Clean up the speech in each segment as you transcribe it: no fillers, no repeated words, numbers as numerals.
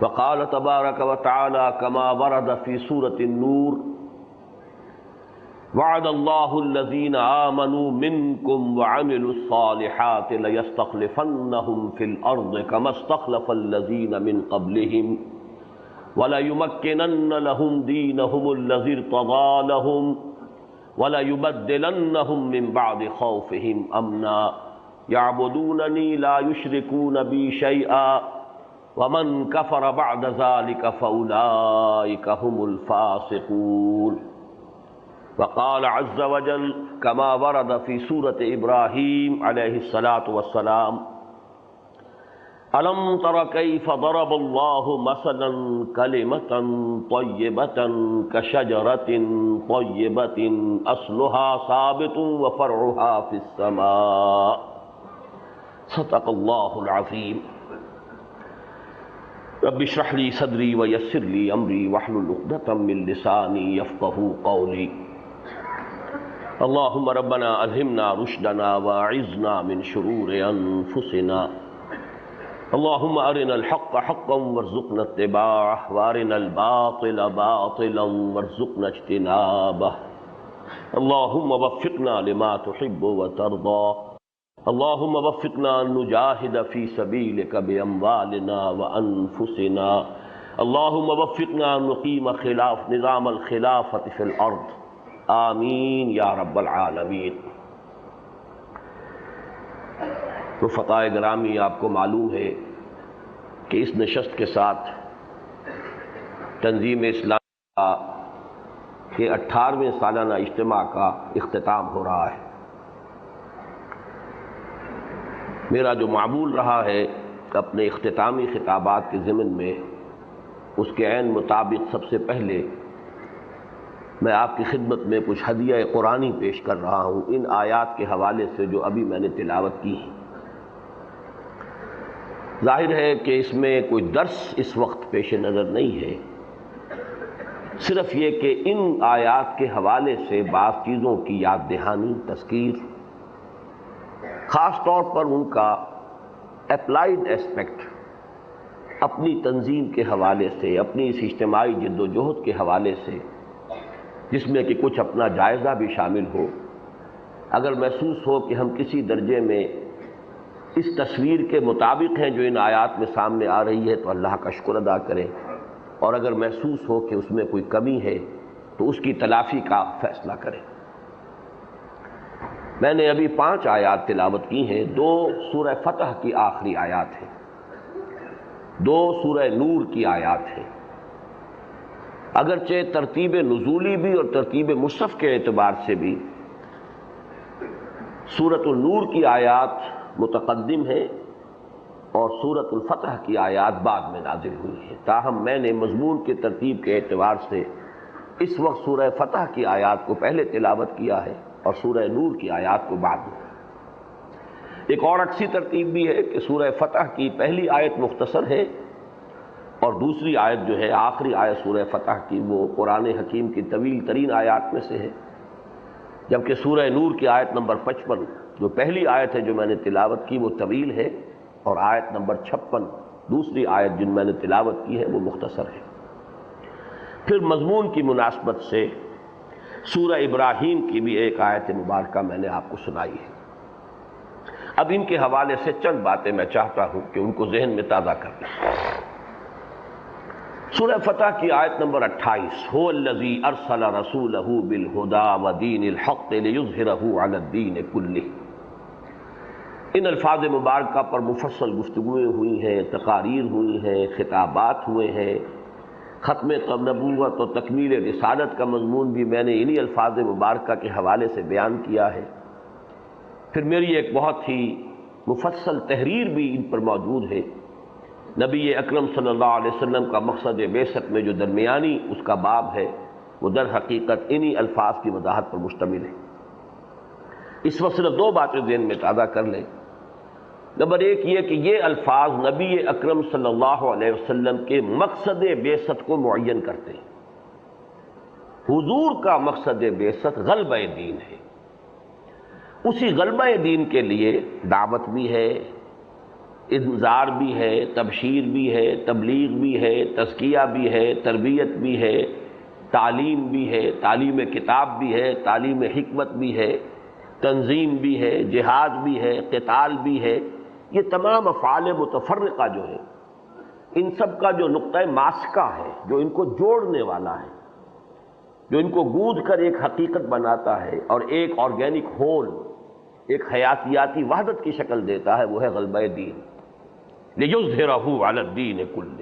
وقال تبارک وتعالی کما ورد فی سورۃ النور وعد اللہ الذین آمنوا منکم وعملوا الصالحات لیستخلفنہم فی الارض کما استخلف الذین من قبلہم وَلَيُمَكِّنَنَّ لَهُمْ دِينَهُمُ الَّذِي ارْتَضَىٰ لَهُمْ وَلَيُبَدِّلَنَّهُم مِّن بَعْدِ خَوْفِهِمْ أَمْنًا يَعْبُدُونَنِي لَا يُشْرِكُونَ بِي شَيْئًا وَمَن كَفَرَ بَعْدَ ذَلِكَ فَأُولَٰئِكَ هُمُ الْفَاسِقُونَ وقال عز وجل كما ورد في سورة إبراهيم عليه الصلاة والسلام أَلَمْ تَرَ كَيْفَ ضَرَبَ اللَّهُ مَثَلًا كَلِمَةً طَيِّبَةً كَشَجَرَةٍ طَيِّبَةٍ أَصْلُهَا ثَابِتٌ وَفَرْعُهَا فِي السَّمَاءِ صدق الله العظيم رب اشرح لي صدري ويسر لي أمري واحلل عقدة من لساني يفقهوا قولي اللهم ربنا ألهمنا رشدنا وأعذنا من شرور أنفسنا اللهم أرنا الحق حقا وارزقنا اتباعه وأرنا الباطل باطلا وارزقنا اجتنابه اللهم وفقنا لما تحب وترضى اللهم وفقنا أن نجاهد في سبيلك بأموالنا وأنفسنا اللهم وفقنا أن نقيم نظام الخلافة في الأرض آمین یا رب العالمین۔ رفقائے گرامی، آپ کو معلوم ہے کہ اس نشست کے ساتھ تنظیم اسلامی کے 18ویں سالانہ اجتماع کا اختتام ہو رہا ہے۔ میرا جو معمول رہا ہے اپنے اختتامی خطابات کے ضمن میں، اس کے عین مطابق سب سے پہلے میں آپ کی خدمت میں کچھ ہدیہ قرآنی پیش کر رہا ہوں ان آیات کے حوالے سے جو ابھی میں نے تلاوت کی ہیں۔ ظاہر ہے کہ اس میں کوئی درس اس وقت پیش نظر نہیں ہے، صرف یہ کہ ان آیات کے حوالے سے بعض چیزوں کی یاد دہانی، تذکیر، خاص طور پر ان کا اپلائیڈ ایسپیکٹ اپنی تنظیم کے حوالے سے، اپنی اس اجتماعی جد و جہد کے حوالے سے، جس میں کہ کچھ اپنا جائزہ بھی شامل ہو۔ اگر محسوس ہو کہ ہم کسی درجے میں اس تصویر کے مطابق ہیں جو ان آیات میں سامنے آ رہی ہے تو اللہ کا شکر ادا کریں، اور اگر محسوس ہو کہ اس میں کوئی کمی ہے تو اس کی تلافی کا فیصلہ کریں۔ میں نے ابھی 5 آیات تلاوت کی ہیں، 2 سورہ فتح کی آخری آیات ہیں، 2 سورہ نور کی آیات ہیں۔ اگرچہ ترتیب نزولی بھی اور ترتیب مصحف کے اعتبار سے بھی سورۃ النور کی آیات متقدم ہیں اور سورۃ الفتح کی آیات بعد میں نازل ہوئی ہیں، تاہم میں نے مضمون کی ترتیب کے اعتبار سے اس وقت سورہ فتح کی آیات کو پہلے تلاوت کیا ہے اور سورہ نور کی آیات کو بعد میں۔ ایک اور عکسی ترتیب بھی ہے کہ سورہ فتح کی پہلی آیت مختصر ہے اور دوسری آیت جو ہے، آخری آیت سورہ فتح کی، وہ قرآن حکیم کی طویل ترین آیات میں سے ہے، جبکہ سورہ نور کی آیت نمبر 55 جو پہلی آیت ہے جو میں نے تلاوت کی وہ طویل ہے، اور آیت نمبر 56 دوسری آیت جن میں نے تلاوت کی ہے وہ مختصر ہے۔ پھر مضمون کی مناسبت سے سورہ ابراہیم کی بھی ایک آیت مبارکہ میں نے آپ کو سنائی ہے۔ اب ان کے حوالے سے چند باتیں میں چاہتا ہوں کہ ان کو ذہن میں تازہ کر لیں۔ سورہ فتح کی آیت نمبر 28، هو الذی ارسل رسولہ بالہدی ودین الحق لیظہرہ علی الدین کلہ۔ ان الفاظ مبارکہ پر مفصل گفتگویں ہوئی ہیں، تقاریر ہوئی ہیں، خطابات ہوئے ہیں۔ ختم نبوت اور تکمیل رسالت کا مضمون بھی میں نے انہی الفاظ مبارکہ کے حوالے سے بیان کیا ہے۔ پھر میری ایک بہت ہی مفصل تحریر بھی ان پر موجود ہے۔ نبی اکرم صلی اللہ علیہ وسلم کا مقصد بعثت میں جو درمیانی اس کا باب ہے وہ در حقیقت انہی الفاظ کی وضاحت پر مشتمل ہے۔ اس وقت صرف 2 باتیں ذہن میں تازہ کر لیں۔ نمبر 1 یہ کہ یہ الفاظ نبی اکرم صلی اللہ علیہ وسلم کے مقصد بعثت کو معین کرتے ہیں۔ حضور کا مقصد بعثت غلبہ دین ہے، اسی غلبہ دین کے لیے دعوت بھی ہے، انذار بھی ہے، تبشیر بھی ہے، تبلیغ بھی ہے، تزکیہ بھی ہے، تربیت بھی ہے، تعلیم بھی ہے، تعلیم کتاب بھی ہے، تعلیم حکمت بھی ہے، تنظیم بھی ہے، جہاد بھی ہے، قتال بھی ہے۔ یہ تمام افعال متفرقہ جو ہے، ان سب کا جو نقطہ ماسکہ ہے، جو ان کو جوڑنے والا ہے، جو ان کو گوندھ کر ایک حقیقت بناتا ہے اور ایک آرگینک ہول، ایک حیاتیاتی وحدت کی شکل دیتا ہے، وہ ہے غلبہ دین، لِيُظْهِرَهُ عَلَى الدِّينِ كُلِّهِ۔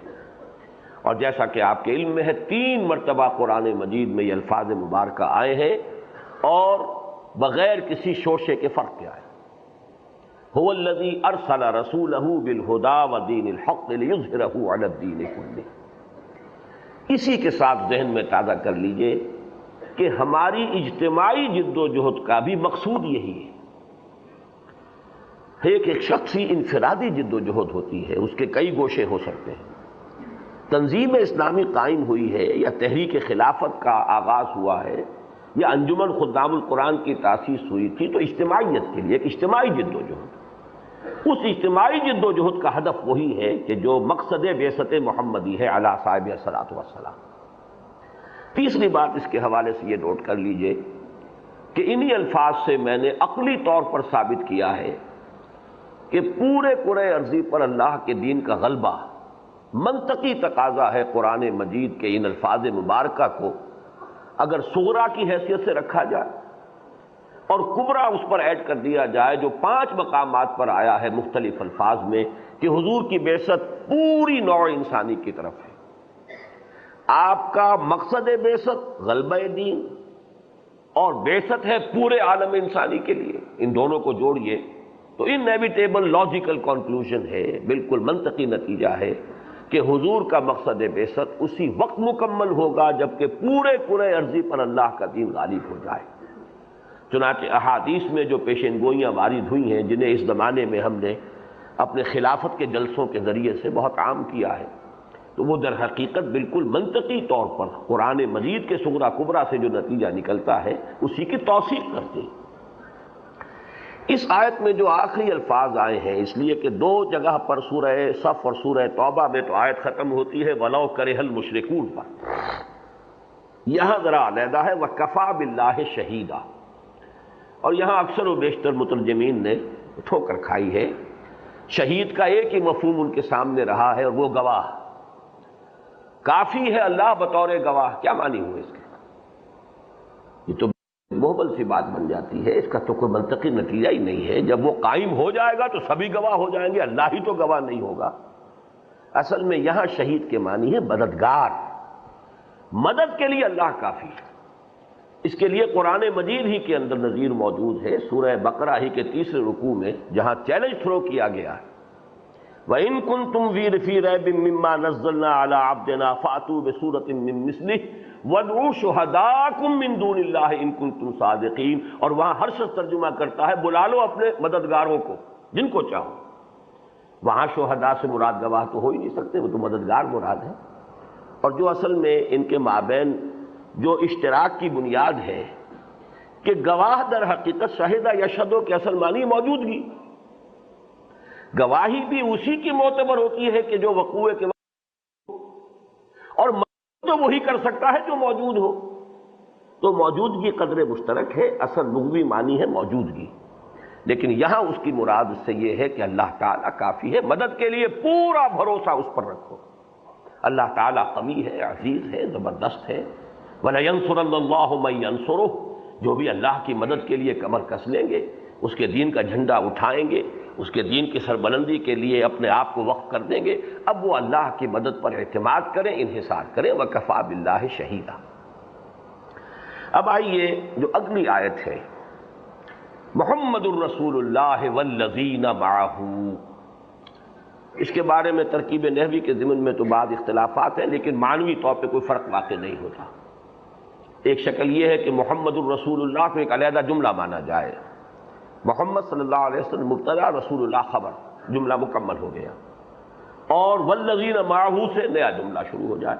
اور جیسا کہ آپ کے علم میں ہے، 3 مرتبہ قرآن مجید میں یہ الفاظ مبارکہ آئے ہیں اور بغیر کسی شوشے کے فرق کے آئے۔ هُوَ الَّذِي أَرْسَلَ رَسُولَهُ بِالْهُدَى وَدِينِ الْحَقِّ لِيُظْهِرَهُ عَلَى الدِّينِ كُلِّهِ۔ اسی کے ساتھ ذہن میں تازہ کر لیجئے کہ ہماری اجتماعی جد و جہد کا بھی مقصود یہی ہے۔ ایک شخصی انفرادی جد و جہد ہوتی ہے، اس کے کئی گوشے ہو سکتے ہیں۔ تنظیم اسلامی قائم ہوئی ہے یا تحریک خلافت کا آغاز ہوا ہے یا انجمن خدام القرآن کی تاسیس ہوئی تھی تو اجتماعیت کے لیے ایک اجتماعی جد و جہد، اس اجتماعی جد و جہد کا ہدف وہی ہے کہ جو مقصد بعثت محمدی ہے علی صاحب الصلاۃ والسلام۔ تیسری بات اس کے حوالے سے یہ نوٹ کر لیجئے کہ انہی الفاظ سے میں نے عقلی طور پر ثابت کیا ہے کہ پورے کرۂ ارضی پر اللہ کے دین کا غلبہ منطقی تقاضا ہے قرآن مجید کے ان الفاظ مبارکہ کو اگر صغرا کی حیثیت سے رکھا جائے اور کبرا اس پر ایڈ کر دیا جائے، جو 5 مقامات پر آیا ہے مختلف الفاظ میں کہ حضور کی بعثت پوری نوع انسانی کی طرف ہے۔ آپ کا مقصد بعثت غلبہ دین اور بعثت ہے پورے عالم انسانی کے لیے، ان دونوں کو جوڑیے تو انیویٹیبل لاجیکل کنکلوژن ہے، بالکل منطقی نتیجہ ہے کہ حضور کا مقصد بعثت اسی وقت مکمل ہوگا جبکہ پورے کرۂ ارضی پر اللہ کا دین غالب ہو جائے۔ چنانچہ احادیث میں جو پیشین گوئیاں وارد ہوئی ہیں، جنہیں اس زمانے میں ہم نے اپنے خلافت کے جلسوں کے ذریعے سے بہت عام کیا ہے، تو وہ در حقیقت بالکل منطقی طور پر قرآن مجید کے صغرا کبرا سے جو نتیجہ نکلتا ہے اسی کی توثیق کرتے ہیں۔ اس آیت میں جو آخری الفاظ آئے ہیں، اس لیے کہ 2 جگہ پر سورہ صف اور سورہ توبہ میں تو آیت ختم ہوتی ہے وَلَوْ كَرِهَ الْمُشْرِكُونَ پر، یہاں ذرا علیحدہ ہے وَكَفَى بِاللَّهِ شَهِيدًا، اور یہاں اکثر و بیشتر مترجمین نے ٹھوکر کھائی ہے۔ شہید کا ایک ہی مفہوم ان کے سامنے رہا ہے اور وہ گواہ، کافی ہے اللہ بطور گواہ۔ کیا معنی ہوئے اس کے؟ یہ تو محبل سی بات بن جاتی ہے، اس کا تو کوئی منطقی نتیجہ ہی نہیں ہے۔ جب وہ قائم ہو جائے گا تو سبھی گواہ ہو جائیں گے، اللہ ہی تو گواہ نہیں ہوگا۔ اصل میں یہاں شہید کے معنی ہے مددگار، مدد کے لیے اللہ کافی ہے۔ اس کے لیے قرآن مجید ہی کے اندر نظیر موجود ہے، سورہ بقرہ ہی کے 3 رکوع میں، جہاں چیلنج تھرو کیا گیا ہے وَإِن كُنتُمْ فِي رَيْبٍ مِّمَّا نَزَّلْنَا عَلَىٰ عَبْدِنَا فَأْتُوا بِسُورَةٍ مِّن مِّثْلِهِ وَادْعُوا شُهَدَاءَكُم مِّن دُونِ اللَّهِ إِن كُنتُمْ صَادِقِينَ۔ اور وہاں ہر شخص ترجمہ کرتا ہے بلا لو اپنے مددگاروں کو جن کو چاہو۔ وہاں شہداء سے مراد گواہ تو ہو ہی نہیں سکتے، وہ تو مددگار مراد ہے۔ اور جو اصل میں ان کے مابین جو اشتراک کی بنیاد ہے کہ گواہ در حقیقت شہد یشہد کے اصل معنی موجودگی، گواہی بھی اسی کی معتبر ہوتی ہے کہ جو وقوع کے وقت، اور تو وہی کر سکتا ہے جو موجود ہو، تو موجودگی قدر مشترک ہے، اصل لغوی معنی ہے موجودگی، لیکن یہاں اس کی مراد سے یہ ہے کہ اللہ تعالیٰ کافی ہے، مدد کے لیے پورا بھروسہ اس پر رکھو۔ اللہ تعالیٰ قوی ہے، عزیز ہے، زبردست ہے۔ وَلَيَنْصُرَنَّ اللَّهُ مَن يَنْصُرُهُ، جو بھی اللہ کی مدد کے لیے کمر کس لیں گے، اس کے دین کا جھنڈا اٹھائیں گے، اس کے دین کی سربلندی کے لیے اپنے آپ کو وقف کر دیں گے، اب وہ اللہ کی مدد پر اعتماد کریں، انحصار کریں۔ وَكَفَى بِاللَّهِ شَهِيدًا۔ اب آئیے جو اگلی آیت ہے، محمد الرسول اللہ والذین معہ، اس کے بارے میں ترکیب نحوی کے ضمن میں تو بعض اختلافات ہیں، لیکن معنوی طور پہ کوئی فرق واقع نہیں ہوتا۔ ایک شکل یہ ہے کہ محمد الرسول اللہ کو ایک علیحدہ جملہ مانا جائے، محمد صلی اللہ علیہ وسلم مبتدا، رسول اللہ خبر، جملہ مکمل ہو گیا، اور والذین معہ سے نیا جملہ شروع ہو جائے۔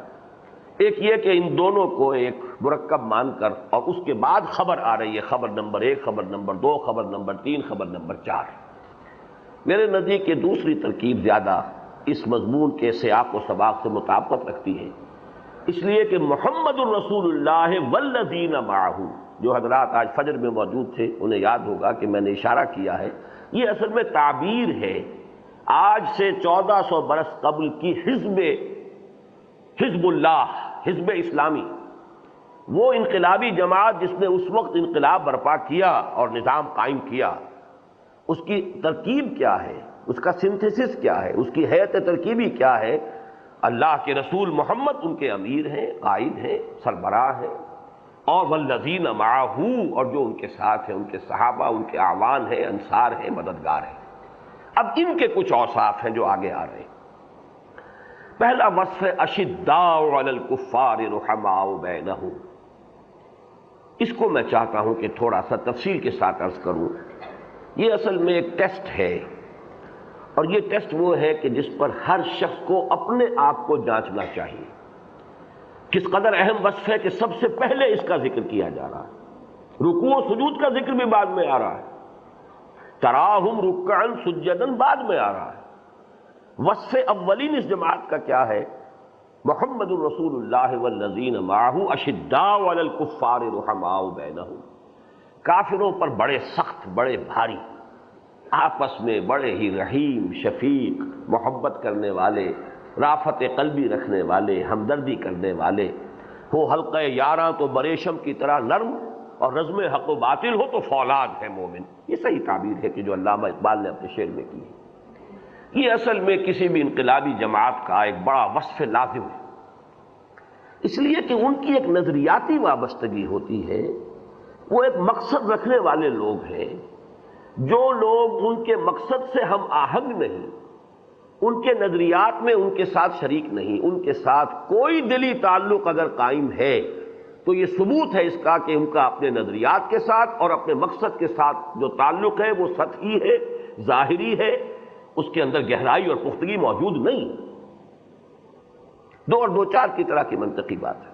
ایک یہ کہ ان دونوں کو ایک مرکب مان کر اور اس کے بعد خبر آ رہی ہے، خبر نمبر 1، خبر نمبر 2، خبر نمبر 3، خبر نمبر 4۔ میرے نزدیک یہ دوسری ترکیب زیادہ اس مضمون کے سیاق و سباق سے مطابقت رکھتی ہے، اس لیے کہ محمد الرسول اللہ والذین معہ، جو حضرات آج فجر میں موجود تھے انہیں یاد ہوگا کہ میں نے اشارہ کیا ہے، یہ اصل میں تعبیر ہے آج سے 1400 برس قبل کی حزب اللہ، حزب اسلامی، وہ انقلابی جماعت جس نے اس وقت انقلاب برپا کیا اور نظام قائم کیا، اس کی ترکیب کیا ہے، اس کا سنتھیسس کیا ہے، اس کی ہیئت ترکیبی کیا ہے؟ اللہ کے رسول محمد ان کے امیر ہیں، قائد ہیں، سربراہ ہیں، اور والذین معہ، اور جو ان کے ساتھ ہیں، ان کے صحابہ، ان کے اعوان ہیں، انصار ہیں، مددگار ہیں۔ اب ان کے کچھ اوصاف ہیں جو آگے آ رہے ہیں۔ پہلا وصف ہے اشداء علی الکفار رحماء بینہم۔ اس کو میں چاہتا ہوں کہ تھوڑا سا تفصیل کے ساتھ عرض کروں۔ یہ اصل میں ایک ٹیسٹ ہے، اور یہ ٹیسٹ وہ ہے کہ جس پر ہر شخص کو اپنے آپ کو جانچنا چاہیے۔ کس قدر اہم وصف ہے کہ سب سے پہلے اس کا ذکر کیا جا رہا ہے، رکوع و سجود کا ذکر بھی بعد میں آ رہا ہے، تراہم رکعا سجدا بعد میں آ رہا ہے۔ وصف اولین اس جماعت کا کیا ہے؟ محمد الرسول اللہ والذین معہ اشداء علی الکفار رحماء بینہم، کافروں پر بڑے سخت، بڑے بھاری، آپس میں بڑے ہی رحیم، شفیق، محبت کرنے والے، رافت قلبی رکھنے والے، ہمدردی کرنے والے ہو۔ حلقہ یاراں تو بریشم کی طرح نرم، اور رزم حق و باطل ہو تو فولاد ہے مومن۔ یہ صحیح تعبیر ہے کہ جو علامہ اقبال نے اپنے شعر میں کی ہے۔ یہ اصل میں کسی بھی انقلابی جماعت کا ایک بڑا وصف لازم ہے، اس لیے کہ ان کی ایک نظریاتی وابستگی ہوتی ہے، وہ ایک مقصد رکھنے والے لوگ ہیں۔ جو لوگ ان کے مقصد سے ہم آہنگ نہیں، ان کے نظریات میں ان کے ساتھ شریک نہیں، ان کے ساتھ کوئی دلی تعلق اگر قائم ہے تو یہ ثبوت ہے اس کا کہ ان کا اپنے نظریات کے ساتھ اور اپنے مقصد کے ساتھ جو تعلق ہے وہ سطحی ہے، ظاہری ہے، اس کے اندر گہرائی اور پختگی موجود نہیں۔ دو اور دو چار کی طرح کی منطقی بات ہے،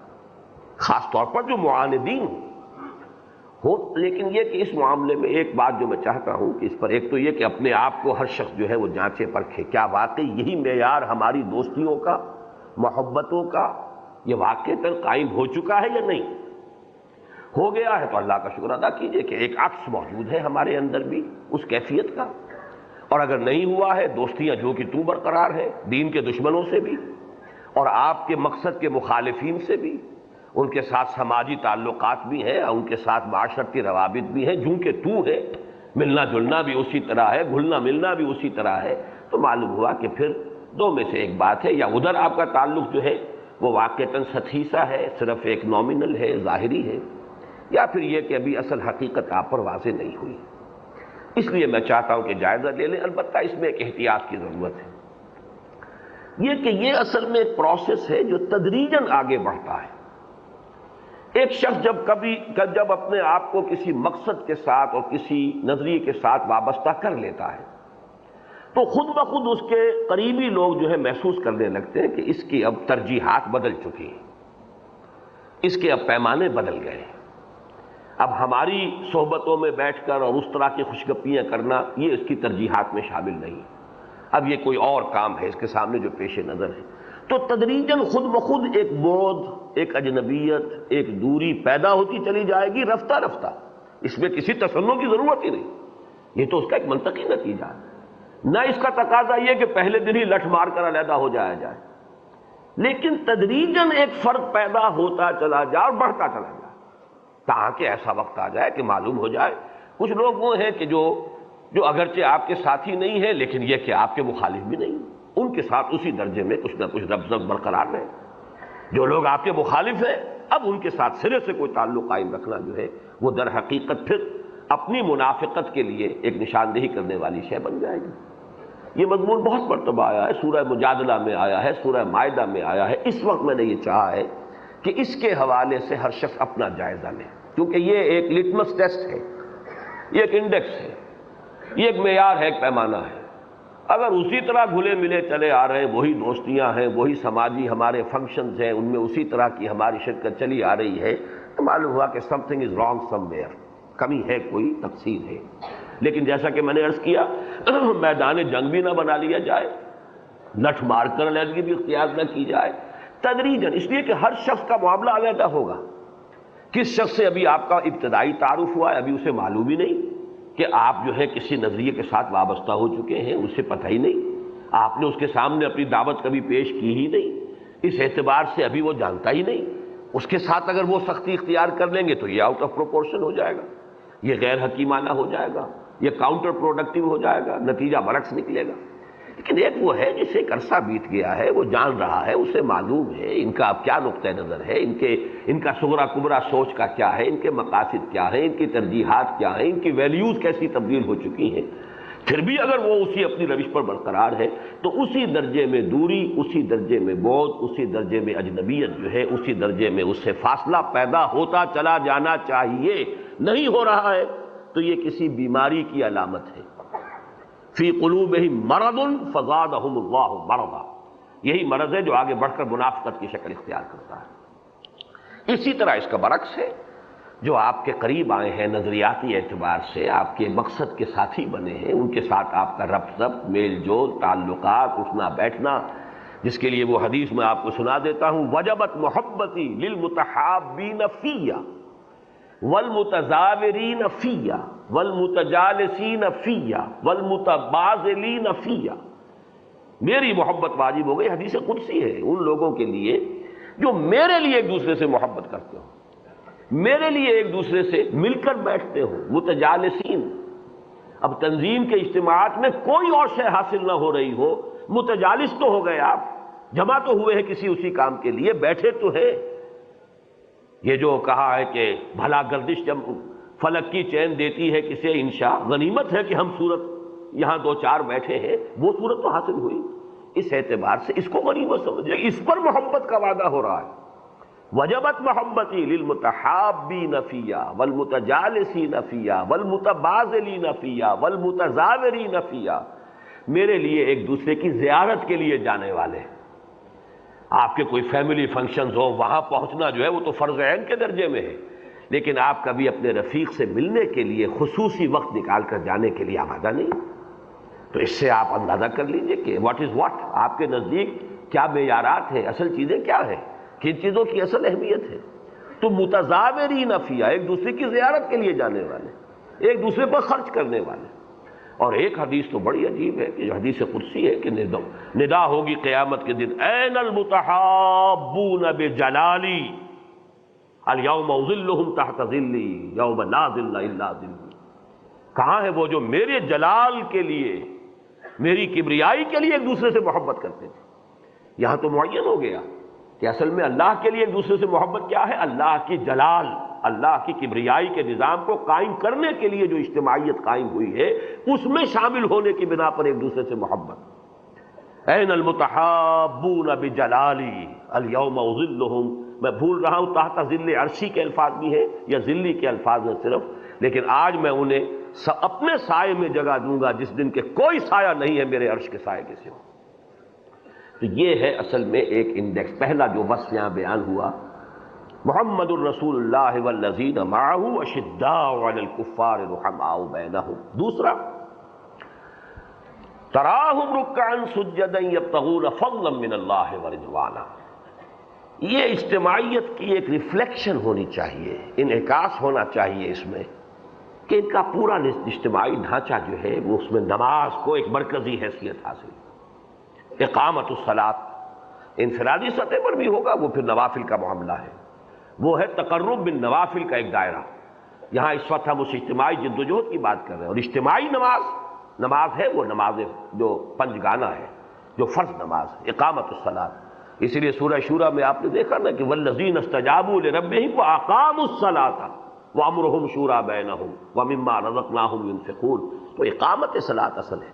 خاص طور پر جو معاندین ہو۔ لیکن یہ کہ اس معاملے میں ایک بات جو میں چاہتا ہوں کہ اس پر ایک تو یہ کہ اپنے آپ کو ہر شخص جو ہے وہ جانچے پرکھے، کیا واقعی یہی معیار ہماری دوستیوں کا، محبتوں کا، یہ واقعتاً قائم ہو چکا ہے یا نہیں؟ ہو گیا ہے تو اللہ کا شکر ادا کیجئے کہ ایک عکس موجود ہے ہمارے اندر بھی اس کیفیت کا، اور اگر نہیں ہوا ہے دوستیاں جو کہ تو برقرار ہے، دین کے دشمنوں سے بھی اور آپ کے مقصد کے مخالفین سے بھی، ان کے ساتھ سماجی تعلقات بھی ہیں، ان کے ساتھ معاشرتی روابط بھی ہیں، جو کہ تو ہے، ملنا جلنا بھی اسی طرح ہے، گھلنا ملنا بھی اسی طرح ہے، تو معلوم ہوا کہ پھر دو میں سے ایک بات ہے، یا ادھر آپ کا تعلق جو ہے وہ واقعتاً سطحی سا ہے، صرف ایک نومینل ہے، ظاہری ہے، یا پھر یہ کہ ابھی اصل حقیقت آپ پر واضح نہیں ہوئی۔ اس لیے میں چاہتا ہوں کہ جائزہ لے لیں، البتہ اس میں ایک احتیاط کی ضرورت ہے، یہ کہ یہ اصل میں ایک پروسیس ہے جو تدریجاً آگے بڑھتا ہے۔ ایک شخص جب اپنے آپ کو کسی مقصد کے ساتھ اور کسی نظریے کے ساتھ وابستہ کر لیتا ہے تو خود بخود اس کے قریبی لوگ جو ہے محسوس کرنے لگتے ہیں کہ اس کی اب ترجیحات بدل چکی ہیں، اس کے اب پیمانے بدل گئے، اب ہماری صحبتوں میں بیٹھ کر اور اس طرح کی خوشگپیاں کرنا یہ اس کی ترجیحات میں شامل نہیں، اب یہ کوئی اور کام ہے اس کے سامنے جو پیش نظر ہے۔ تو تدریجاً خود بخود ایک بعد، ایک اجنبیت، ایک دوری پیدا ہوتی چلی جائے گی رفتہ رفتہ، اس میں کسی تصنع کی ضرورت ہی نہیں، یہ تو اس کا ایک منطقی نتیجہ ہے۔ نہ اس کا تقاضا یہ کہ پہلے دن ہی لٹھ مار کر علیحدہ ہو جایا جائے، لیکن تدریجاً ایک فرق پیدا ہوتا چلا جائے اور بڑھتا چلا جائے، تاکہ ایسا وقت آ جائے کہ معلوم ہو جائے کچھ لوگ وہ ہیں کہ جو اگرچہ آپ کے ساتھی نہیں ہیں لیکن یہ کہ آپ کے مخالف بھی نہیں، ان کے ساتھ اسی درجے میں کچھ نہ کچھ ربط برقرار رہے۔ جو لوگ آپ کے مخالف ہیں اب ان کے ساتھ سرے سے کوئی تعلق قائم رکھنا جو ہے وہ در حقیقت پھر اپنی منافقت کے لیے ایک نشاندہی کرنے والی شے بن جائے گی۔ یہ مضمون بہت مرتبہ آیا ہے، سورہ مجادلہ میں آیا ہے، سورہ مائدہ میں آیا ہے۔ اس وقت میں نے یہ چاہا ہے کہ اس کے حوالے سے ہر شخص اپنا جائزہ لے، کیونکہ یہ ایک لٹمس ٹیسٹ ہے، یہ ایک انڈیکس ہے، یہ ایک معیار ہے، ایک پیمانہ ہے۔ اگر اسی طرح گھلے ملے چلے آ رہے ہیں، وہی دوستیاں ہیں، وہی سماجی ہمارے فنکشنز ہیں، ان میں اسی طرح کی ہماری شرکت چلی آ رہی ہے، تو معلوم ہوا کہ some thing is wrong some where, کمی ہے، کوئی تقصیر ہے۔ لیکن جیسا کہ میں نے عرض کیا میدان جنگ بھی نہ بنا لیا جائے، لٹھ مار کر علیحدگی بھی اختیار نہ کی جائے، تدریجاً، اس لیے کہ ہر شخص کا معاملہ علیحدہ ہوگا۔ کس شخص سے ابھی آپ کا ابتدائی تعارف ہوا ہے، ابھی اسے معلوم ہی نہیں کہ آپ جو ہے کسی نظریے کے ساتھ وابستہ ہو چکے ہیں، اسے پتہ ہی نہیں، آپ نے اس کے سامنے اپنی دعوت کبھی پیش کی ہی نہیں، اس اعتبار سے ابھی وہ جانتا ہی نہیں۔ اس کے ساتھ اگر وہ سختی اختیار کر لیں گے تو یہ آؤٹ آف پروپورشن ہو جائے گا، یہ غیر حکیمانہ ہو جائے گا، یہ کاؤنٹر پروڈکٹیو ہو جائے گا، نتیجہ برعکس نکلے گا۔ لیکن ایک وہ ہے جسے ایک عرصہ بیت گیا ہے، وہ جان رہا ہے، اسے معلوم ہے ان کا اب کیا نقطہ نظر ہے، ان کا صغرا کبرا سوچ کا کیا ہے، ان کے مقاصد کیا ہیں، ان کی ترجیحات کیا ہیں، ان کی ویلیوز کیسی تبدیل ہو چکی ہیں۔ پھر بھی اگر وہ اسی اپنی روش پر برقرار ہے تو اسی درجے میں دوری، اسی درجے میں بعد، اسی درجے میں اجنبیت جو ہے، اسی درجے میں اس سے فاصلہ پیدا ہوتا چلا جانا چاہیے۔ نہیں ہو رہا ہے تو یہ کسی بیماری کی علامت ہے۔ فی قلوبہم مرض فزادہم اللہ مرضا، یہی مرض ہے جو آگے بڑھ کر منافقت کی شکل اختیار کرتا ہے۔ اسی طرح اس کا برعکس ہے، جو آپ کے قریب آئے ہیں نظریاتی اعتبار سے، آپ کے مقصد کے ساتھی بنے ہیں، ان کے ساتھ آپ کا ربط، میل جول، تعلقات، اٹھنا بیٹھنا، جس کے لیے وہ حدیث میں آپ کو سنا دیتا ہوں، وجبت محبتی للمتحابین فیہ والمتزاورین فیہ والمتجالسین فیہ والمتبادلین فیہ، میری محبت واجب ہو گئی، حدیث قدسی ہے، ان لوگوں کے لیے جو میرے لیے ایک دوسرے سے محبت کرتے ہو، میرے لیے ایک دوسرے سے مل کر بیٹھتے ہو، متجالسین۔ اب تنظیم کے اجتماعات میں کوئی اور شے حاصل نہ ہو رہی ہو، متجالس تو ہو گئے، آپ جمع تو ہوئے ہیں کسی اسی کام کے لیے، بیٹھے تو ہیں۔ یہ جو کہا ہے کہ بھلا گردش جب فلک کی چین دیتی ہے کسے انشاء، غنیمت ہے کہ ہم صورت یہاں دو چار بیٹھے ہیں، وہ صورت تو حاصل ہوئی۔ اس اعتبار سے اس کو غنیمت سمجھے، اس پر محبت کا وعدہ ہو رہا ہے۔ وجبت محبتی للمتحابین فیہ والمتجالسین فیہ والمتبادلین فیہ والمتزاورین فیہ، میرے لیے ایک دوسرے کی زیارت کے لیے جانے والے۔ آپ کے کوئی فیملی فنکشنز ہو، وہاں پہنچنا جو ہے وہ تو فرض عین کے درجے میں ہے، لیکن آپ کبھی اپنے رفیق سے ملنے کے لیے خصوصی وقت نکال کر جانے کے لیے آمادہ نہیں۔ تو اس سے آپ اندازہ کر لیجئے کہ واٹ از واٹ، آپ کے نزدیک کیا معیارات ہیں، اصل چیزیں کیا ہیں، کن چیزوں کی اصل اہمیت ہے۔ تو متزاورین فیہ، ایک دوسرے کی زیارت کے لیے جانے والے، ایک دوسرے پر خرچ کرنے والے۔ اور ایک حدیث تو بڑی عجیب ہے کہ جو حدیث قدسی ہے کہ ندا ہوگی قیامت کے دن، این المتحابون بجلالی الیوم اظلہم تحت ظلی یوم لا ظل الا ظلی، کہاں ہے وہ جو میرے جلال کے لیے، میری کبریائی کے لیے ایک دوسرے سے محبت کرتے تھے۔ یہاں تو معین ہو گیا کہ اصل میں اللہ کے لیے ایک دوسرے سے محبت کیا ہے، اللہ کی جلال، اللہ کی کبریائی کے نظام کو قائم کرنے کے لیے جو اجتماعیت قائم ہوئی ہے، اس میں شامل ہونے کی بنا پر ایک دوسرے سے محبت۔ این المتحابون بجلالی الیوم اظلہم، میں بھول رہا ہوں تحت ظل عرشی کے الفاظ بھی ہیں یا ظلی کے الفاظ ہیں صرف، لیکن آج میں انہیں اپنے سائے میں جگہ دوں گا جس دن کے کوئی سایہ نہیں ہے میرے عرش کے سائے کے سوا۔ تو یہ ہے اصل میں ایک انڈیکس، پہلا جو وصف یہاں بیان ہوا، محمد الرسول اللہ والذین معہ اشداء علی الکفار رحماء بینہم۔ دوسرا، تراہم رکعا سجدا یبتغون فضلا من اللہ ورضوانا، یہ اجتماعیت کی ایک ریفلیکشن ہونی چاہیے، انعکاس ہونا چاہیے اس میں کہ ان کا پورا اجتماعی ڈھانچہ جو ہے وہ اس میں نماز کو ایک مرکزی حیثیت حاصل، اقامت الصلاۃ انفرادی سطح پر بھی ہوگا، وہ پھر نوافل کا معاملہ ہے، وہ ہے تقرب بالنوافل کا ایک دائرہ۔ یہاں اس وقت ہم اس اجتماعی جدوجہد کی بات کر رہے ہیں، اور اجتماعی نماز ہے وہ نماز جو پنج گانا ہے، جو فرض نماز ہے، اقامت الصلاۃ۔ اسی لیے سورہ شورى میں آپ نے دیکھا نا کہ والذین استجابوا لربہم واقاموا الصلاۃ وامرهم شورى بینہم ومما رزقناہم ينفقون، تو اقامت صلاۃ اصل ہے۔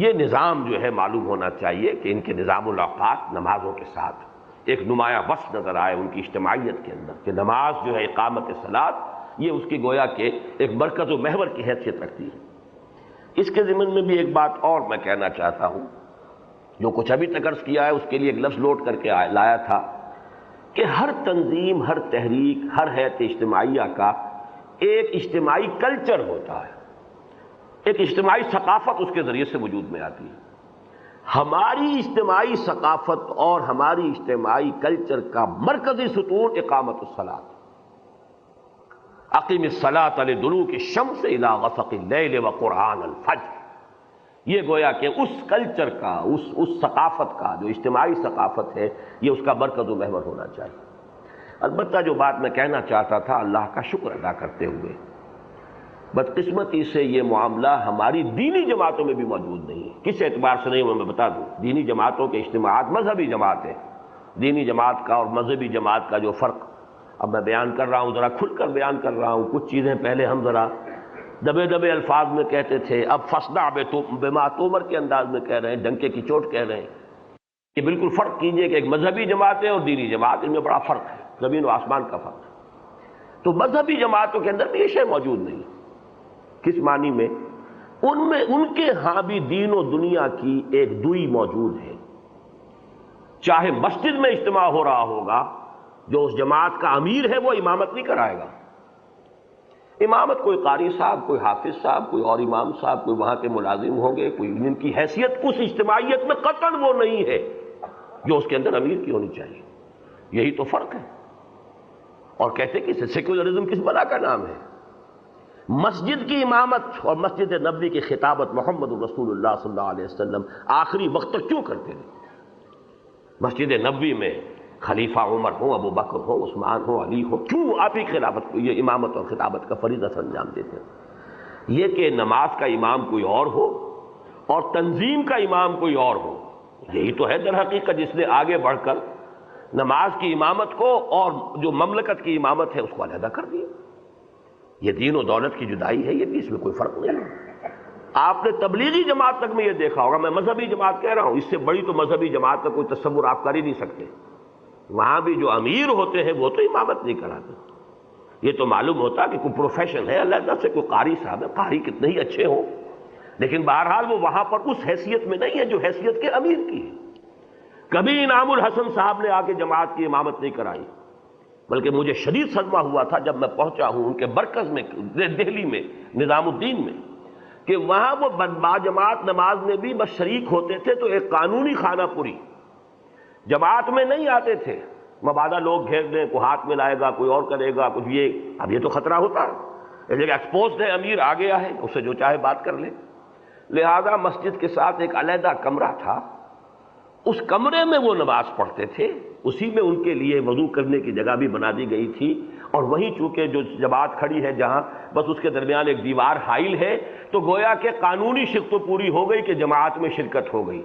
یہ نظام جو ہے معلوم ہونا چاہیے کہ ان کے نظام الاوقات نمازوں کے ساتھ ایک نمایاں وصف نظر آئے ان کی اجتماعیت کے اندر کہ نماز جو ہے اقامت صلاۃ، یہ اس کی گویا کہ ایک مرکز و محور کی حیثیت رکھتی ہے۔ اس کے ضمن میں بھی ایک بات اور میں کہنا چاہتا ہوں، جو کچھ ابھی تک عرض کیا ہے اس کے لیے ایک لفظ لوٹ کر کے لایا تھا کہ ہر تنظیم، ہر تحریک، ہر ہیئت اجتماعیہ کا ایک اجتماعی کلچر ہوتا ہے، ایک اجتماعی ثقافت اس کے ذریعے سے وجود میں آتی ہے۔ ہماری اجتماعی ثقافت اور ہماری اجتماعی کلچر کا مرکزی ستون اقامت الصلاۃ، اقیم الصلاۃ لدلوک الشمس الی غسق اللیل وقرآن الفجر، یہ گویا کہ اس کلچر کا، اس ثقافت کا جو اجتماعی ثقافت ہے، یہ اس کا مرکز و محور ہونا چاہیے۔ البتہ جو بات میں کہنا چاہتا تھا، اللہ کا شکر ادا کرتے ہوئے، بدقسمتی سے یہ معاملہ ہماری دینی جماعتوں میں بھی موجود نہیں ہے۔ کس اعتبار سے نہیں، میں بتا دوں، دینی جماعتوں کے اجتماعات مذہبی جماعت ہیں، دینی جماعت کا اور مذہبی جماعت کا جو فرق اب میں بیان کر رہا ہوں، ذرا کھل کر بیان کر رہا ہوں۔ کچھ چیزیں پہلے ہم ذرا دبے دبے الفاظ میں کہتے تھے، اب فصدع بما تؤمر کے انداز میں کہہ رہے ہیں، ڈنکے کی چوٹ کہہ رہے ہیں۔ یہ بالکل فرق کیجئے کہ ایک مذہبی جماعت ہے اور دینی جماعت، ان میں بڑا فرق ہے، زمین و آسمان کا فرق ہے۔ تو مذہبی جماعتوں کے اندر بھی یہ شے موجود نہیں۔ کس معنی میں؟ ان کے ہاں بھی دین و دنیا کی ایک دوئی موجود ہے۔ چاہے مسجد میں اجتماع ہو رہا ہوگا، جو اس جماعت کا امیر ہے وہ امامت نہیں کرائے گا۔ امامت کوئی قاری صاحب، کوئی حافظ صاحب، کوئی اور امام صاحب، کوئی وہاں کے ملازم ہوں گے، کوئی جن کی حیثیت اس اجتماعیت میں قطعاً وہ نہیں ہے جو اس کے اندر امیر کی ہونی چاہیے۔ یہی تو فرق ہے۔ اور کہتے کہ سیکولرزم کس بلا کا نام ہے؟ مسجد کی امامت اور مسجد نبوی کی خطابت محمد رسول اللہ صلی اللہ علیہ وسلم آخری وقت تک کیوں کرتے رہے؟ مسجد نبوی میں خلیفہ عمر ہو، ابو بکر ہو، عثمان ہو، علی ہو، کیوں آپ ہی خلافت کو، یہ امامت اور خطابت کا فریضہ سر انجام دیتے ہیں؟ یہ کہ نماز کا امام کوئی اور ہو اور تنظیم کا امام کوئی اور ہو، یہی تو ہے در حقیقت جس نے آگے بڑھ کر نماز کی امامت کو اور جو مملکت کی امامت ہے اس کو علیحدہ کر دیا۔ یہ دین و دولت کی جدائی ہے، یہ بھی، اس میں کوئی فرق نہیں ہے۔ آپ نے تبلیغی جماعت تک میں یہ دیکھا ہوگا، میں مذہبی جماعت کہہ رہا ہوں، اس سے بڑی تو مذہبی جماعت کا کوئی تصور آپ کر ہی نہیں سکتے۔ وہاں بھی جو امیر ہوتے ہیں وہ تو امامت نہیں کراتے۔ یہ تو معلوم ہوتا کہ کوئی پروفیشن ہے، اللہ سے کوئی قاری صاحب ہے، قاری کتنے ہی اچھے ہوں، لیکن بہرحال وہ وہاں پر اس حیثیت میں نہیں ہے جو حیثیت کے امیر کی ہے۔ کبھی انعام الحسن صاحب نے آ کے جماعت کی امامت نہیں کرائی، بلکہ مجھے شدید صدمہ ہوا تھا جب میں پہنچا ہوں ان کے مرکز میں دہلی میں نظام الدین میں، کہ وہاں وہ باجماعت نماز میں بھی بس شریک ہوتے تھے تو ایک قانونی خانہ پوری، جماعت میں نہیں آتے تھے۔ مبادا لوگ گھیر دیں، کوئی ہاتھ میں لائے گا، کوئی اور کرے گا، کچھ یہ، اب یہ تو خطرہ ہوتا ہے، لیکن ایکسپوزڈ ہے، امیر آ گیا ہے، اس سے جو چاہے بات کر لے۔ لہذا مسجد کے ساتھ ایک علیحدہ کمرہ تھا، اس کمرے میں وہ نماز پڑھتے تھے، اسی میں ان کے لیے وضو کرنے کی جگہ بھی بنا دی گئی تھی، اور وہیں چونکہ جو جماعت کھڑی ہے جہاں بس اس کے درمیان ایک دیوار حائل ہے، تو گویا کہ قانونی شق تو پوری ہو گئی کہ جماعت میں شرکت ہو گئی،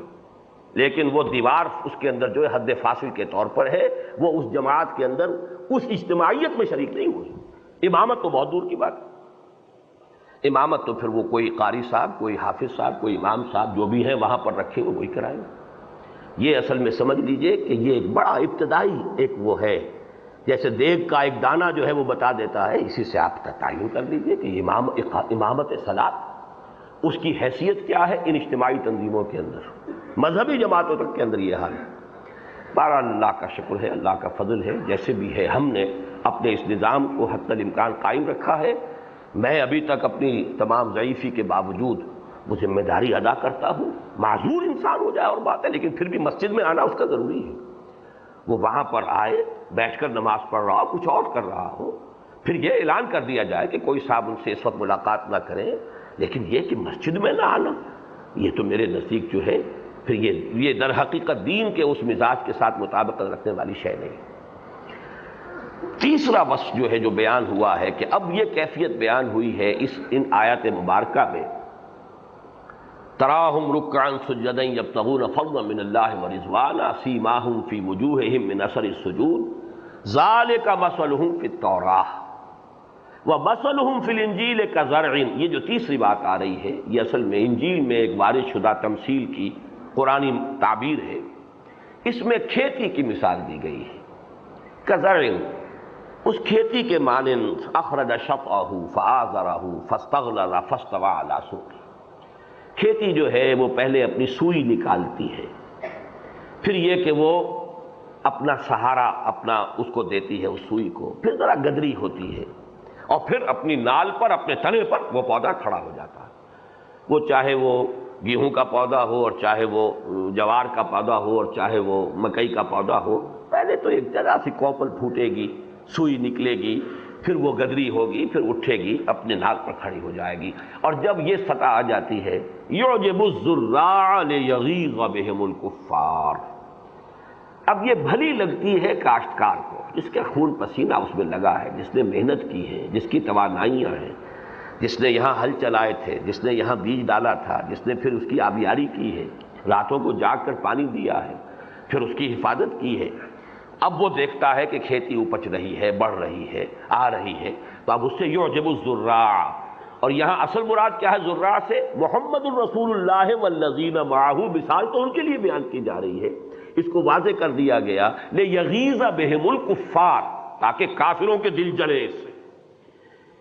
لیکن وہ دیوار اس کے اندر جو ہے حد فاصل کے طور پر ہے، وہ اس جماعت کے اندر اس اجتماعیت میں شریک نہیں ہوئی۔ امامت تو بہت دور کی بات ہے، امامت تو پھر وہ کوئی قاری صاحب، کوئی حافظ صاحب، کوئی امام صاحب جو بھی ہیں وہاں پر رکھے ہوئے وہی کرائیں گے۔ یہ اصل میں سمجھ لیجئے کہ یہ ایک بڑا ابتدائی ایک وہ ہے، جیسے دیگ کا ایک دانہ جو ہے وہ بتا دیتا ہے، اسی سے آپ تعین کر لیجئے کہ امامت صلاۃ اس کی حیثیت کیا ہے ان اجتماعی تنظیموں کے اندر، مذہبی جماعتوں تک کے اندر یہ حال ہے۔ بہرحال اللہ کا شکر ہے، اللہ کا فضل ہے، جیسے بھی ہے ہم نے اپنے اس نظام کو حتی الامکان قائم رکھا ہے۔ میں ابھی تک اپنی تمام ضعیفی کے باوجود وہ ذمہ داری ادا کرتا ہوں، معذور انسان ہو جائے اور بات ہے، لیکن پھر بھی مسجد میں آنا اس کا ضروری ہے۔ وہ وہاں پر آئے، بیٹھ کر نماز پڑھ رہا ہو، کچھ اور کر رہا ہو، پھر یہ اعلان کر دیا جائے کہ کوئی صاحب ان سے اس وقت ملاقات نہ کریں، لیکن یہ کہ مسجد میں نہ آنا، یہ تو میرے نزدیک جو ہے پھر یہ در حقیقت دین کے اس مزاج کے ساتھ مطابقت رکھنے والی شے نہیں۔ تیسرا وصف جو ہے جو بیان ہوا ہے کہ اب یہ کیفیت بیان ہوئی ہے ان آیات مبارکہ میں، تراہم رکعا سجدا یبتغون فضلا من اللہ ورضوانا سیماہم فی وجوہہم من اثر السجود ذالک مثلہم فی التوراۃ ومثلہم فی الانجیل کزرع۔ یہ جو تیسری بات آ رہی ہے یہ اصل میں انجیل میں ایک وارد شدہ تمثیل کی قرآنی تعبیر ہے، اس میں کھیتی کی مثال دی گئی ہے۔ کزرع، اس کھیتی کے مانند اخرج شطأہ فآزرہ فاستغلظ فاستوى علی سوقہ۔ کھیتی جو ہے وہ پہلے اپنی سوئی نکالتی ہے، پھر یہ کہ وہ اپنا سہارا اپنا اس کو دیتی ہے، اس سوئی کو، پھر ذرا گدری ہوتی ہے، اور پھر اپنی نال پر، اپنے تنے پر وہ پودا کھڑا ہو جاتا ہے۔ وہ چاہے وہ گیہوں کا پودا ہو اور چاہے وہ جوار کا پودا ہو اور چاہے وہ مکئی کا پودا ہو، پہلے تو ایک ذرا سی کوپل پھوٹے گی، سوئی نکلے گی، پھر وہ گدری ہوگی، پھر اٹھے گی، اپنے ناک پر کھڑی ہو جائے گی، اور جب یہ سطح آ جاتی ہے یعجب الزراع لیغیظ بہم الکفار، اب یہ بھلی لگتی ہے کاشتکار کو، جس کا خون پسینہ اس میں لگا ہے، جس نے محنت کی ہے، جس کی توانائیاں ہیں، جس نے یہاں ہل چلائے تھے، جس نے یہاں بیج ڈالا تھا، جس نے پھر اس کی آبیاری کی ہے، راتوں کو جاگ کر پانی دیا ہے، پھر اس کی حفاظت کی ہے، اب وہ دیکھتا ہے کہ کھیتی اپج رہی ہے، بڑھ رہی ہے، آ رہی ہے، تو اب اس سے یعجب الزراع، اور یہاں اصل مراد کیا ہے زراع سے؟ محمد الرسول اللہ والذین معہ، مثال تو ان کے لیے بیان کی جا رہی ہے، اس کو واضح کر دیا گیا لیغیظ بہم الکفار، تاکہ کافروں کے دل جلے اس سے،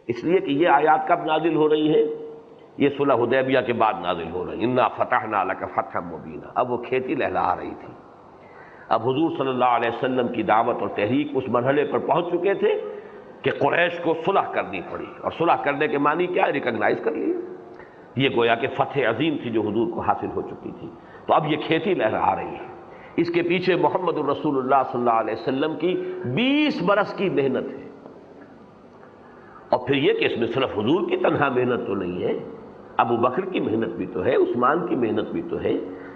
اس لیے کہ یہ آیات کب نازل ہو رہی ہیں؟ یہ صلح حدیبیہ کے بعد نازل ہو رہی ہیں، انا فتحنا لک فتحا مبینا، اب وہ کھیتی لہلہا رہی تھی، اب حضور صلی اللہ علیہ وسلم کی دعوت اور تحریک اس مرحلے پر پہنچ چکے تھے کہ قریش کو صلح کرنی پڑی، اور صلح کرنے کے معنی کیا ہے؟ ریکگنائز کر لیا، یہ گویا کہ فتح عظیم تھی جو حضور کو حاصل ہو چکی تھی، تو اب یہ کھیتی لہرا رہی ہے، اس کے پیچھے محمد الرسول اللہ صلی اللہ علیہ وسلم کی 20 برس کی محنت ہے، اور پھر یہ کہ اس میں صرف حضور کی تنہا محنت تو نہیں ہے، ابو بکر کی محنت بھی تو ہے، عثمان کی محنت بھی تو ہے،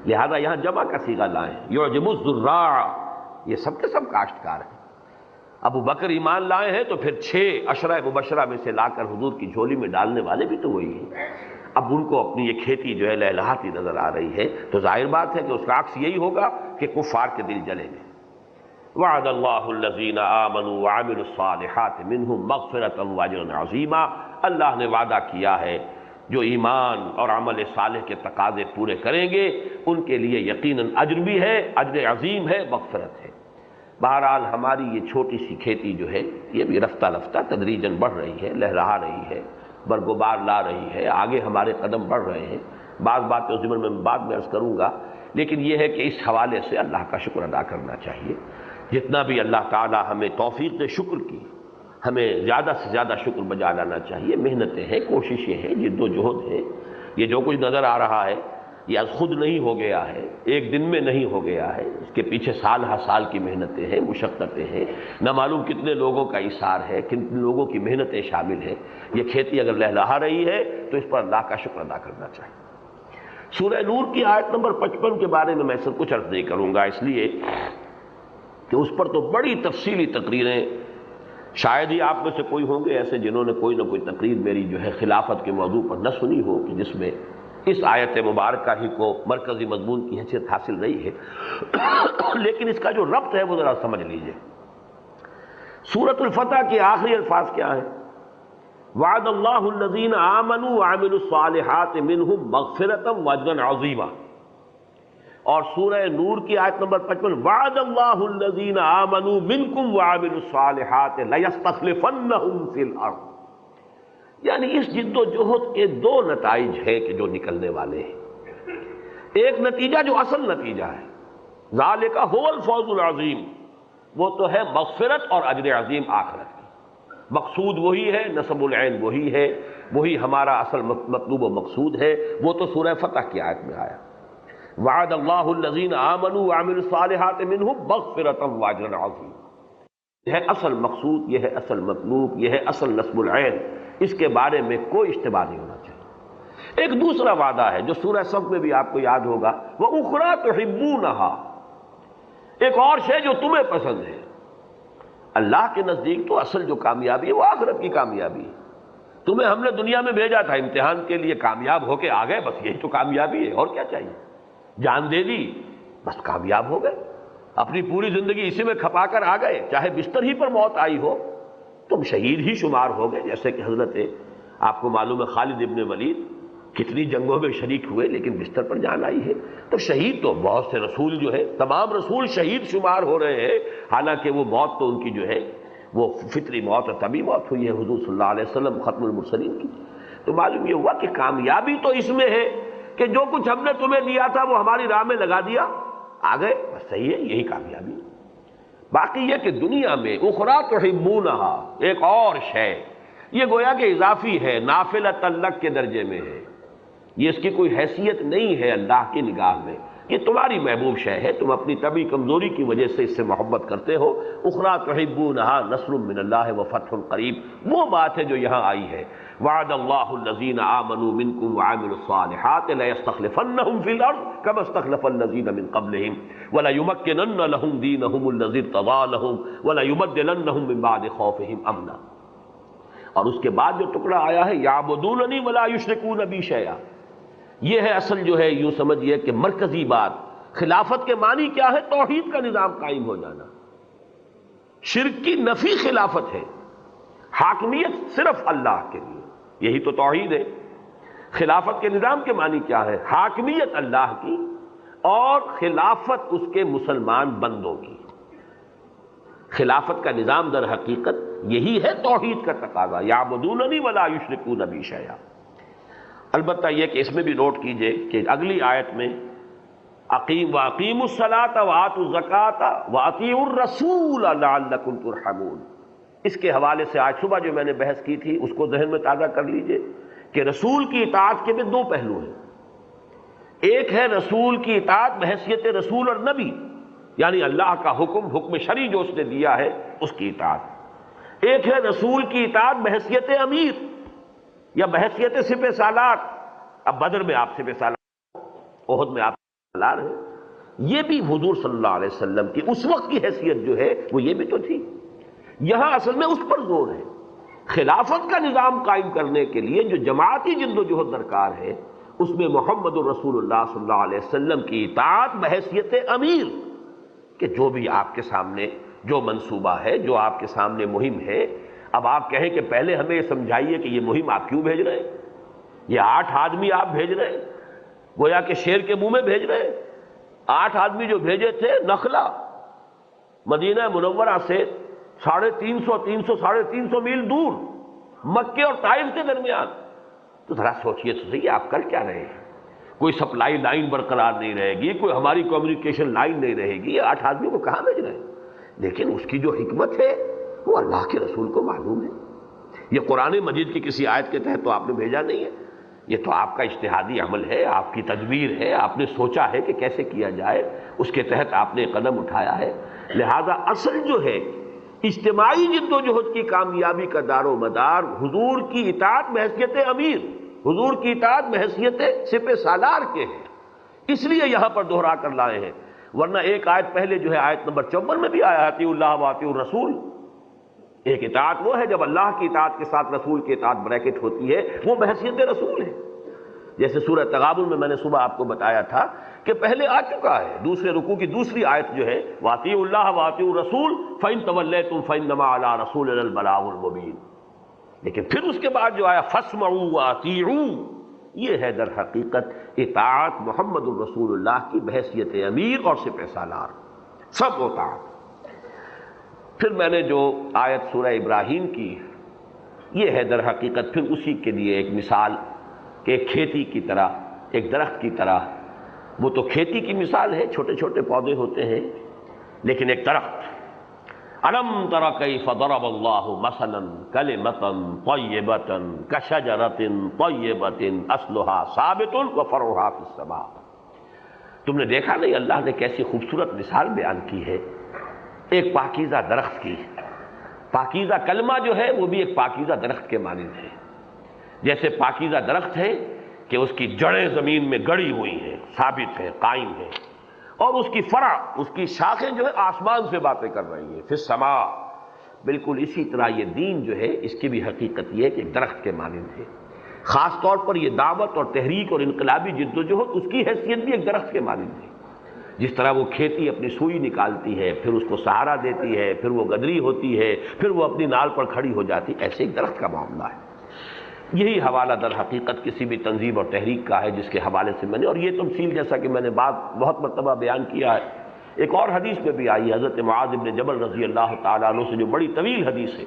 لہذا یہاں جمع کا صیغہ لائیں، یعجب الزراع، یہ سب کے سب کاشتکار ہیں، ابو بکر ایمان لائے ہیں تو پھر 6 عشرہ مبشرہ میں سے لا کر حضور کی جھولی میں ڈالنے والے بھی تو وہی ہیں، اب ان کو اپنی یہ کھیتی جو ہے لہلہاتی نظر آ رہی ہے، تو ظاہر بات ہے کہ اس کا عکس یہی ہوگا کہ کفار کے دل جلیں گے۔ وعد اللہ الذین آمنوا وعملوا الصالحات منہم مغفرۃ واجرا عظیما، اللہ نے وعدہ کیا ہے جو ایمان اور عمل صالح کے تقاضے پورے کریں گے ان کے لیے یقیناً اجر بھی ہے، اجر عظیم ہے، مغفرت ہے۔ بہرحال ہماری یہ چھوٹی سی کھیتی جو ہے یہ بھی رفتہ رفتہ تدریجاً بڑھ رہی ہے، لہرا رہی ہے، برگبار لا رہی ہے، آگے ہمارے قدم بڑھ رہے ہیں، بعض باتیں اس ضمن میں بعد میں عرض کروں گا، لیکن یہ ہے کہ اس حوالے سے اللہ کا شکر ادا کرنا چاہیے، جتنا بھی اللہ تعالی ہمیں توفیق دے شکر کی، ہمیں زیادہ سے زیادہ شکر بجا لانا چاہیے، محنتیں ہیں، کوششیں ہیں، جد و جہد ہے، یہ جو کچھ نظر آ رہا ہے یہ از خود نہیں ہو گیا ہے، ایک دن میں نہیں ہو گیا ہے، اس کے پیچھے سال ہر سال کی محنتیں ہیں، مشقتیں ہیں، نہ معلوم کتنے لوگوں کا ایثار ہے، کتنے لوگوں کی محنتیں شامل ہیں، یہ کھیتی اگر لہلہا رہی ہے تو اس پر اللہ کا شکر ادا کرنا چاہیے۔ سورہ نور کی آیت نمبر 55 کے بارے میں سب کچھ عرض نہیں کروں گا، اس لیے کہ اس پر تو بڑی تفصیلی تقریریں، شاید ہی آپ میں سے کوئی ہوں گے ایسے جنہوں نے کوئی نہ کوئی تقریر میری جو ہے خلافت کے موضوع پر نہ سنی ہو کہ جس میں اس آیت مبارکہ ہی کو مرکزی مضمون کی حیثیت حاصل رہی ہے، لیکن اس کا جو ربط ہے وہ ذرا سمجھ لیجئے۔ سورۃ الفتح کے آخری الفاظ کیا ہیں؟ وعد اللہ الذین آمنوا وعملوا الصالحات منہم مغفرۃ واجرا عظیما، اور سورہ نور کی آیت نمبر 55 وعد اللہ الذین آمنوا منکم وعملوا الصالحات لیستخلفنہم فی الارض، یعنی اس جد و جہد کے 2 نتائج ہیں کہ جو نکلنے والے ہیں، ایک نتیجہ جو اصل نتیجہ ہے ذالک هو الفوز العظیم، وہ تو ہے مغفرت اور اجر عظیم آخرت کی، مقصود وہی ہے، نصب العین وہی ہے، وہی ہمارا اصل مطلوب و مقصود ہے، وہ تو سورہ فتح کی آیت میں آیا، وعد اللہ الذین آمنوا وعملوا الصالحات منہم مغفرۃ واجرا عظیما، یہ ہے اصل مقصود، یہ ہے اصل مطلوب، یہ ہے اصل نصب العین، اس کے بارے میں کوئی اشتباہ نہیں ہونا چاہیے۔ ایک دوسرا وعدہ ہے جو سورہ صف میں بھی آپ کو یاد ہوگا، وَأُخْرَىٰ تُحِبُّونَهَا، ایک اور شے جو تمہیں پسند ہے۔ اللہ کے نزدیک تو اصل جو کامیابی ہے وہ آخرت کی کامیابی ہے، تمہیں ہم نے دنیا میں بھیجا تھا امتحان کے لیے، کامیاب ہو کے آ گئے، بس یہی تو کامیابی ہے، اور کیا چاہیے؟ جان دے دی بس کامیاب ہو گئے، اپنی پوری زندگی اسی میں کھپا کر آ گئے، چاہے بستر ہی پر موت آئی ہو تم شہید ہی شمار ہو گئے، جیسے کہ حضرت آپ کو معلوم ہے خالد ابن ولید کتنی جنگوں میں شریک ہوئے لیکن بستر پر جان آئی ہے، تو شہید تو بہت سے رسول جو ہے، تمام رسول شہید شمار ہو رہے ہیں، حالانکہ وہ موت تو ان کی جو ہے وہ فطری موت اور طبی موت ہوئی ہے حضور صلی اللہ علیہ وسلم ختم المرسلین کی، تو معلوم یہ ہوا کہ کامیابی تو اس میں ہے کہ جو کچھ ہم نے تمہیں دیا تھا وہ ہماری راہ میں لگا دیا، آ گئے، بس صحیح ہے، یہی کامیابی ہے۔ باقی یہ کہ دنیا میں اخریٰ تحبونہا، ایک اور شے، یہ گویا کہ اضافی ہے، نافلۃ لک کے درجے میں ہے، یہ اس کی کوئی حیثیت نہیں ہے اللہ کی نگاہ میں، یہ تمہاری محبوب شے ہے، تم اپنی طبعی کمزوری کی وجہ سے اس سے محبت کرتے ہو۔ اخریٰ تحبونہا نصر من اللہ وفتح قریب، وہ بات ہے جو یہاں آئی ہے۔ وعد اللہ الذین آمنوا منکم وعملوا الصالحات لیستخلفنہم فی الارض کما استخلف الذین من قبلہم ولیمکنن لہم دینہم الذی ارتضی لہم ولیبدلنہم من بعد خوفہم امنا۔ اور اس کے بعد جو ٹکڑا آیا ہے یعبدوننی ولا یشرکون بی شیئا، یہ ہے اصل جو ہے، یوں سمجھیے کہ مرکزی بات۔ خلافت کے معنی کیا ہے؟ توحید کا نظام قائم ہو جانا، شرک کی نفی خلافت ہے، حاکمیت صرف اللہ کے لیے، یہی تو توحید ہے۔ خلافت کے نظام کے معنی کیا ہے؟ حاکمیت اللہ کی اور خلافت اس کے مسلمان بندوں کی۔ خلافت کا نظام در حقیقت یہی ہے توحید کا تقاضا، یعبدوننی ولا یشرکون بی شیئا۔ البتہ یہ کہ اس میں بھی نوٹ کیجئے کہ اگلی آیت میں وَأَقِیمُوا الصَّلَاةَ وَآتُوا الزَّکَاةَ وَأَطِیعُوا الرَّسُولَ لَعَلَّکُمْ تُرْحَمُونَ، اس کے حوالے سے آج صبح جو میں نے بحث کی تھی اس کو ذہن میں تازہ کر لیجئے کہ رسول کی اطاعت کے بھی دو پہلو ہیں۔ ایک ہے رسول کی اطاعت بحیثیت رسول اور نبی، یعنی اللہ کا حکم شرعی جو اس نے دیا ہے اس کی اطاعت۔ ایک ہے رسول کی اطاعت بحیثیت امیر یا بحیثیت سپہ سالار۔ اب بدر میں آپ سپہ سالار، احد میں آپ سالار ہیں، یہ بھی حضور صلی اللہ علیہ وسلم کی اس وقت کی حیثیت جو ہے وہ یہ بھی تو تھی۔ یہاں اصل میں اس پر زور ہے، خلافت کا نظام قائم کرنے کے لیے جو جماعتی جد و جہد درکار ہے، اس میں محمد الرسول اللہ صلی اللہ علیہ وسلم کی اطاعت بحیثیت امیر، کہ جو بھی آپ کے سامنے جو منصوبہ ہے، جو آپ کے سامنے مہم ہے، اب آپ کہیں کہ پہلے ہمیں یہ سمجھائیے کہ یہ مہم آپ کیوں بھیج رہے ہیں، یہ 8 آدمی آپ بھیج رہے ہیں، گویا کہ شیر کے منہ میں بھیج رہے ہیں۔ 8 آدمی جو بھیجے تھے نخلا، مدینہ منورہ سے 350 میل دور، مکے اور طائف کے درمیان۔ تو ذرا سوچئے تو صحیح، آپ کر کیا رہے ہیں؟ کوئی سپلائی لائن برقرار نہیں رہے گی، کوئی ہماری کمیونیکیشن لائن نہیں رہے گی، یہ 8 آدمیوں کو کہاں بھیج رہے ہیں؟ لیکن اس کی جو حکمت ہے وہ اللہ کے رسول کو معلوم ہے۔ یہ قرآن مجید کی کسی آیت کے تحت تو آپ نے بھیجا نہیں ہے، یہ تو آپ کا اجتہادی عمل ہے، آپ کی تدبیر ہے، آپ نے سوچا ہے کہ کیسے کیا جائے، اس کے تحت آپ نے قدم اٹھایا ہے۔ لہذا اصل جو ہے اجتماعی جد و جہد کی کامیابی کا دار و مدار حضور کی اطاعت بحیثیت امیر، حضور کی اطاعت بحیثیت سپہ سالار کے ہیں، اس لیے یہاں پر دہرا کر لائے ہیں۔ ورنہ ایک آیت پہلے جو ہے آیت نمبر 54 میں بھی آیا اطیعوا اللہ واطیعوا الرسول۔ ایک اطاعت وہ ہے جب اللہ کی اطاعت کے ساتھ رسول کی اطاعت بریکٹ ہوتی ہے، وہ بحیثیت رسول ہے۔ جیسے سورہ تغابن میں نے صبح آپ کو بتایا تھا کہ پہلے آ چکا ہے، دوسرے رکوع کی دوسری آیت جو ہے وَأَطِیعُوا اللَّهَ وَأَطِیعُوا الرَّسُولَ فَإِن تَوَلَّیْتُمْ فَإِنَّمَا عَلَىٰ رَسُولِنَا الْبَلَاغُ الْمُبِینُ۔ لیکن پھر اس کے بعد جو آیا فَاسْمَعُوا وَأَطِیعُوا، یہ ہے در حقیقت اطاعت محمد الرسول اللہ کی بحیثیت امیر اور سپہ سالار، سب اطاعت۔ پھر میں نے جو آیت سورہ ابراہیم کی، یہ ہے در حقیقت پھر اسی کے لیے ایک مثال کہ ایک کھیتی کی طرح، ایک درخت کی طرح، وہ تو کھیتی کی مثال ہے، چھوٹے چھوٹے پودے ہوتے ہیں، لیکن ایک درخت۔ أَلَمْ تَرَ كَيْفَ ضَرَبَ اللَّهُ مَثَلًا كَلِمَةً طَيِّبَةً كَشَجَرَةٍ طَيِّبَةٍ أَصْلُهَا ثَابِتٌ وَفَرْعُهَا فِي السَّمَاءِ۔ تم نے دیکھا نہیں اللہ نے کیسی خوبصورت مثال بیان کی ہے ایک پاکیزہ درخت کی۔ پاکیزہ کلمہ جو ہے وہ بھی ایک پاکیزہ درخت کے مانند ہے۔ جیسے پاکیزہ درخت ہے کہ اس کی جڑیں زمین میں گڑی ہوئی ہیں، ثابت ہیں، قائم ہیں، اور اس کی فرع، اس کی شاخیں جو ہے آسمان سے باتیں کر رہی ہیں، فی السماء۔ بالکل اسی طرح یہ دین جو ہے اس کی بھی حقیقت یہ ہے کہ ایک درخت کے مانند ہے۔ خاص طور پر یہ دعوت اور تحریک اور انقلابی جد و جہد، اس کی حیثیت بھی ایک درخت کے مانند ہے۔ جس طرح وہ کھیتی اپنی سوئی نکالتی ہے، پھر اس کو سہارا دیتی ہے، پھر وہ گدری ہوتی ہے، پھر وہ اپنی نال پر کھڑی ہو جاتی، ایسے ایک درخت کا معاملہ ہے۔ یہی حوالہ در حقیقت کسی بھی تنظیم اور تحریک کا ہے جس کے حوالے سے میں نے، اور یہ تفصیل جیسا کہ میں نے بہت مرتبہ بیان کیا ہے، ایک اور حدیث میں بھی آئی ہے، حضرت معاذ بن جبل رضی اللہ تعالیٰ عنہ سے جو بڑی طویل حدیث ہے،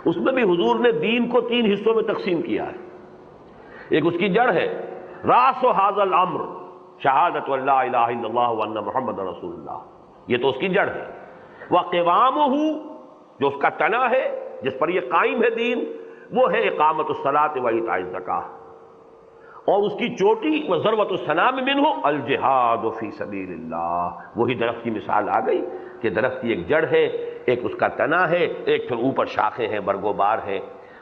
اس میں بھی حضور نے دین کو 3 حصوں میں تقسیم کیا ہے۔ ایک اس کی جڑ ہے، راس و ھذا الامر شہادت ان لا الہ الا اللہ وان محمد رسول اللہ، یہ تو اس کی جڑ ہے۔ وقوامہ، جو اس کا تنا ہے، جس پر یہ قائم ہے دین، وہ ہے اقامت الصلاۃ و ایتاء الزکاۃ، اور اس کی چوٹی وذروۃ السنام منہ الجہاد فی سبیل اللہ. وہی درخت کی مثال آ گئی کہ درخت کی ایک جڑ ہے، ایک اس کا تنا ہے، ایک پھر اوپر شاخیں ہیں، برگ و بار ہیں.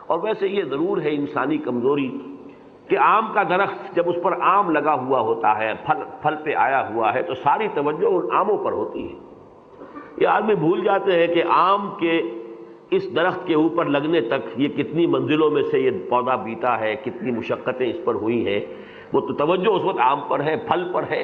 اور ویسے یہ ضرور ہے انسانی کمزوری کہ آم کا درخت جب اس پر آم لگا ہوا ہوتا ہے، پھل پہ آیا ہوا ہے، تو ساری توجہ ان آموں پر ہوتی ہے. یہ آدمی بھول جاتے ہیں کہ آم کے اس درخت کے اوپر لگنے تک یہ کتنی منزلوں میں سے یہ پودا بیتا ہے، کتنی مشقتیں اس پر ہوئی ہیں. وہ تو توجہ اس وقت آم پر ہے، پھل پر ہے،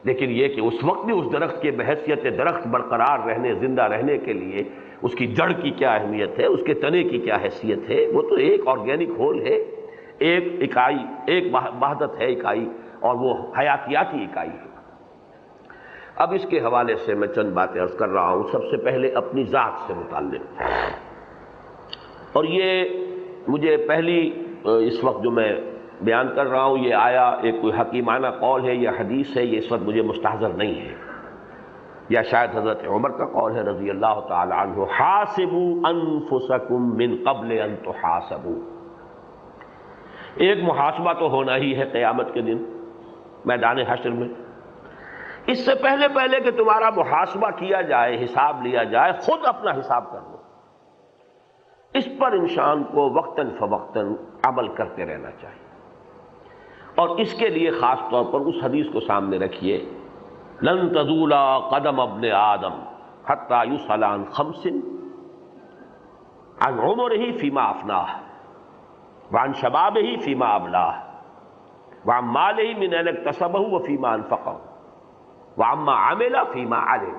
لیکن یہ کہ اس وقت بھی اس درخت کے بحیثیت درخت برقرار رہنے، زندہ رہنے کے لیے اس کی جڑ کی کیا اہمیت ہے، اس کے تنے کی کیا حیثیت ہے. وہ تو ایک آرگینک ہول ہے، ایک اکائی، ایک وحدت ہے اکائی، اور وہ حیاتیاتی اکائی ہے. اب اس کے حوالے سے میں چند باتیں عرض کر رہا ہوں. سب سے پہلے اپنی ذات سے متعلق، اور یہ مجھے پہلی اس وقت جو میں بیان کر رہا ہوں، یہ آیا ایک کوئی حکیمانہ قول ہے یا حدیث ہے، یہ اس وقت مجھے مستحضر نہیں ہے، یا شاید حضرت عمر کا قول ہے رضی اللہ تعالی عنہ، حاسبوا انفسکم من قبل ان تحاسبوا. ایک محاسبہ تو ہونا ہی ہے قیامت کے دن میدان حشر میں. اس سے پہلے کہ تمہارا محاسبہ کیا جائے، حساب لیا جائے، خود اپنا حساب کر لو. اس پر انسان کو وقتاً فوقتاً عمل کرتے رہنا چاہیے، اور اس کے لیے خاص طور پر اس حدیث کو سامنے رکھیے، لن تزول قدم ابن آدم حتی یسأل عن خمس، عن عمرہ فیما افناہ، وعن شبابہ فیما ابلاہ، وعن مالہ من این اکتسبہ وفیما انفقہ، وعما عمل فیما علم.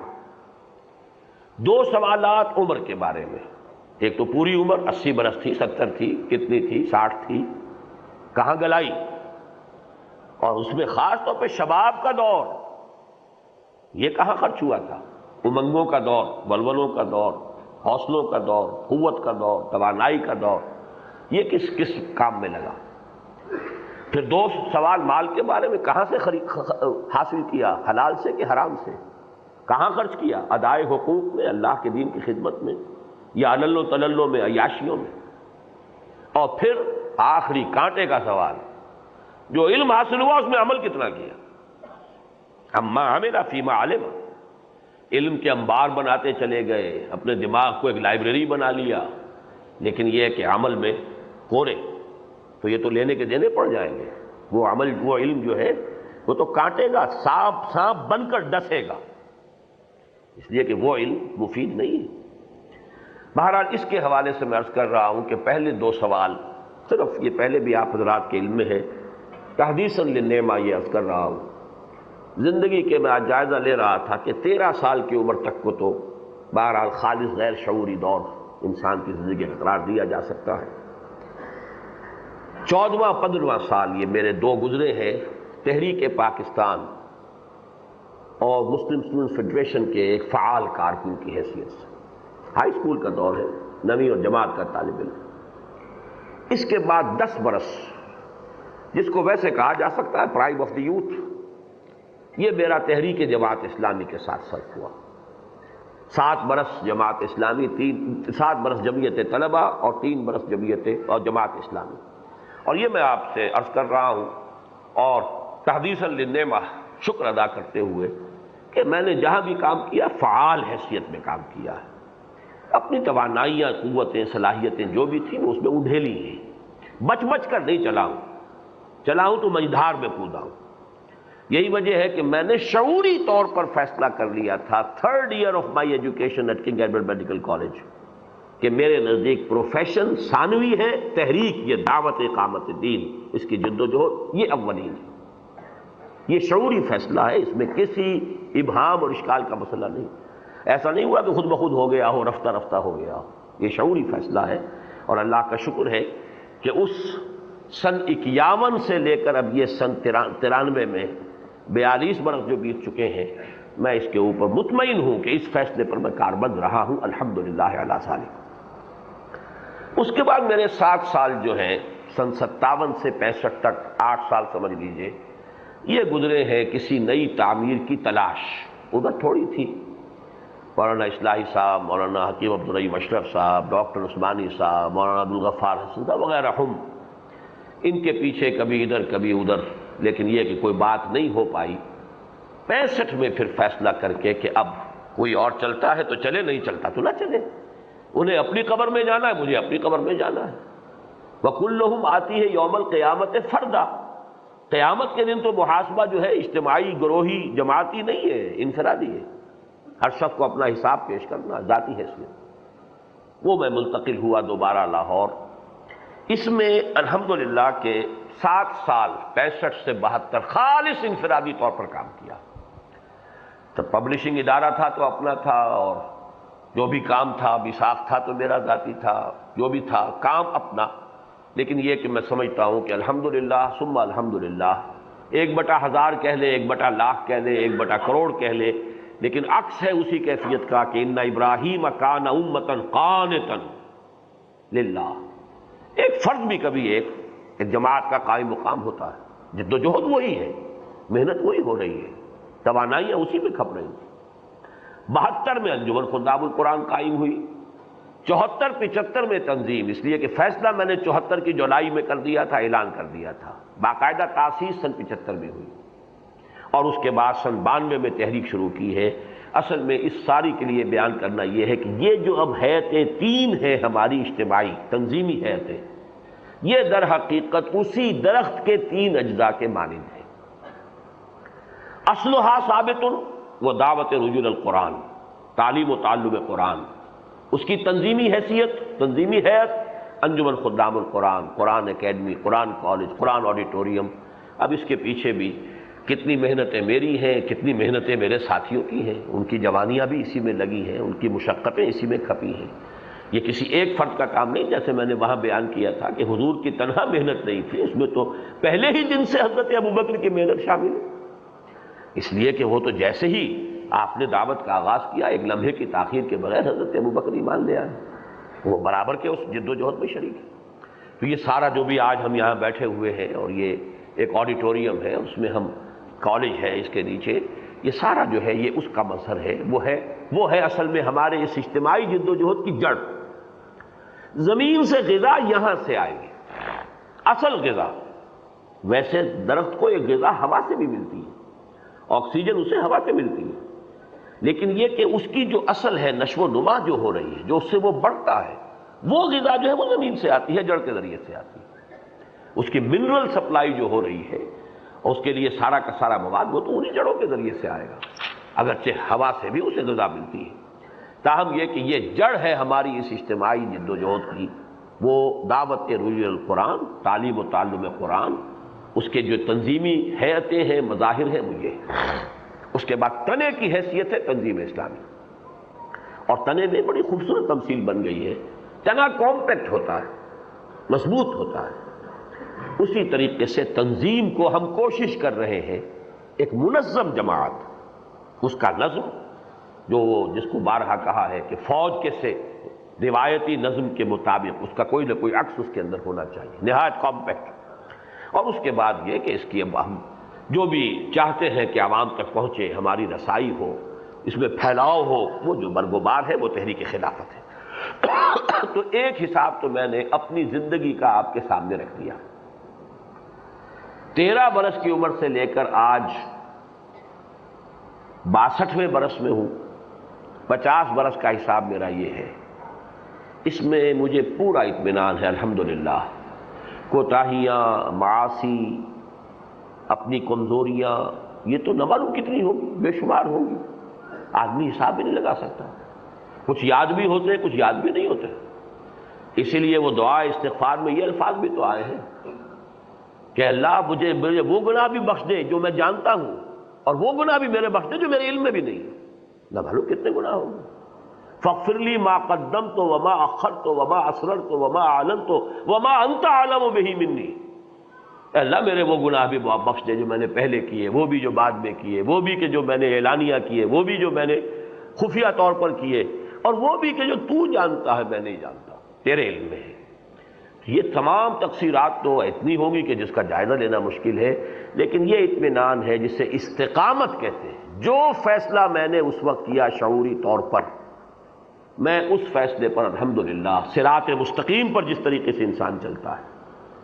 دو سوالات عمر کے بارے میں. ایک تو پوری عمر 80 برس تھی، 70 تھی، کتنی تھی، 60 تھی، کہاں گلائی، اور اس میں خاص طور پہ شباب کا دور، یہ کہاں خرچ ہوا تھا. امنگوں کا دور، ولولوں کا دور، حوصلوں کا دور، قوت کا دور، توانائی کا دور، یہ کس کام میں لگا. پھر دو سوال مال کے بارے میں، کہاں سے حاصل کیا، حلال سے کہ حرام سے، کہاں خرچ کیا، ادائے حقوق میں، اللہ کے دین کی خدمت میں، یا علل و تللوں میں، عیاشیوں میں. اور پھر آخری کانٹے کا سوال، جو علم حاصل ہوا اس میں عمل کتنا کیا. اما عمل فیما علم، علم کے انبار بناتے چلے گئے، اپنے دماغ کو ایک لائبریری بنا لیا، لیکن یہ کہ عمل میں کورے، تو یہ تو لینے کے دینے پڑ جائیں گے. وہ عمل، وہ علم جو ہے وہ تو کاٹے گا، سانپ بن کر ڈسے گا، اس لیے کہ وہ علم مفید نہیں ہے. بہرحال اس کے حوالے سے میں عرض کر رہا ہوں کہ پہلے دو سوال صرف، یہ پہلے بھی آپ حضرات کے علم میں ہے، تحدیثاً للنعمہ یہ عرض کر رہا ہوں. زندگی کے میں آج جائزہ لے رہا تھا کہ 13 سال کی عمر تک کو تو بہرحال خالص غیر شعوری دور انسان کی زندگی کا قرار دیا جا سکتا ہے. 14واں 15واں سال یہ میرے دو گزرے ہیں تحریک پاکستان اور مسلم اسٹوڈنٹ فیڈریشن کے ایک فعال کارکن کی حیثیت سے. ہائی اسکول کا دور ہے، 9ویں اور جماعت کا طالب علم. اس کے بعد 10 برس جس کو ویسے کہا جا سکتا ہے پرائم آف دی یوتھ، یہ میرا تحریک جماعت اسلامی کے ساتھ صرف ہوا. 7 برس جماعت اسلامی، 7 برس جمعیت طلبہ اور 3 برس جمعیت اور جماعت اسلامی. اور یہ میں آپ سے عرض کر رہا ہوں اور تحدیثاً للنعمہ شکر ادا کرتے ہوئے کہ میں نے جہاں بھی کام کیا فعال حیثیت میں کام کیا ہے. اپنی توانائیاں، قوتیں، صلاحیتیں جو بھی تھیں وہ اس میں اڈھیلی ہیں. بچ کر نہیں چلاؤں تو مجدھار میں کودا ہوں. یہی وجہ ہے کہ میں نے شعوری طور پر فیصلہ کر لیا تھا 3rd year of my education at King Edward medical college کہ میرے نزدیک پروفیشن ثانوی ہے، تحریک یہ دعوت اقامت دین، اس کی جدوجہد یہ اولین ہے. یہ شعوری فیصلہ ہے، اس میں کسی ابہام اور اشکال کا مسئلہ نہیں. ایسا نہیں ہوا کہ خود بخود ہو گیا ہو، رفتہ رفتہ ہو گیا ہو. یہ شعوری فیصلہ ہے، اور اللہ کا شکر ہے کہ اس سن 51 سے لے کر اب یہ سن 93 میں 42 برس جو بیت چکے ہیں، میں اس کے اوپر مطمئن ہوں کہ اس فیصلے پر میں کاربند رہا ہوں الحمدللہ علی ذالک. اس کے بعد میرے 7 سال جو ہیں سن 57 سے 65 تک، 8 سال سمجھ لیجئے، یہ گزرے ہیں کسی نئی تعمیر کی تلاش. ادھر تھوڑی تھی. مولانا اصلاحی صاحب، مولانا حکیم عبدالرحیم اشرف صاحب، ڈاکٹر عثمانی صاحب، مولانا عبدالغفار حسن صاحب وغیرہ ہم ان کے پیچھے کبھی ادھر کبھی ادھر، لیکن یہ کہ کوئی بات نہیں ہو پائی۔ 65 میں پھر فیصلہ کر کے کہ اب کوئی اور چلتا ہے تو چلے، نہیں چلتا تو نہ چلے، انہیں اپنی قبر میں جانا ہے، مجھے اپنی قبر میں جانا ہے۔ وَكُلُّهُمْ آتی ہے یوم القیامت فردا، قیامت کے دن تو محاسبہ جو ہے اجتماعی، گروہی، جماعتی نہیں ہے، انفرادی ہے، ہر شخص کو اپنا حساب پیش کرنا ذاتی حیثیت۔ وہ میں منتقل ہوا دوبارہ لاہور، اس میں الحمدللہ کہ 7 سال 65 سے 72 خالص انفرادی طور پر کام کیا۔ تب پبلشنگ ادارہ تھا تو اپنا تھا، اور جو بھی کام تھا، وثاق تھا تو میرا ذاتی تھا، جو بھی تھا کام اپنا۔ لیکن یہ کہ میں سمجھتا ہوں کہ الحمدللہ ثم الحمدللہ، 1/1000 کہہ لے، 1/1,00,000 کہہ لے، 1/کروڑ کہہ لے، لیکن عکس ہے اسی کیفیت کا کہ ان ابراہیم کان امۃ قانتا للہ۔ ایک فرد بھی کبھی ایک جماعت کا قائم مقام ہوتا ہے، جد و جہد وہی ہے، محنت وہی ہو رہی ہے، توانائیاں اسی میں کھپ رہی ہیں۔ 72 میں انجمن خدام القرآن قائم ہوئی، 74-75 میں تنظیم، اس لیے کہ فیصلہ میں نے 74 کی جولائی میں کر دیا تھا، اعلان کر دیا تھا، باقاعدہ تاسیس سن 75 میں ہوئی، اور اس کے بعد سن 92 میں تحریک شروع کی ہے۔ اصل میں اس ساری کے لیے بیان کرنا یہ ہے کہ یہ جو اب حیتیں 3 ہیں ہماری اجتماعی تنظیمی حیتیں، یہ در حقیقت اسی درخت کے 3 اجزاء کے مانند ہیں۔ اصلھا ثابت، وہ دعوت رجول القرآن، تعلیم و تعلم قرآن، اس کی تنظیمی حیثیت، تنظیمی حیت انجمن خدام القرآن، قرآن اکیڈمی، قرآن کالج، قرآن آڈیٹوریم۔ اب اس کے پیچھے بھی کتنی محنتیں میری ہیں، کتنی محنتیں میرے ساتھیوں کی ہیں، ان کی جوانیاں بھی اسی میں لگی ہیں، ان کی مشقتیں اسی میں کھپی ہیں۔ یہ کسی ایک فرد کا کام نہیں، جیسے میں نے وہاں بیان کیا تھا کہ حضور کی تنہا محنت نہیں تھی، اس میں تو پہلے ہی دن سے حضرت ابوبکر کی محنت شامل ہے، اس لیے کہ وہ تو جیسے ہی آپ نے دعوت کا آغاز کیا، ایک لمحے کی تاخیر کے بغیر حضرت ابوبکر ایمان لے آئے، وہ برابر کے اس جد و جہد میں شریک ہے۔ تو یہ سارا جو بھی آج ہم یہاں بیٹھے ہوئے ہیں، اور یہ ایک آڈیٹوریم ہے، اس میں ہم کالج ہے اس کے نیچے، یہ سارا جو ہے یہ اس کا مظہر ہے، وہ ہے اصل میں ہمارے اس اجتماعی جد و جہد کی جڑ۔ زمین سے غذا یہاں سے آئے گی، اصل غذا۔ ویسے درخت کو ایک غذا ہوا سے بھی ملتی ہے، آکسیجن اسے ہوا سے ملتی ہے، لیکن یہ کہ اس کی جو اصل ہے نشو و نما جو ہو رہی ہے، جو اس سے وہ بڑھتا ہے، وہ غذا جو ہے وہ زمین سے آتی ہے، جڑ کے ذریعے سے آتی ہے۔ اس کی منرل سپلائی جو ہو رہی ہے، اور اس کے لیے سارا کا سارا مواد وہ تو انہی جڑوں کے ذریعے سے آئے گا، اگرچہ ہوا سے بھی اسے غذا ملتی ہے۔ تاہم یہ کہ یہ جڑ ہے ہماری اس اجتماعی جد و جہد کی، وہ دعوت رجل القرآن، تعلیم و تعلم قرآن، اس کے جو تنظیمی حیتیں ہیں، مظاہر ہیں، وہ یہ ہے۔ اس کے بعد تنے کی حیثیت ہے تنظیم اسلامی، اور تنے میں بڑی خوبصورت تمثیل بن گئی ہے۔ تنا کمپیکٹ ہوتا ہے، مضبوط ہوتا ہے، اسی طریقے سے تنظیم کو ہم کوشش کر رہے ہیں ایک منظم جماعت، اس کا نظم جو جس کو بارہا کہا ہے کہ فوج کے سے روایتی نظم کے مطابق اس کا کوئی نہ کوئی عکس اس کے اندر ہونا چاہیے، نہایت کمپیکٹ۔ اور اس کے بعد یہ کہ اس کی اب ہم جو بھی چاہتے ہیں کہ عوام تک پہنچے، ہماری رسائی ہو، اس میں پھیلاؤ ہو، وہ جو برگوبار ہے وہ تحریک خلافت ہے۔ تو ایک حساب تو میں نے اپنی زندگی کا آپ کے سامنے رکھ دیا۔ 13 برس کی عمر سے لے کر آج 62ویں برس میں ہوں، 50 برس کا حساب میرا یہ ہے۔ اس میں مجھے پورا اطمینان ہے الحمدللہ۔ کوتاہیاں، معاصی، اپنی کمزوریاں، یہ تو نہ معلوم کتنی ہوگی، بے شمار ہوگی، آدمی حساب بھی نہیں لگا سکتا۔ کچھ یاد بھی ہوتے، کچھ یاد بھی نہیں ہوتے۔ اسی لیے وہ دعا استغفار میں یہ الفاظ بھی تو آئے ہیں کہ اللہ مجھے وہ گناہ بھی بخش دے جو میں جانتا ہوں، اور وہ گناہ بھی میرے بخش دے جو میرے علم میں بھی نہیں۔ نہ معلوم کتنے گناہ ہوں گے۔ فاغفر لی ما قدمت وما اخرت وما اسررت وما اعلنت وما انت اعلم بہ منی۔ اے اللہ میرے وہ گناہ بھی بخش دے جو میں نے پہلے کیے، وہ بھی جو بعد میں کیے، وہ بھی کہ جو میں نے اعلانیہ کیے، وہ بھی جو میں نے خفیہ طور پر کیے، اور وہ بھی کہ جو تو جانتا ہے میں نہیں جانتا، تیرے علم میں ہے۔ یہ تمام تقصیرات تو اتنی ہوگی کہ جس کا جائزہ لینا مشکل ہے، لیکن یہ اطمینان ہے جسے استقامت کہتے ہیں۔ جو فیصلہ میں نے اس وقت کیا شعوری طور پر، میں اس فیصلے پر الحمدللہ صراط مستقیم پر جس طریقے سے انسان چلتا ہے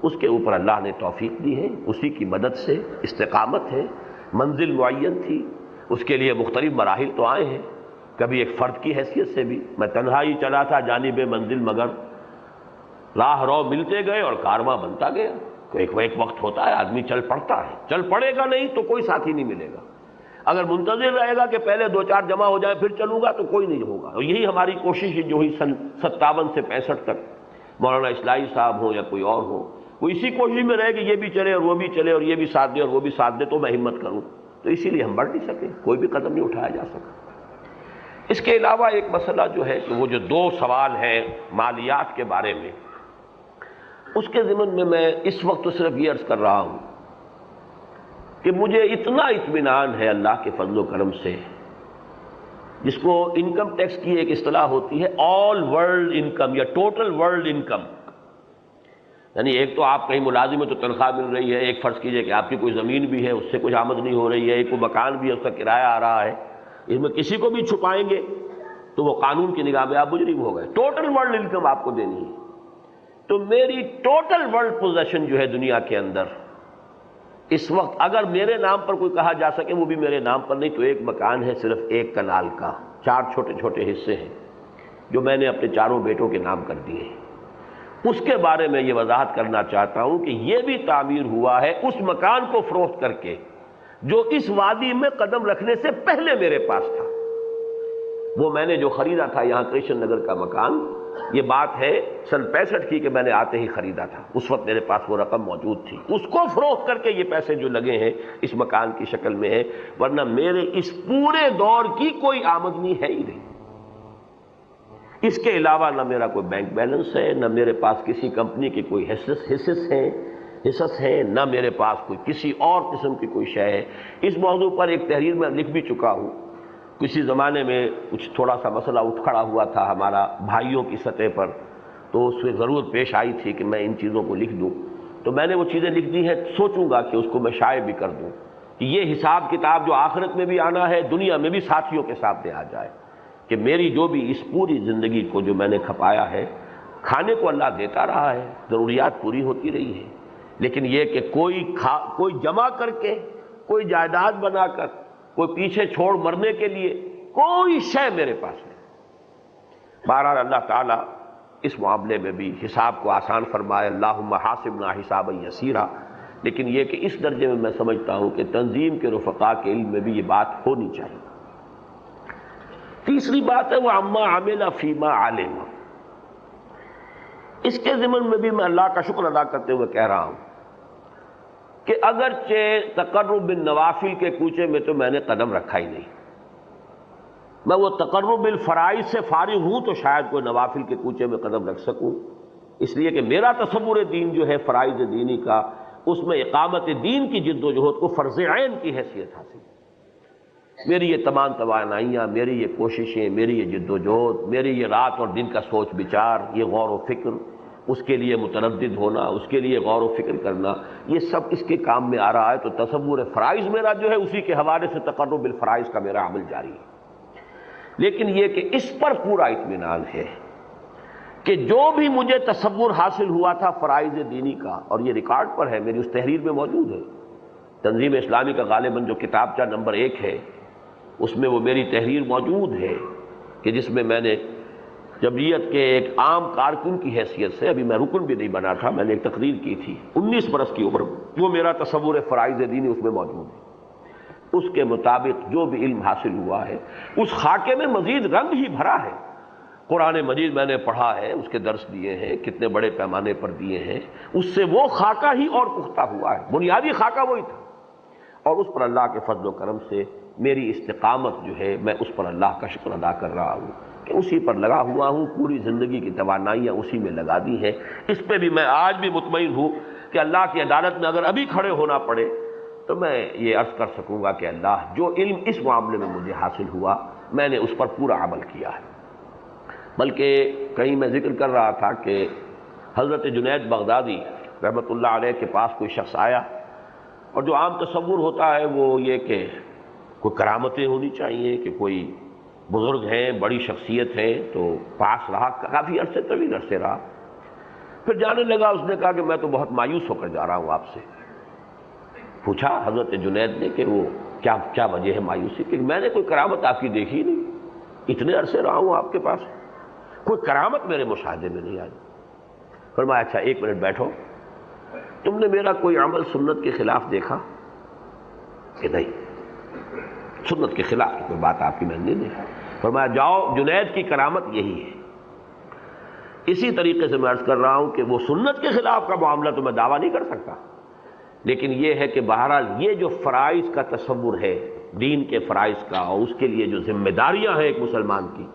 اس کے اوپر اللہ نے توفیق دی ہے، اسی کی مدد سے استقامت ہے، منزل معین تھی، اس کے لیے مختلف مراحل تو آئے ہیں، کبھی ایک فرد کی حیثیت سے بھی میں تنہا ہی چلا تھا جانب منزل، مگر راہ رو ملتے گئے اور کارواں بنتا گیا۔ ایک وقت ہوتا ہے آدمی چل پڑتا ہے، چل پڑے گا نہیں تو کوئی ساتھی نہیں ملے گا، اگر منتظر رہے گا کہ پہلے 2-4 جمع ہو جائے پھر چلوں گا تو کوئی نہیں ہوگا۔ اور یہی ہماری کوشش ہے جو ہوئی سن 57 سے 65 تک، مولانا اصلاحی صاحب ہوں یا کوئی اور ہو، وہ اسی کوشش میں رہے کہ یہ بھی چلے اور وہ بھی چلے اور یہ بھی ساتھ دے اور وہ بھی ساتھ دے تو میں ہمت کروں، تو اسی لیے ہم بڑھ نہیں سکے، کوئی بھی قدم نہیں اٹھایا جا سکا۔ اس کے علاوہ ایک مسئلہ جو ہے کہ وہ جو 2 سوال ہیں مالیات کے بارے میں، اس کے ضمن میں اس وقت تو صرف یہ عرض کر رہا ہوں کہ مجھے اتنا اطمینان ہے اللہ کے فضل و کرم سے، جس کو انکم ٹیکس کی ایک اصطلاح ہوتی ہے آل ورلڈ انکم یا ٹوٹل ورلڈ انکم، یعنی ایک تو آپ کہیں ملازم ہے تو تنخواہ مل رہی ہے، ایک فرض کیجئے کہ آپ کی کوئی زمین بھی ہے اس سے کچھ آمدنی ہو رہی ہے، ایک کوئی مکان بھی ہے اس کا کرایہ آ رہا ہے، اس میں کسی کو بھی چھپائیں گے تو وہ قانون کی نگاہ میں آپ مجرم ہو گئے، ٹوٹل ورلڈ انکم آپ کو دینی ہے۔ تو میری ٹوٹل ورلڈ پوزیشن جو ہے دنیا کے اندر اس وقت اگر میرے نام پر کوئی کہا جا سکے، وہ بھی میرے نام پر نہیں، تو ایک مکان ہے صرف 1 کنال کا، 4 چھوٹے چھوٹے حصے ہیں جو میں نے اپنے 4 بیٹوں کے نام کر دیے ہیں۔ اس کے بارے میں یہ وضاحت کرنا چاہتا ہوں کہ یہ بھی تعمیر ہوا ہے اس مکان کو فروخت کر کے جو اس وادی میں قدم رکھنے سے پہلے میرے پاس تھا۔ وہ میں نے جو خریدا تھا یہاں کرشن نگر کا مکان، یہ بات ہے سن 65 کی کہ میں نے آتے ہی خریدا تھا، اس وقت میرے پاس وہ رقم موجود تھی، اس کو فروخت کر کے یہ پیسے جو لگے ہیں اس مکان کی شکل میں ہے، ورنہ میرے اس پورے دور کی کوئی آمدنی ہے ہی نہیں۔ اس کے علاوہ نہ میرا کوئی بینک بیلنس ہے، نہ میرے پاس کسی کمپنی کے کوئی حصص ہیں، نہ میرے پاس کوئی کسی اور قسم کی کوئی شے ہے۔ اس موضوع پر ایک تحریر میں لکھ بھی چکا ہوں، کسی زمانے میں کچھ تھوڑا سا مسئلہ اٹھ کھڑا ہوا تھا ہمارا بھائیوں کی سطح پر، تو اس میں ضرورت پیش آئی تھی کہ میں ان چیزوں کو لکھ دوں، تو میں نے وہ چیزیں لکھ دی ہیں، سوچوں گا کہ اس کو میں شائع بھی کر دوں کہ یہ حساب کتاب جو آخرت میں بھی آنا ہے، دنیا میں بھی ساتھیوں کے سامنے آ جائے کہ میری جو بھی اس پوری زندگی کو جو میں نے کھپایا ہے، کھانے کو اللہ دیتا رہا ہے، ضروریات پوری ہوتی رہی ہے، لیکن یہ کہ کوئی جمع کر کے، کوئی جائیداد بنا کر، کوئی پیچھے چھوڑ مرنے کے لیے کوئی شے میرے پاس نہیں۔ بہرحال اللہ تعالیٰ اس معاملے میں بھی حساب کو آسان فرمائے، اللہم حاسبنا حسابا یسیرا، لیکن یہ کہ اس درجے میں سمجھتا ہوں کہ تنظیم کے رفقاء کے علم میں بھی یہ بات ہونی چاہیے۔ تیسری بات ہے وہ عما عمل فیما علم، اس کے ضمن میں بھی میں اللہ کا شکر ادا کرتے ہوئے کہہ رہا ہوں کہ اگرچہ تقرب بالنوافل کے کوچے میں تو میں نے قدم رکھا ہی نہیں، میں وہ تقرب بالفرائض سے فارغ ہوں تو شاید کوئی نوافل کے کوچے میں قدم رکھ سکوں، اس لیے کہ میرا تصور دین جو ہے فرائض دینی کا، اس میں اقامت دین کی جد و جہد کو فرض عین کی حیثیت حاصل، میری یہ تمام توانائیاں، میری یہ کوششیں، میری یہ جد و جہد، میری یہ رات اور دن کا سوچ بچار، یہ غور و فکر، اس کے لیے متردد ہونا، اس کے لیے غور و فکر کرنا، یہ سب اس کے کام میں آ رہا ہے، تو تصور فرائض میرا جو ہے اسی کے حوالے سے تقرب بالفرائض کا میرا عمل جاری ہے۔ لیکن یہ کہ اس پر پورا اطمینان ہے کہ جو بھی مجھے تصور حاصل ہوا تھا فرائض دینی کا، اور یہ ریکارڈ پر ہے، میری اس تحریر میں موجود ہے، تنظیم اسلامی کا غالباً جو کتابچہ نمبر 1 ہے اس میں وہ میری تحریر موجود ہے کہ جس میں نے جمعیت کے ایک عام کارکن کی حیثیت سے، ابھی میں رکن بھی نہیں بنا تھا، میں نے ایک تقریر کی تھی 19 برس کی عمر میں، وہ میرا تصور فرائض دینی اس میں موجود ہے۔ اس کے مطابق جو بھی علم حاصل ہوا ہے اس خاکے میں مزید رنگ ہی بھرا ہے، قرآن مجید میں نے پڑھا ہے، اس کے درس دیے ہیں، کتنے بڑے پیمانے پر دیے ہیں، اس سے وہ خاکہ ہی اور پختہ ہوا ہے، بنیادی خاکہ وہی تھا، اور اس پر اللہ کے فضل و کرم سے میری استقامت جو ہے، میں اس پر اللہ کا شکر ادا کر رہا ہوں کہ اسی پر لگا ہوا ہوں، پوری زندگی کی توانائیاں اسی میں لگا دی ہیں۔ اس پہ بھی میں آج بھی مطمئن ہوں کہ اللہ کی عدالت میں اگر ابھی کھڑے ہونا پڑے تو میں یہ عرض کر سکوں گا کہ اللہ جو علم اس معاملے میں مجھے حاصل ہوا میں نے اس پر پورا عمل کیا ہے۔ بلکہ کہیں میں ذکر کر رہا تھا کہ حضرت جنید بغدادی رحمۃ اللہ علیہ کے پاس کوئی شخص آیا، اور جو عام تصور ہوتا ہے وہ یہ کہ کوئی کرامتیں ہونی چاہیے، کہ کوئی بزرگ ہیں، بڑی شخصیت ہے، تو پاس رہا، کافی عرصے طویل عرصے رہا، پھر جانے لگا، اس نے کہا کہ میں تو بہت مایوس ہو کر جا رہا ہوں آپ سے۔ پوچھا حضرت جنید نے کہ وہ کیا وجہ ہے مایوسی؟ کہ میں نے کوئی کرامت آپ کی دیکھی نہیں، اتنے عرصے رہا ہوں آپ کے پاس، کوئی کرامت میرے مشاہدے میں نہیں آئی۔ فرمایا اچھا 1 منٹ بیٹھو، تم نے میرا کوئی عمل سنت کے خلاف دیکھا؟ کہ نہیں، سنت کے خلاف کی کوئی بات آپ کی میں نے نہیں دیکھی۔ فرمایا جاؤ، جنید کی کرامت یہی ہے۔ اسی طریقے سے میں عرض کر رہا ہوں کہ وہ سنت کے خلاف کا معاملہ تو میں دعویٰ نہیں کر سکتا، لیکن یہ ہے کہ بہرحال یہ جو فرائض کا تصور ہے، دین کے فرائض کا، اور اس کے لیے جو ذمہ داریاں ہیں ایک مسلمان کی،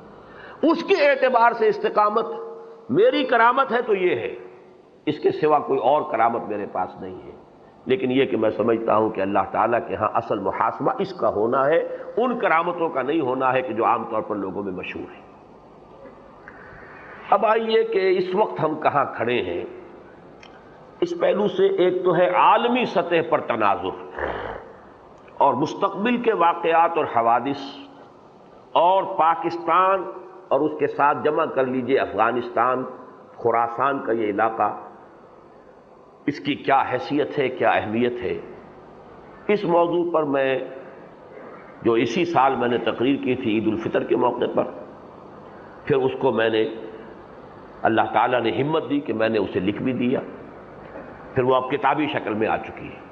اس کے اعتبار سے استقامت میری کرامت ہے تو یہ ہے، اس کے سوا کوئی اور کرامت میرے پاس نہیں ہے۔ لیکن یہ کہ میں سمجھتا ہوں کہ اللہ تعالیٰ کے ہاں اصل محاسبہ اس کا ہونا ہے، ان کرامتوں کا نہیں ہونا ہے کہ جو عام طور پر لوگوں میں مشہور ہے۔ اب آئیے کہ اس وقت ہم کہاں کھڑے ہیں، اس پہلو سے ایک تو ہے عالمی سطح پر تناظر اور مستقبل کے واقعات اور حوادث، اور پاکستان اور اس کے ساتھ جمع کر لیجئے افغانستان، خراسان کا یہ علاقہ، اس کی کیا حیثیت ہے، کیا اہمیت ہے۔ اس موضوع پر میں جو اسی سال میں نے تقریر کی تھی عید الفطر کے موقع پر، پھر اس کو میں نے اللہ تعالیٰ نے ہمت دی کہ میں نے اسے لکھ بھی دیا، پھر وہ اب کتابی شکل میں آ چکی ہے۔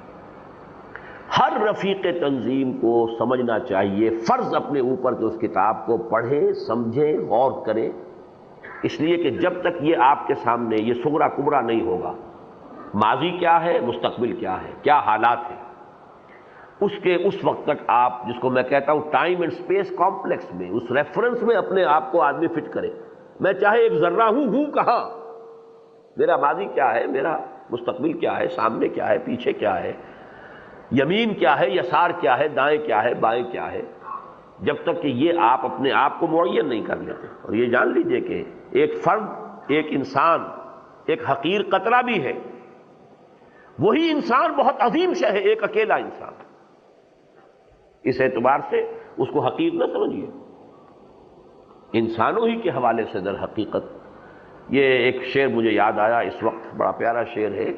ہر رفیق تنظیم کو سمجھنا چاہیے، فرض اپنے اوپر کہ اس کتاب کو پڑھیں، سمجھیں، غور کریں، اس لیے کہ جب تک یہ آپ کے سامنے یہ صغرا کبرا نہیں ہوگا، ماضی کیا ہے، مستقبل کیا ہے، کیا حالات ہیں، اس وقت تک آپ، جس کو میں کہتا ہوں ٹائم اینڈ سپیس کمپلیکس میں، اس ریفرنس میں اپنے آپ کو آدمی فٹ کرے۔ میں چاہے ایک ذرہ ہوں کہاں، میرا ماضی کیا ہے، میرا مستقبل کیا ہے، سامنے کیا ہے، پیچھے کیا ہے، یمین کیا ہے، یسار کیا ہے، دائیں کیا ہے، بائیں کیا ہے، جب تک کہ یہ آپ اپنے آپ کو معین نہیں کر لیتے۔ اور یہ جان لیجئے کہ ایک فرد، ایک انسان، ایک حقیر قطرہ بھی ہے، وہی انسان بہت عظیم شے ہے، ایک اکیلا انسان۔ اس اعتبار سے اس کو حقیر نہ سمجھیے، انسانوں ہی کے حوالے سے در حقیقت یہ ایک شعر مجھے یاد آیا اس وقت، بڑا پیارا شعر ہے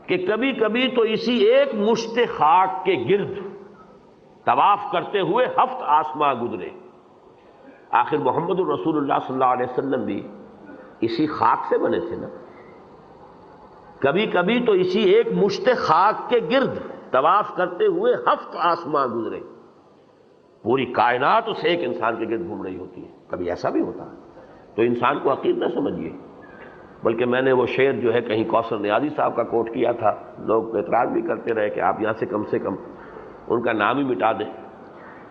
کہ کبھی کبھی تو اسی ایک مشت خاک کے گرد طواف کرتے ہوئے 7 آسماں گزرے۔ آخر محمد الرسول اللہ صلی اللہ علیہ وسلم بھی اسی خاک سے بنے تھے نا۔ کبھی کبھی تو اسی ایک مشت خاک کے گرد طواف کرتے ہوئے 7 آسماں گزرے۔ پوری کائنات اس ایک انسان کے گرد گھوم رہی ہوتی ہے، کبھی ایسا بھی ہوتا ہے۔ تو انسان کو حقیر نہ سمجھیے، بلکہ میں نے وہ شعر جو ہے کہیں کوثر نیازی صاحب کا کوٹ کیا تھا، لوگ اعتراض بھی کرتے رہے کہ آپ یہاں سے کم ان کا نام ہی مٹا دیں،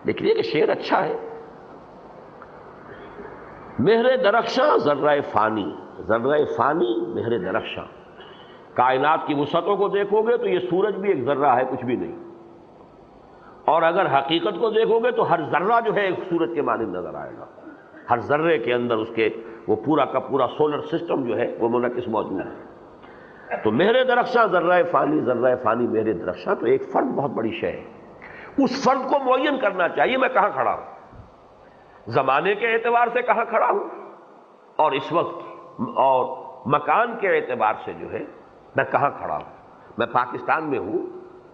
لیکن یہ کہ شعر اچھا ہے۔ مہر درخشاں ذرہ فانی، ذرہ فانی مہر درخشاں، کائنات کی وسعتوں کو دیکھو گے تو یہ سورج بھی ایک ذرہ ہے، کچھ بھی نہیں، اور اگر حقیقت کو دیکھو گے تو ہر ذرہ جو ہے ایک سورج کے مانند نظر آئے گا، ہر ذرے کے اندر اس کے وہ پورا کا پورا سولر سسٹم جو ہے وہ منعکس موجود ہے۔ تو مہر درخشاں ذرہ فانی مہر درخشاں، تو ایک فرد بہت بڑی شے ہے، اس فرد کو معین کرنا چاہیے میں کہاں کھڑا ہوں، زمانے کے اعتبار سے کہاں کھڑا ہوں، اور اس وقت اور مکان کے اعتبار سے جو ہے میں کہاں کھڑا ہوں۔ میں پاکستان میں ہوں،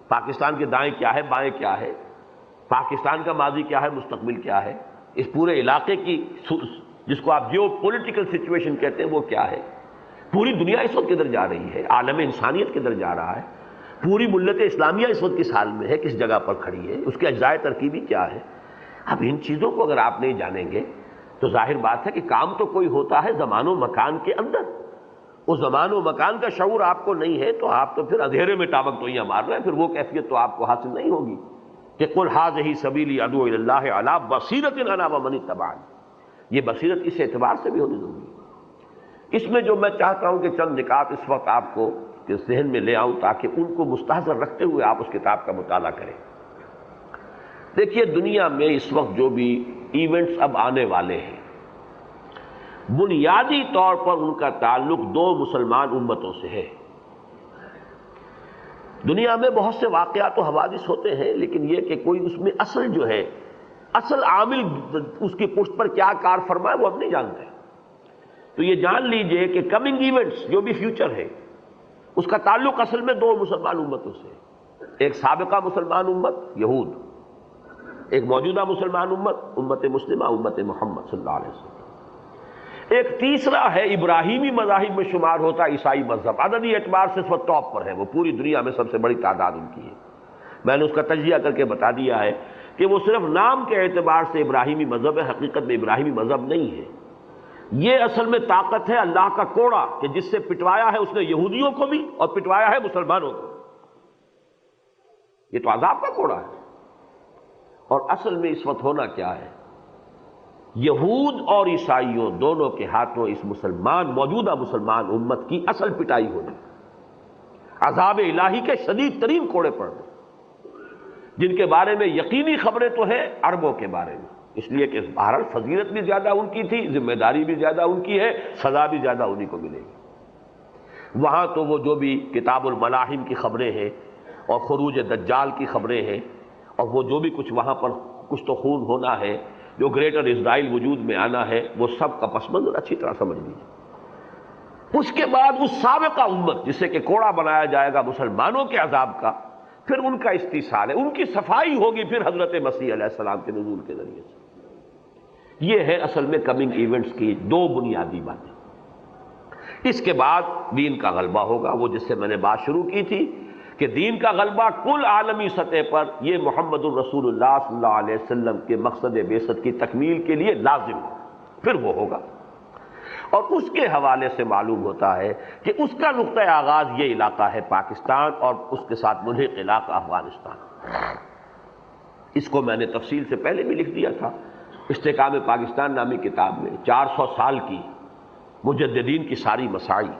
پاکستان کے دائیں کیا ہے، بائیں کیا ہے، پاکستان کا ماضی کیا ہے، مستقبل کیا ہے، اس پورے علاقے کی جس کو آپ جیو پولیٹیکل سچویشن کہتے ہیں وہ کیا ہے، پوری دنیا اس وقت کدھر جا رہی ہے، عالم انسانیت کدھر جا رہا ہے، پوری ملت اسلامیہ اس وقت کس حال میں ہے، کس جگہ پر کھڑی ہے، اس کے اجزائے ترکیبی کیا ہے۔ اب ان چیزوں کو اگر آپ نہیں جانیں گے تو ظاہر بات ہے کہ کام تو کوئی ہوتا ہے زمان و مکان کے اندر، اس زمان و مکان کا شعور آپ کو نہیں ہے تو آپ تو پھر اندھیرے میں ٹابک تو یہاں مار رہے ہیں، پھر وہ کیفیت تو آپ کو حاصل نہیں ہوگی کہ قل ھذہ سبیلی ادعو الی اللہ علی بصیرۃ انا ومن اتبعنی۔ یہ بصیرت اس اعتبار سے بھی ہونی ضروری ہے۔ اس میں جو میں چاہتا ہوں کہ چند نکات اس وقت آپ کو ذہن میں لے آؤں تاکہ ان کو مستحضر رکھتے ہوئے آپ اس کتاب کا مطالعہ کریں۔ دیکھیے دنیا میں اس وقت جو بھی ایونٹس اب آنے والے ہیں، بنیادی طور پر ان کا تعلق 2 مسلمان امتوں سے ہے۔ دنیا میں بہت سے واقعات و حوادث ہوتے ہیں، لیکن یہ کہ کوئی اس میں اصل جو ہے، اصل عامل اس کی پشت پر کیا کار فرمائے وہ ہم نہیں جانتے۔ تو یہ جان لیجئے کہ کمنگ ایونٹس جو بھی فیوچر ہے اس کا تعلق اصل میں دو مسلمان امتوں سے ہے. ایک سابقہ مسلمان امت یہود، ایک موجودہ مسلمان امت امت مسلمہ امت محمد صلی اللہ علیہ وسلم. ایک تیسرا ہے ابراہیمی مذاہب میں شمار ہوتا عیسائی مذہب، عددی اعتبار سے اس وقت ٹاپ پر ہے، وہ پوری دنیا میں سب سے بڑی تعداد ان کی ہے. میں نے اس کا تجزیہ کر کے بتا دیا ہے کہ وہ صرف نام کے اعتبار سے ابراہیمی مذہب ہے، حقیقت میں ابراہیمی مذہب نہیں ہے. یہ اصل میں طاقت ہے اللہ کا کوڑا کہ جس سے پٹوایا ہے اس نے یہودیوں کو بھی اور پٹوایا ہے مسلمانوں کو. یہ تو عذاب کا کوڑا ہے. اور اصل میں اس وقت ہونا کیا ہے، یہود اور عیسائیوں دونوں کے ہاتھوں اس موجودہ مسلمان امت کی اصل پٹائی ہونی، عذاب الہی کے شدید ترین کوڑے پڑنے، جن کے بارے میں یقینی خبریں تو ہیں عربوں کے بارے میں، اس لیے کہ بہرحال فضیلت بھی زیادہ ان کی تھی، ذمہ داری بھی زیادہ ان کی ہے، سزا بھی زیادہ انہی کو ملے گی. وہاں تو وہ جو بھی کتاب الملاحم کی خبریں ہیں اور خروج دجال کی خبریں ہیں اور وہ جو بھی کچھ وہاں پر کچھ تو خون ہونا ہے، جو گریٹر اسرائیل وجود میں آنا ہے، وہ سب کا پس منظر اچھی طرح سمجھ لیجیے. اس کے بعد اس سابقہ امت جسے کہ کوڑا بنایا جائے گا مسلمانوں کے عذاب کا، پھر ان کا استیصال ہے، ان کی صفائی ہوگی پھر حضرت مسیح علیہ السلام کے نزول کے ذریعے سے. یہ ہے اصل میں کمنگ ایونٹس کی دو بنیادی باتیں. اس کے بعد دین کا غلبہ ہوگا، وہ جس سے میں نے بات شروع کی تھی کہ دین کا غلبہ کل عالمی سطح پر یہ محمد الرسول اللہ صلی اللہ علیہ وسلم کے مقصد بعثت کی تکمیل کے لیے لازم ہے، پھر وہ ہوگا. اور اس کے حوالے سے معلوم ہوتا ہے کہ اس کا نقطہ آغاز یہ علاقہ ہے پاکستان اور اس کے ساتھ ملحق علاقہ افغانستان. اس کو میں نے تفصیل سے پہلے بھی لکھ دیا تھا استحکام پاکستان نامی کتاب میں. 400 سال کی مجددین کی ساری مساعی،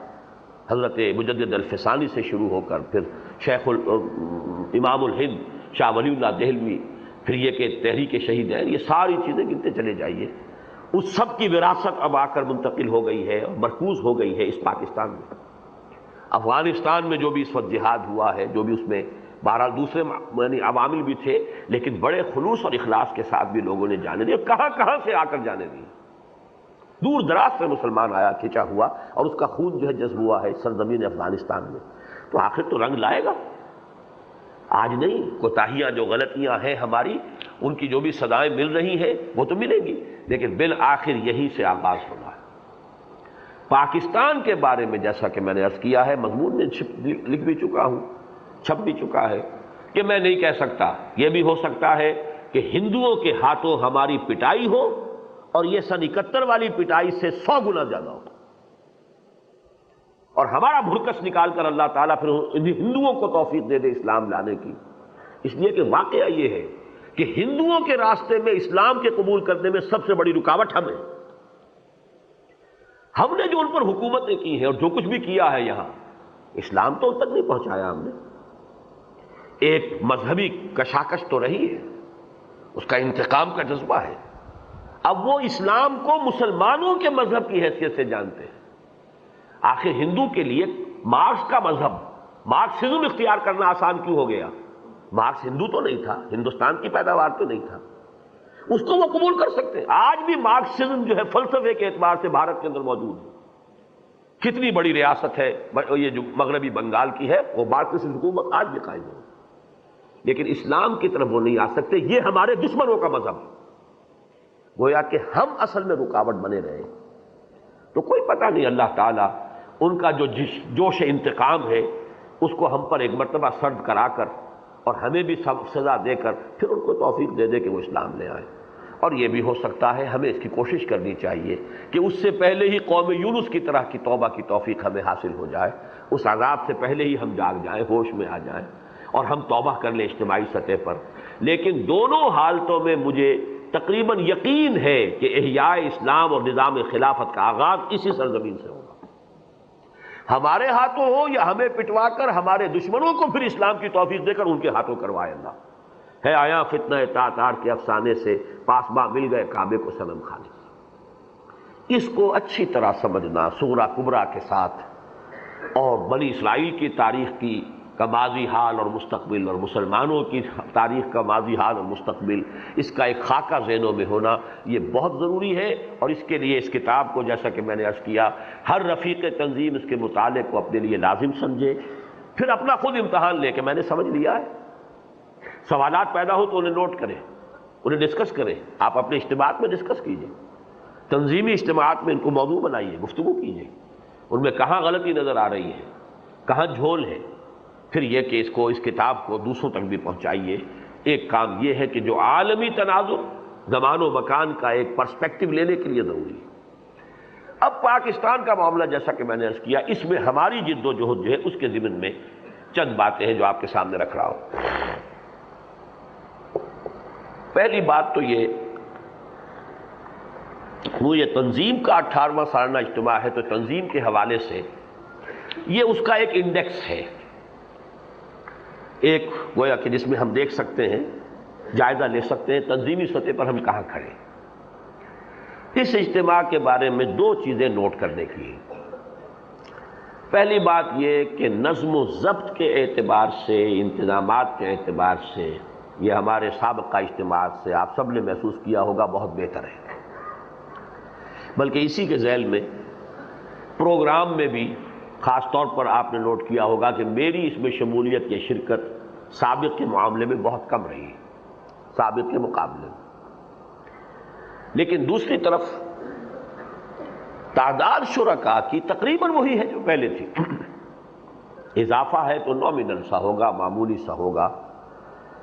حضرت مجدد الفسانی سے شروع ہو کر پھر شیخ امام الہند شاہ ولی اللہ دہلوی، پھر یہ کہ تحریک شہیدین، یہ ساری چیزیں گنتے چلے جائیے. اس سب کی وراثت اب آ کر منتقل ہو گئی ہے اور مرکوز ہو گئی ہے اس پاکستان میں. افغانستان میں جو بھی اس وقت جہاد ہوا ہے، جو بھی اس میں بہرحال دوسرے یعنی عوامل بھی تھے، لیکن بڑے خلوص اور اخلاص کے ساتھ بھی لوگوں نے جانے دی، کہاں کہاں سے آ کر جانے دی. دور دراز سے مسلمان آیا کھینچا ہوا اور اس کا خون جو ہے جذب ہوا ہے سرزمین افغانستان میں. تو آخر تو رنگ لائے گا. آج نہیں، کوتاہیاں جو غلطیاں ہیں ہماری، ان کی جو بھی سزائیں مل رہی ہیں وہ تو ملیں گی، لیکن بالآخر یہیں سے آغاز ہونا ہے. پاکستان کے بارے میں جیسا کہ میں نے عرض کیا ہے، مضمون میں لکھ بھی چکا ہوں، چھپ بھی چکا ہے کہ میں نہیں کہہ سکتا. یہ بھی ہو سکتا ہے کہ ہندوؤں کے ہاتھوں ہماری پٹائی ہو اور یہ سن 71 والی پٹائی سے 100 گنا زیادہ ہو، اور ہمارا بھرکس نکال کر اللہ تعالیٰ پھر ہندوؤں کو توفیق دے دے اسلام لانے کی. اس لیے کہ واقعہ یہ ہے کہ ہندوؤں کے راستے میں اسلام کے قبول کرنے میں سب سے بڑی رکاوٹ ہمیں. ہم نے جو ان پر حکومتیں کی ہیں اور جو کچھ بھی کیا ہے یہاں، اسلام تو ان تک نہیں پہنچایا ہم نے. ایک مذہبی کشاکش تو رہی ہے، اس کا انتقام کا جذبہ ہے. اب وہ اسلام کو مسلمانوں کے مذہب کی حیثیت سے جانتے ہیں. آخر ہندو کے لیے مارکس کا مذہب، مارکسزم اختیار کرنا آسان کیوں ہو گیا؟ مارکس ہندو تو نہیں تھا، ہندوستان کی پیداوار تو نہیں تھا، اس کو وہ قبول کر سکتے ہیں. آج بھی مارکسزم جو ہے فلسفے کے اعتبار سے بھارت کے اندر موجود ہے. کتنی بڑی ریاست ہے یہ جو مغربی بنگال کی ہے، وہ مارکسسٹ حکومت آج بھی قائم ہے، لیکن اسلام کی طرف وہ نہیں آ سکتے. یہ ہمارے دشمنوں کا مذہب ہے. گویا کہ ہم اصل میں رکاوٹ بنے رہے. تو کوئی پتہ نہیں، اللہ تعالیٰ ان کا جو جوش انتقام ہے اس کو ہم پر ایک مرتبہ سرد کرا کر اور ہمیں بھی سزا دے کر پھر ان کو توفیق دے دے کہ وہ اسلام لے آئیں. اور یہ بھی ہو سکتا ہے ہمیں اس کی کوشش کرنی چاہیے کہ اس سے پہلے ہی قوم یونس کی طرح کی توبہ کی توفیق ہمیں حاصل ہو جائے. اس عذاب سے پہلے ہی ہم جاگ جائیں، ہوش میں آ جائیں اور ہم توبہ کر لیں اجتماعی سطح پر. لیکن دونوں حالتوں میں مجھے تقریباً یقین ہے کہ احیاء اسلام اور نظام خلافت کا آغاز اسی سرزمین سے ہوگا. ہمارے ہاتھوں ہو یا ہمیں پٹوا کر ہمارے دشمنوں کو پھر اسلام کی توفیق دے کر ان کے ہاتھوں کروائے. اللہ ہے آیا فتنہ تاتار کے افسانے سے، پاسباں مل گئے کعبے کو صنم خانے. اس کو اچھی طرح سمجھنا سورہ کبریٰ کے ساتھ اور بنی اسرائیل کی تاریخ کی کا ماضی حال اور مستقبل اور مسلمانوں کی تاریخ کا ماضی حال اور مستقبل، اس کا ایک خاکہ ذہنوں میں ہونا یہ بہت ضروری ہے، اور اس کے لیے اس کتاب کو جیسا کہ میں نے عرض کیا ہر رفیق تنظیم اس کے مطالعے کو اپنے لیے لازم سمجھے، پھر اپنا خود امتحان لے کہ میں نے سمجھ لیا ہے۔ سوالات پیدا ہو تو انہیں نوٹ کریں، انہیں ڈسکس کریں، آپ اپنے اجتماعات میں ڈسکس کیجئے، تنظیمی اجتماعات میں ان کو موضوع بنائیے، گفتگو کیجئے، ان میں کہاں غلطی نظر آ رہی ہے، کہاں جھول ہے، پھر یہ کہ اس کتاب کو دوسروں تک بھی پہنچائیے۔ ایک کام یہ ہے کہ جو عالمی تناظر زمان و مکان کا ایک پرسپیکٹو لینے کے لیے ضروری ہے۔ اب پاکستان کا معاملہ جیسا کہ میں نے عرض کیا، اس میں ہماری جد و جہد جو ہے اس کے ضمن میں چند باتیں ہیں جو آپ کے سامنے رکھ رہا ہوں۔ پہلی بات تو یہ تنظیم کا 18واں سالانہ اجتماع ہے، تو تنظیم کے حوالے سے یہ اس کا ایک انڈیکس ہے، ایک گویا کہ جس میں ہم دیکھ سکتے ہیں، جائزہ لے سکتے ہیں تنظیمی سطح پر ہم کہاں کھڑے ہیں۔ اس اجتماع کے بارے میں دو چیزیں نوٹ کرنے کی ہیں۔ پہلی بات یہ کہ نظم و ضبط کے اعتبار سے، انتظامات کے اعتبار سے یہ ہمارے سابقہ اجتماعات سے آپ سب نے محسوس کیا ہوگا بہت بہتر ہے، بلکہ اسی کے ذیل میں پروگرام میں بھی خاص طور پر آپ نے نوٹ کیا ہوگا کہ میری اس میں شمولیت یا شرکت سابق کے معاملے میں بہت کم رہی، سابق کے مقابلے میں۔ لیکن دوسری طرف تعداد شرکاء کی تقریباً وہی ہے جو پہلے تھی، اضافہ ہے تو نومینل سا ہوگا، معمولی سا ہوگا،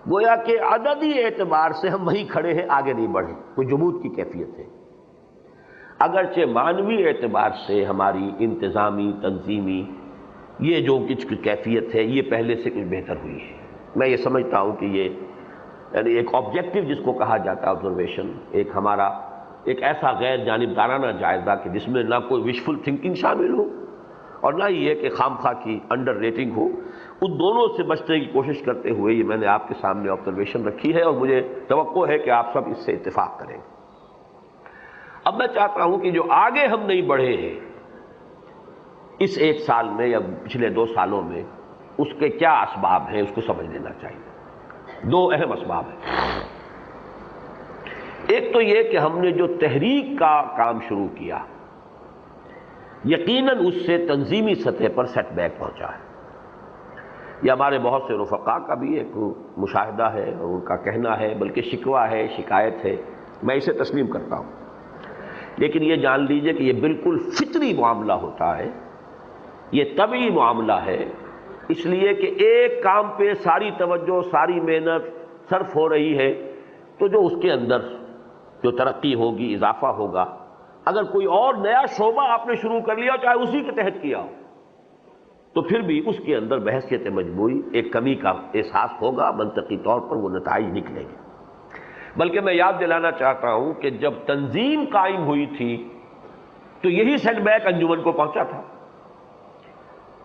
گویا کہ عددی اعتبار سے ہم وہیں کھڑے ہیں، آگے نہیں بڑھے، کوئی جمود کی کیفیت ہے۔ اگرچہ معنوی اعتبار سے ہماری انتظامی تنظیمی یہ جو کچھ کیفیت ہے یہ پہلے سے کچھ بہتر ہوئی ہے۔ میں یہ سمجھتا ہوں کہ یہ یعنی ایک آبجیکٹو جس کو کہا جاتا ہے آبزرویشن، ایک ہمارا ایک ایسا غیر جانبدارانہ جائزہ کہ جس میں نہ کوئی وشفل تھنکنگ شامل ہو اور نہ ہی یہ کہ خام خواہ کی انڈر ریٹنگ ہو، ان دونوں سے بچنے کی کوشش کرتے ہوئے یہ میں نے آپ کے سامنے آبزرویشن رکھی ہے، اور مجھے توقع ہے کہ آپ سب اس سے اتفاق کریں گے۔ اب میں چاہتا ہوں کہ جو آگے ہم نہیں بڑھے ہیں اس ایک سال میں یا پچھلے 2 سالوں میں، اس کے کیا اسباب ہیں اس کو سمجھ لینا چاہیے۔ 2 اہم اسباب ہیں۔ ایک تو یہ کہ ہم نے جو تحریک کا کام شروع کیا، یقیناً اس سے تنظیمی سطح پر سیٹ بیک پہنچا ہے۔ یہ ہمارے بہت سے رفقاء کا بھی ایک مشاہدہ ہے اور ان کا کہنا ہے، بلکہ شکوہ ہے، شکایت ہے، میں اسے تسلیم کرتا ہوں۔ لیکن یہ جان لیجئے کہ یہ بالکل فطری معاملہ ہوتا ہے، یہ طبعی معاملہ ہے، اس لیے کہ ایک کام پہ ساری توجہ، ساری محنت صرف ہو رہی ہے، تو جو اس کے اندر جو ترقی ہوگی، اضافہ ہوگا، اگر کوئی اور نیا شعبہ آپ نے شروع کر لیا چاہے اسی کے تحت کیا ہو، تو پھر بھی اس کے اندر بحثیت مجموعی ایک کمی کا احساس ہوگا، منطقی طور پر وہ نتائج نکلیں گے۔ بلکہ میں یاد دلانا چاہتا ہوں کہ جب تنظیم قائم ہوئی تھی تو یہی سیٹ بیک انجمن کو پہنچا تھا،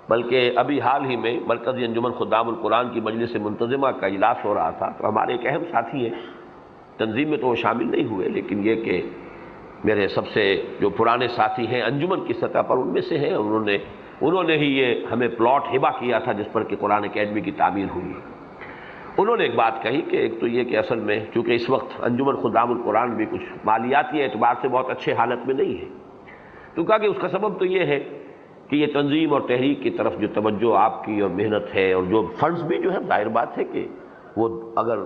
بلکہ ابھی حال ہی میں مرکزی انجمن خدام القرآن کی مجلس منتظمہ کا اجلاس ہو رہا تھا، تو ہمارے ایک اہم ساتھی ہیں، تنظیم میں تو وہ شامل نہیں ہوئے، لیکن یہ کہ میرے سب سے جو پرانے ساتھی ہیں انجمن کی سطح پر ان میں سے ہیں، انہوں نے ہی یہ ہمیں پلاٹ ہبہ کیا تھا جس پر کہ قرآن اکیڈمی کی تعمیر ہوئی ہے۔ انہوں نے ایک بات کہی کہ ایک تو یہ کہ اصل میں چونکہ اس وقت انجمن خدام القرآن بھی کچھ مالیاتی اعتبار سے بہت اچھے حالت میں نہیں ہے، تو کہا کہ اس کا سبب تو یہ ہے کہ یہ تنظیم اور تحریک کی طرف جو توجہ آپ کی اور محنت ہے، اور جو فنڈز بھی جو ہے ظاہر بات ہے کہ وہ اگر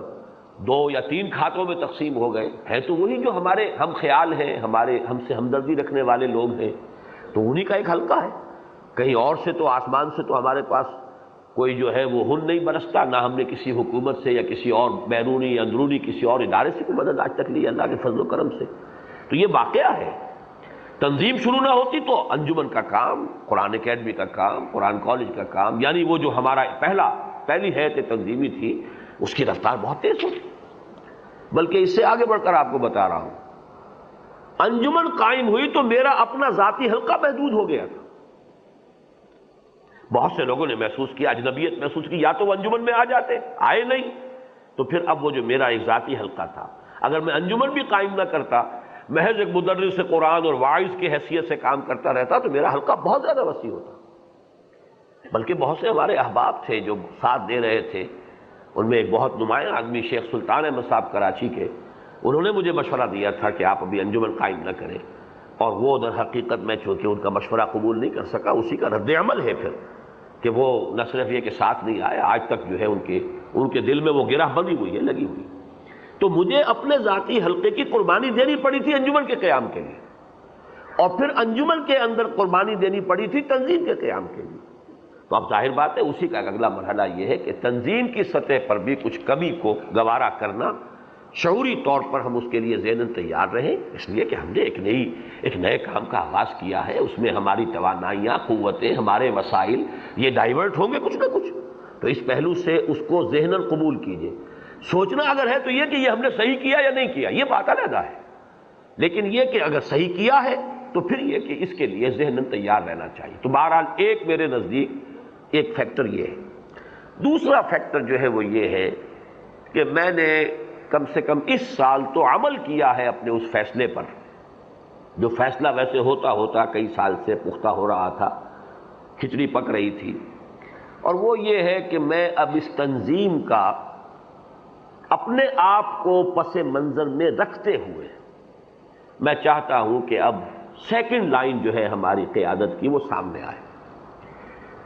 2 یا 3 کھاتوں میں تقسیم ہو گئے ہیں تو وہی جو ہمارے ہم خیال ہیں، ہم سے ہمدردی رکھنے والے لوگ ہیں، تو انہی کا ایک حلقہ ہے۔ کہیں اور سے تو آسمان سے تو ہمارے پاس کوئی جو ہے وہ ہن نہیں برستا، نہ ہم نے کسی حکومت سے یا کسی اور بیرونی اندرونی کسی اور ادارے سے کوئی مدد آج تک لی اللہ کے فضل و کرم سے۔ تو یہ واقعہ ہے، تنظیم شروع نہ ہوتی تو انجمن کا کام، قرآن اکیڈمی کا کام، قرآن کالج کا کام، یعنی وہ جو ہمارا پہلی حیث تنظیمی تھی، اس کی رفتار بہت تیز ہوتی۔ بلکہ اس سے آگے بڑھ کر آپ کو بتا رہا ہوں، انجمن قائم ہوئی تو میرا اپنا ذاتی حلقہ محدود ہو گیا تھا۔ بہت سے لوگوں نے محسوس کیا، اجنبیت محسوس کی، یا تو وہ انجمن میں آ جاتے، آئے نہیں، تو پھر اب وہ جو میرا ایک ذاتی حلقہ تھا، اگر میں انجمن بھی قائم نہ کرتا، محض ایک مدرس قرآن اور واعظ کی حیثیت سے کام کرتا رہتا، تو میرا حلقہ بہت زیادہ وسیع ہوتا۔ بلکہ بہت سے ہمارے احباب تھے جو ساتھ دے رہے تھے، ان میں ایک بہت نمایاں آدمی شیخ سلطان احمد صاحب کراچی کے، انہوں نے مجھے مشورہ دیا تھا کہ آپ ابھی انجمن قائم نہ کریں، اور وہ در حقیقت میں چونکہ ان کا مشورہ قبول نہیں کر سکا، اسی کا رد عمل ہے پھر کہ وہ نہ صرف یہ کہ ساتھ نہیں آئے، آج تک جو ہے ان کے دل میں وہ گرہ بندی ہوئی ہے، لگی ہوئی۔ تو مجھے اپنے ذاتی حلقے کی قربانی دینی پڑی تھی انجمن کے قیام کے لیے، اور پھر انجمن کے اندر قربانی دینی پڑی تھی تنظیم کے قیام کے لیے۔ تو اب ظاہر بات ہے اسی کا اگلا مرحلہ یہ ہے کہ تنظیم کی سطح پر بھی کچھ کمی کو گوارا کرنا، شعوری طور پر ہم اس کے لیے ذہناً تیار رہیں، اس لیے کہ ہم نے ایک نئے کام کا آغاز کیا ہے، اس میں ہماری توانائیاں، قوتیں، ہمارے وسائل یہ ڈائیورٹ ہوں گے کچھ نہ کچھ، تو اس پہلو سے اس کو ذہناً قبول کیجئے۔ سوچنا اگر ہے تو یہ کہ یہ ہم نے صحیح کیا یا نہیں کیا، یہ بات علیحدہ ہے، لیکن یہ کہ اگر صحیح کیا ہے تو پھر یہ کہ اس کے لیے ذہناً تیار رہنا چاہیے۔ تو بہرحال ایک میرے نزدیک ایک فیکٹر یہ ہے۔ دوسرا فیکٹر جو ہے وہ یہ ہے کہ میں نے کم سے کم اس سال تو عمل کیا ہے اپنے اس فیصلے پر، جو فیصلہ ویسے ہوتا کئی سال سے پختہ ہو رہا تھا، کھچڑی پک رہی تھی، اور وہ یہ ہے کہ میں اب اس تنظیم کا اپنے آپ کو پس منظر میں رکھتے ہوئے میں چاہتا ہوں کہ اب سیکنڈ لائن جو ہے ہماری قیادت کی وہ سامنے آئے۔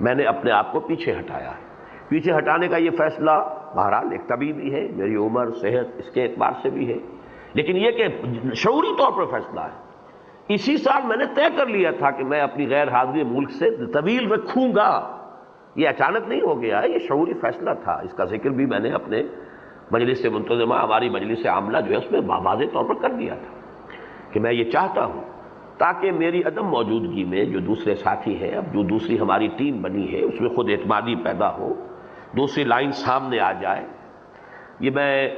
میں نے اپنے آپ کو پیچھے ہٹایا ہے۔ پیچھے ہٹانے کا یہ فیصلہ بہرحال ایک طبیعی ہے، میری عمر، صحت، اس کے اعتبار سے بھی ہے، لیکن یہ کہ شعوری طور پر فیصلہ ہے۔ اسی سال میں نے طے کر لیا تھا کہ میں اپنی غیر حاضری ملک سے طویل رکھوں گا، یہ اچانک نہیں ہو گیا ہے، یہ شعوری فیصلہ تھا۔ اس کا ذکر بھی میں نے اپنے مجلس منتظمہ، ہماری مجلس عاملہ جو ہے اس میں واضح طور پر کر دیا تھا کہ میں یہ چاہتا ہوں تاکہ میری عدم موجودگی میں جو دوسرے ساتھی ہیں، اب جو دوسری ہماری ٹیم بنی ہے، اس میں خود اعتمادی پیدا ہو، دوسری لائن سامنے آ جائے۔ یہ میں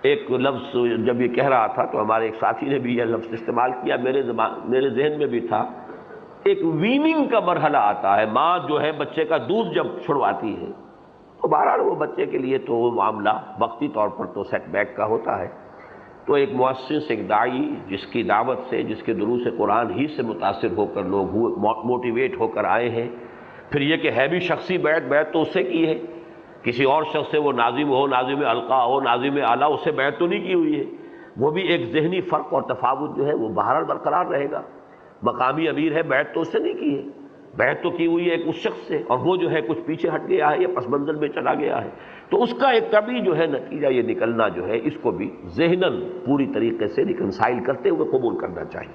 ایک لفظ جب یہ کہہ رہا تھا تو ہمارے ایک ساتھی نے بھی یہ لفظ استعمال کیا، میرے ذہن میں بھی تھا، ایک ویننگ کا مرحلہ آتا ہے۔ ماں جو ہے بچے کا دودھ جب چھڑواتی ہے تو بہرحال وہ بچے کے لیے تو وہ معاملہ وقتی طور پر تو سیٹ بیک کا ہوتا ہے، تو ایک مؤسس، ایک داعی جس کی دعوت سے، جس کے دروس قرآن ہی سے متاثر ہو کر لوگ موٹیویٹ ہو کر آئے ہیں، پھر یہ کہ ہے بھی شخصی بیعت تو اس سے کی ہے، کسی اور شخص سے وہ ناظم ہو، ناظم حلقہ ہو، ناظم اعلیٰ، اس سے بیعت تو نہیں کی ہوئی ہے، وہ بھی ایک ذہنی فرق اور تفاوت جو ہے وہ بہرحال برقرار رہے گا۔ مقامی امیر ہے، بیعت تو اس سے نہیں کی ہے، بیعت تو کی ہوئی ہے ایک اس شخص سے، اور وہ جو ہے کچھ پیچھے ہٹ گیا ہے یا پس منظر میں چلا گیا ہے، تو اس کا ایک طبعی جو ہے نتیجہ یہ نکلنا جو ہے، اس کو بھی ذہناً پوری طریقے سے ریکنسائل کرتے ہوئے قبول کرنا چاہیے،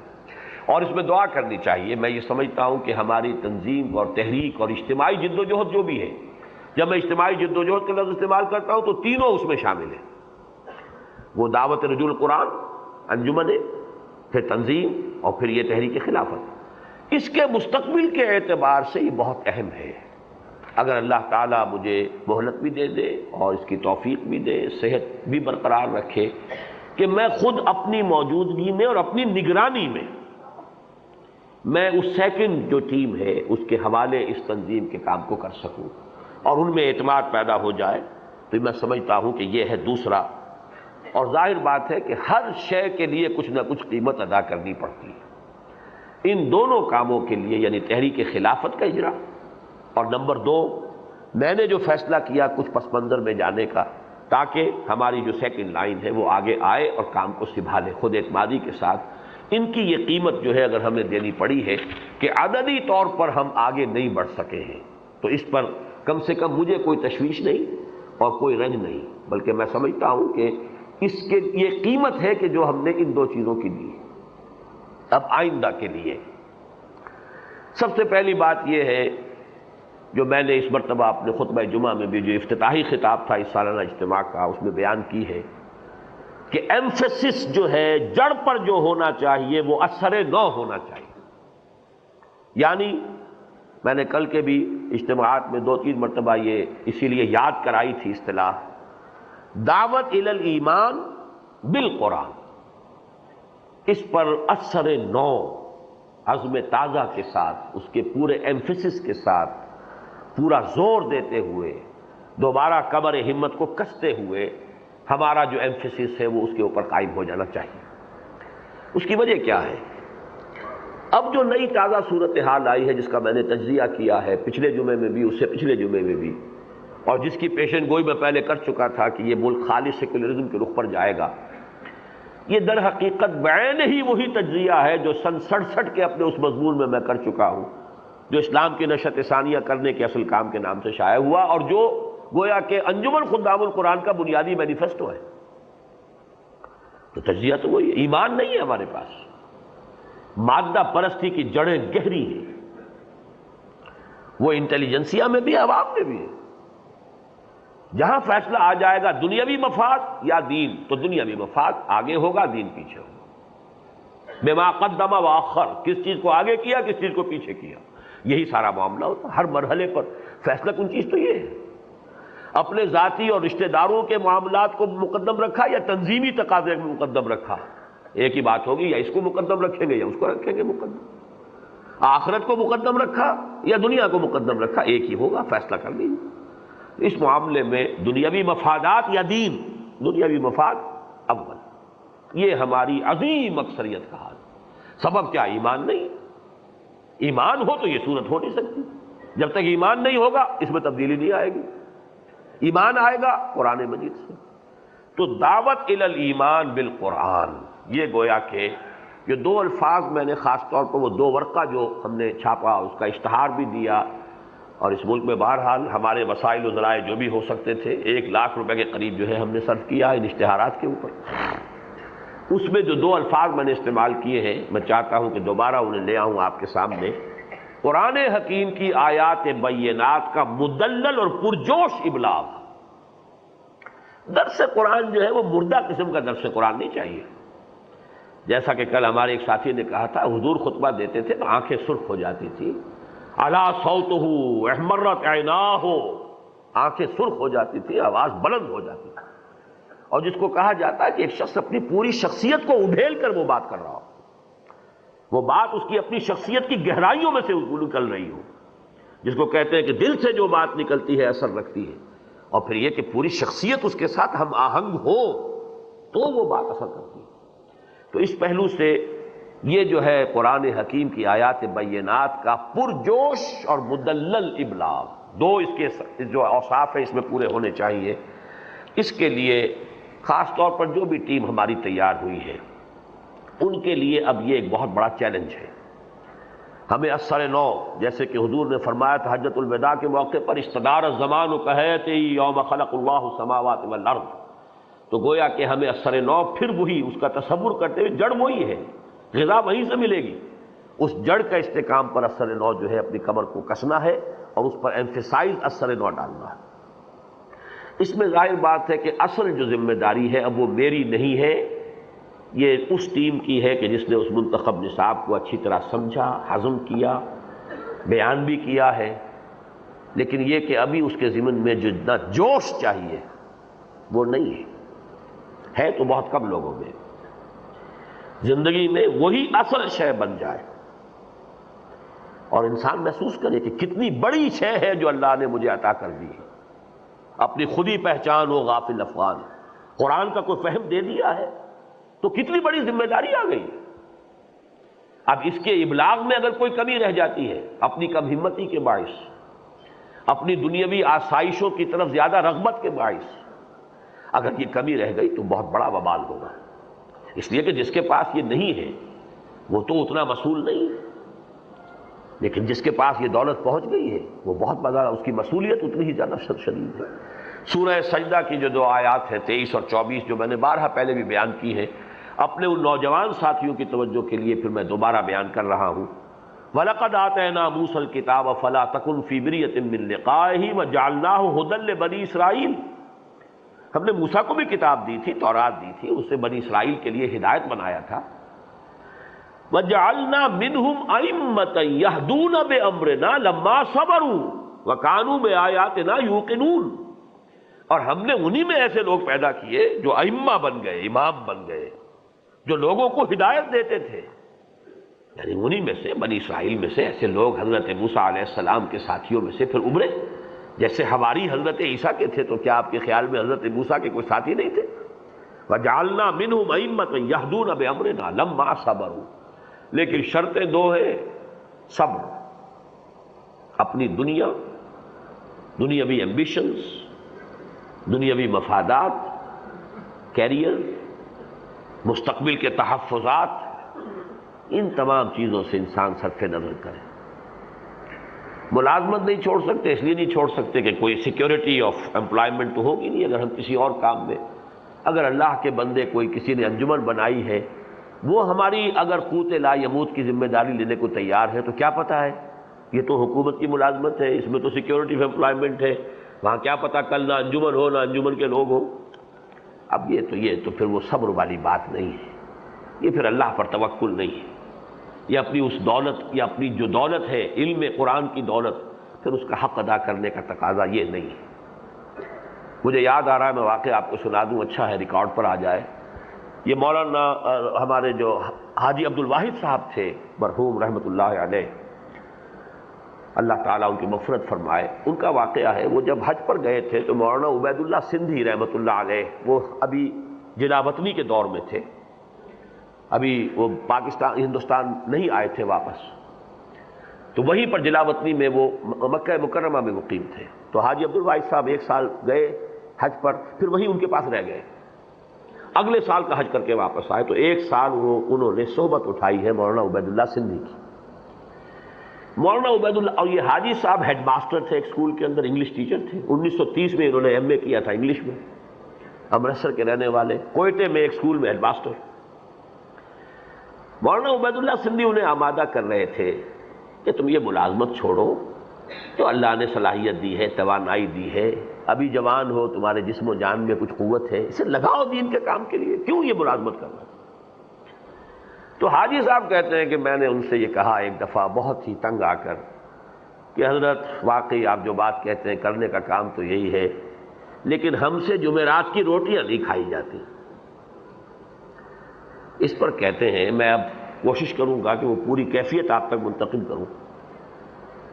اور اس میں دعا کرنی چاہیے۔ میں یہ سمجھتا ہوں کہ ہماری تنظیم اور تحریک اور اجتماعی جد و جہد جو بھی ہے، جب میں اجتماعی جد و جہد کا لفظ استعمال کرتا ہوں تو تینوں اس میں شامل ہیں، وہ دعوت رجوع القرآن، انجمن، پھر تنظیم، اور پھر یہ تحریک خلافت۔ اس کے مستقبل کے اعتبار سے یہ بہت اہم ہے، اگر اللہ تعالیٰ مجھے مہلت بھی دے دے اور اس کی توفیق بھی دے، صحت بھی برقرار رکھے، کہ میں خود اپنی موجودگی میں اور اپنی نگرانی میں اس سیکنڈ جو ٹیم ہے اس کے حوالے اس تنظیم کے کام کو کر سکوں اور ان میں اعتماد پیدا ہو جائے، تو میں سمجھتا ہوں کہ یہ ہے دوسرا۔ اور ظاہر بات ہے کہ ہر شے کے لیے کچھ نہ کچھ قیمت ادا کرنی پڑتی ہے، ان دونوں کاموں کے لیے، یعنی تحریک خلافت کا اجرا، اور نمبر دو، میں نے جو فیصلہ کیا کچھ پس منظر میں جانے کا، تاکہ ہماری جو سیکنڈ لائن ہے وہ آگے آئے اور کام کو سنبھالے خود اعتمادی کے ساتھ۔ ان کی یہ قیمت جو ہے اگر ہمیں دینی پڑی ہے کہ عددی طور پر ہم آگے نہیں بڑھ سکے ہیں، تو اس پر کم سے کم مجھے کوئی تشویش نہیں اور کوئی رنج نہیں، بلکہ میں سمجھتا ہوں کہ اس کے یہ قیمت ہے کہ جو ہم نے ان دو چیزوں کی دی۔ اب آئندہ کے لیے سب سے پہلی بات یہ ہے جو میں نے اس مرتبہ اپنے خطبہ جمعہ میں بھی جو افتتاحی خطاب تھا اس سالانہ اجتماع کا اس میں بیان کی ہے کہ ایمفیسس جو ہے جڑ پر جو ہونا چاہیے وہ اثر نو ہونا چاہیے، یعنی میں نے کل کے بھی اجتماعات میں 2-3 مرتبہ یہ اسی لیے یاد کرائی تھی اصطلاح دعوت الی الایمان بالقرآن، اس پر اثر نو، عزم تازہ کے ساتھ، اس کے پورے ایمفیسس کے ساتھ، پورا زور دیتے ہوئے، دوبارہ کمر ہمت کو کستے ہوئے ہمارا جو ایمفیسس ہے وہ اس کے اوپر قائم ہو جانا چاہیے۔ اس کی وجہ کیا ہے؟ اب جو نئی تازہ صورتحال آئی ہے، جس کا میں نے تجزیہ کیا ہے پچھلے جمعے میں بھی، اس سے پچھلے جمعے میں بھی، اور جس کی پیشن گوئی میں پہلے کر چکا تھا کہ یہ ملک خالص سیکولرزم کے رخ پر جائے گا، یہ در حقیقت بعین ہی وہی تجزیہ ہے جو سن 67 کے اپنے اس مضمون میں کر چکا ہوں، جو اسلام کی نشت ثانیہ کرنے کے اصل کام کے نام سے شائع ہوا، اور جو گویا کہ انجمن خدام القرآن کا بنیادی مینیفیسٹو ہے۔ تو تجزیہ تو وہی ہے، ایمان نہیں ہے ہمارے پاس، مادہ پرستی کی جڑیں گہری ہیں، وہ انٹیلیجنسیا میں بھی، عوام میں بھی ہے۔ جہاں فیصلہ آ جائے گا دنیاوی مفاد یا دین، تو دنیاوی مفاد آگے ہوگا، دین پیچھے ہوگا۔ بما قدم واخر، کس چیز کو آگے کیا، کس چیز کو پیچھے کیا، یہی سارا معاملہ ہوتا۔ ہر مرحلے پر فیصلہ کن چیز تو یہ ہے، اپنے ذاتی اور رشتہ داروں کے معاملات کو مقدم رکھا یا تنظیمی تقاضے کو مقدم رکھا، ایک ہی بات ہوگی، یا اس کو مقدم رکھیں گے یا اس کو رکھیں گے مقدم، آخرت کو مقدم رکھا یا دنیا کو مقدم رکھا، ایک ہی ہوگا، فیصلہ کر لیجیے۔ اس معاملے میں دنیاوی مفادات یا دین، دنیاوی مفاد اول، یہ ہماری عظیم اکثریت کا حال۔ سبب کیا؟ ایمان نہیں۔ ایمان ہو تو یہ صورت ہو نہیں سکتی، جب تک ایمان نہیں ہوگا اس میں تبدیلی نہیں آئے گی۔ ایمان آئے گا قرآن مجید سے۔ تو دعوت الی الایمان بالقرآن، یہ گویا کہ یہ دو الفاظ میں نے خاص طور پر وہ دو ورقہ جو ہم نے چھاپا، اس کا اشتہار بھی دیا، اور اس ملک میں بہرحال ہمارے وسائل و ذرائع جو بھی ہو سکتے تھے، 1,00,000 روپے کے قریب جو ہے ہم نے صرف کیا ان اشتہارات کے اوپر۔ اس میں جو دو الفاظ میں نے استعمال کیے ہیں، میں چاہتا ہوں کہ دوبارہ انہیں لے آؤں آپ کے سامنے۔ قرآن حکیم کی آیات بینات کا مدلل اور پرجوش ابلاغ۔ درس قرآن جو ہے وہ مردہ قسم کا درس قرآن نہیں چاہیے۔ جیسا کہ کل ہمارے ایک ساتھی نے کہا تھا، حضور خطبہ دیتے تھے تو آنکھیں سرخ ہو جاتی تھی، علا صوتہ احمرت عیناہ، آنکھیں سرخ ہو جاتی تھی، آواز بلند ہو جاتی تھی، اور جس کو کہا جاتا ہے کہ ایک شخص اپنی پوری شخصیت کو ابھیل کر وہ بات کر رہا ہو، وہ بات اس کی اپنی شخصیت کی گہرائیوں میں سے نکل رہی ہو، جس کو کہتے ہیں کہ دل سے جو بات نکلتی ہے اثر رکھتی ہے، اور پھر یہ کہ پوری شخصیت اس کے ساتھ ہم آہنگ ہو تو وہ بات اثر کرتی ہے۔ تو اس پہلو سے یہ جو ہے قرآن حکیم کی آیات بینات کا پرجوش اور مدلل ابلاغ، دو اس کے جو اوصاف ہیں اس میں پورے ہونے چاہیے۔ اس کے لیے خاص طور پر جو بھی ٹیم ہماری تیار ہوئی ہے، ان کے لیے اب یہ ایک بہت بڑا چیلنج ہے۔ ہمیں اثر نو، جیسے کہ حضور نے فرمایا تھا حجۃ الوداع کے موقع پر، استدار الزمان کہتے یوم خلق اللہ السماوات والارض، تو گویا کہ ہمیں اثر نو پھر وہی اس کا تصور کرتے ہوئے، جڑ وہی ہے، غذا وہیں سے ملے گی، اس جڑ کا استحکام پر اثر نو جو ہے اپنی کمر کو کسنا ہے اور اس پر ایمفیسائز اثر نو ڈالنا ہے۔ اس میں ظاہر بات ہے کہ اصل جو ذمہ داری ہے اب وہ میری نہیں ہے، یہ اس ٹیم کی ہے کہ جس نے اس منتخب نصاب کو اچھی طرح سمجھا، ہضم کیا، بیان بھی کیا ہے، لیکن یہ کہ ابھی اس کے ضمن میں جو اتنا جوش چاہیے وہ نہیں ہے تو بہت کم لوگوں میں۔ زندگی میں وہی اصل شے بن جائے اور انسان محسوس کرے کہ کتنی بڑی شے ہے جو اللہ نے مجھے عطا کر دی ہے، اپنی خودی پہچان ہو غافل افغان، قرآن کا کوئی فہم دے دیا ہے تو کتنی بڑی ذمہ داری آ گئی۔ اب اس کے ابلاغ میں اگر کوئی کمی رہ جاتی ہے، اپنی کم ہمتی کے باعث، اپنی دنیاوی آسائشوں کی طرف زیادہ رغبت کے باعث اگر یہ کمی رہ گئی تو بہت بڑا وبال ہوگا۔ اس لیے کہ جس کے پاس یہ نہیں ہے وہ تو اتنا مسئول نہیں ہے، لیکن جس کے پاس یہ دولت پہنچ گئی ہے وہ بہت بڑا، اس کی مسئولیت اتنی ہی زیادہ شدید ہے۔ سورہ سجدہ کی جو دو آیات ہیں 23 اور 24 جو میں نے بارہا پہلے بھی بیان کی ہے، اپنے ان نوجوان ساتھیوں کی توجہ کے لیے پھر میں دوبارہ بیان کر رہا ہوں۔ وَلَقَدْ آتَيْنَا مُوسَى الْكِتَابَ فَلَا تَكُنْ فِي مِرْيَةٍ مِّن لِقَائِهِ وَجَعَلْنَاهُ هُدًى لِّبَنِي اسرائیل، ہم نے موسیٰ کو بھی کتاب دی تھی، تورات دی تھی، اسے بنی اسرائیل کے لیے ہدایت بنایا تھا۔ وَجَعَلْنَا مِنْهُمْ أَئِمَّةً يَهْدُونَ بِأَمْرِنَا لَمَّا صَبَرُوا وَكَانُوا بِآيَاتِنَا يُوقِنُونَ، اور ہم نے انہی میں ایسے لوگ پیدا کیے جو ائمہ بن گئے، امام بن گئے، جو لوگوں کو ہدایت دیتے تھے، یعنی انہی میں سے، بنی اسرائیل میں سے ایسے لوگ حضرت موسیٰ علیہ السلام کے ساتھیوں میں سے پھر ابھرے، جیسے ہماری حضرت عیسیٰ کے تھے، تو کیا آپ کے خیال میں حضرت موسیٰ کے کوئی ساتھی نہیں تھے؟ وَجَعَلْنَا مِنْهُمْ أَئِمَّةً يَهْدُونَ بِأَمْرِنَا لَمَّا صَبَرُوا، لیکن شرطیں دو ہیں، صبر، اپنی دنیا، دنیاوی ایمبیشنز، دنیاوی مفادات، کیریئر، مستقبل کے تحفظات، ان تمام چیزوں سے انسان صرف نظر کرے۔ ملازمت نہیں چھوڑ سکتے، اس لیے نہیں چھوڑ سکتے کہ کوئی سیکیورٹی آف امپلائمنٹ تو ہوگی نہیں اگر ہم کسی اور کام میں، اگر اللہ کے بندے کوئی کسی نے انجمن بنائی ہے، وہ ہماری اگر قوت لا یموت کی ذمہ داری لینے کو تیار ہے تو کیا پتہ ہے، یہ تو حکومت کی ملازمت ہے، اس میں تو سیکیورٹی آف امپلائمنٹ ہے، وہاں کیا پتہ کل نہ انجمن ہو نہ انجمن کے لوگ ہوں۔ اب یہ تو پھر وہ صبر والی بات نہیں ہے، یہ پھر اللہ پر توکل نہیں ہے، یہ اپنی اس دولت یا اپنی جو دولت ہے علم قرآن کی دولت، پھر اس کا حق ادا کرنے کا تقاضا یہ نہیں ہے۔ مجھے یاد آ رہا ہے، میں واقعہ آپ کو سنا دوں، اچھا ہے ریکارڈ پر آ جائے۔ یہ مولانا ہمارے جو حاجی عبد الواحد صاحب تھے مرحوم رحمۃ اللہ علیہ، اللہ تعالیٰ ان کی مغفرت فرمائے، ان کا واقعہ ہے، وہ جب حج پر گئے تھے تو مولانا عبید اللہ سندھی رحمۃ اللہ علیہ، وہ ابھی جلا وطنی کے دور میں تھے، ابھی وہ ہندوستان نہیں آئے تھے واپس، تو وہیں پر جلا وطنی میں وہ مکہ مکرمہ میں مقیم تھے۔ تو حاجی عبد الواحد صاحب ایک سال گئے حج پر، پھر وہیں ان کے پاس رہ گئے، اگلے سال کا حج کر کے واپس آئے، تو ایک سال انہوں نے صحبت اٹھائی ہے مولانا عبید اللہ سندھی کی۔ مولانا عبید اللہ، اور یہ حاجی صاحب ہیڈ ماسٹر تھے ایک اسکول کے اندر، انگلش ٹیچر تھے، 1930 میں انہوں نے ایم اے کیا تھا انگلش میں، امرتسر کے رہنے والے، کوئٹے میں ایک اسکول میں ہیڈ ماسٹر۔ مولانا عبید اللہ سندھی انہیں آمادہ کر رہے تھے کہ تم یہ ملازمت چھوڑو، تو اللہ نے صلاحیت دی ہے، توانائی دی ہے، ابھی جوان ہو، تمہارے جسم و جان میں کچھ قوت ہے، اسے لگاؤ دین کے کام کے لیے، کیوں یہ ملازمت کرنا؟ تو حاجی صاحب کہتے ہیں کہ میں نے ان سے یہ کہا ایک دفعہ بہت ہی تنگ آ کر کہ حضرت واقعی آپ جو بات کہتے ہیں کرنے کا کام تو یہی ہے، لیکن ہم سے جمعرات کی روٹیاں نہیں کھائی جاتی۔ اس پر کہتے ہیں میں اب کوشش کروں گا کہ وہ پوری کیفیت آپ تک منتقل کروں۔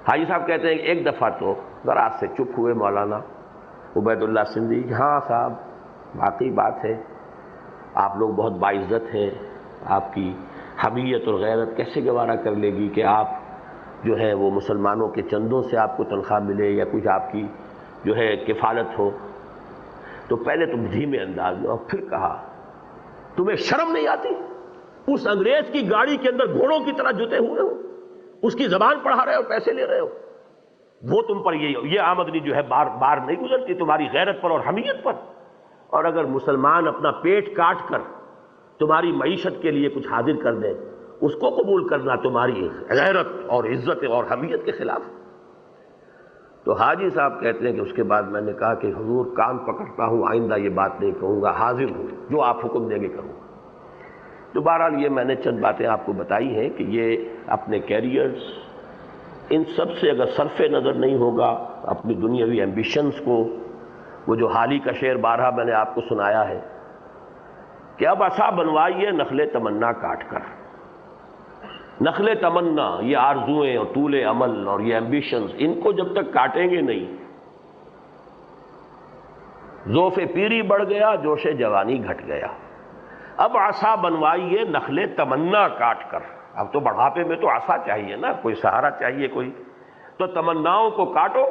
حاجی صاحب کہتے ہیں کہ ایک دفعہ تو ذرا سے چپ ہوئے مولانا عبید اللہ سندھی، ہاں صاحب واقعی بات ہے، آپ لوگ بہت باعزت ہیں، آپ کی حمیت اور غیرت کیسے گوارا کر لے گی کہ آپ جو ہے وہ مسلمانوں کے چندوں سے آپ کو تنخواہ ملے یا کچھ آپ کی جو ہے کفالت ہو۔ تو پہلے تم دھیمے انداز میں، اور پھر کہا تمہیں شرم نہیں آتی؟ اس انگریز کی گاڑی کے اندر گھوڑوں کی طرح جتے ہوئے ہو، اس کی زبان پڑھا رہے ہو، پیسے لے رہے ہو، وہ تم پر یہ آمدنی جو ہے بار بار نہیں گزرتی تمہاری غیرت پر اور حمیت پر؟ اور اگر مسلمان اپنا پیٹ کاٹ کر تمہاری معیشت کے لیے کچھ حاضر کر دے، اس کو قبول کرنا تمہاری غیرت اور عزت اور حمیت کے خلاف۔ تو حاجی صاحب کہتے ہیں کہ اس کے بعد میں نے کہا کہ حضور کان پکڑتا ہوں، آئندہ یہ بات نہیں کہوں گا، حاضر ہوں، جو آپ حکم دیں گے کروں گا۔ تو بہرحال یہ میں نے چند باتیں آپ کو بتائی ہیں کہ یہ اپنے کیریئرز، ان سب سے اگر صرف نظر نہیں ہوگا اپنی دنیاوی ایمبیشنز کو، وہ جو حالی کا شعر بارہا میں نے آپ کو سنایا ہے کہ اب عصا بنوائیے نخل تمنا کاٹ کر، نخل تمنا یہ آرزوئیں اور طول عمل اور یہ ایمبیشنز، ان کو جب تک کاٹیں گے نہیں، ذوف پیری بڑھ گیا، جوش جوانی گھٹ گیا۔ اب عصا بنوائیے نخل تمنا کاٹ کر، اب تو بڑھاپے میں تو عصا چاہیے نا، کوئی سہارا چاہیے کوئی، تو تمناؤں کو کاٹو،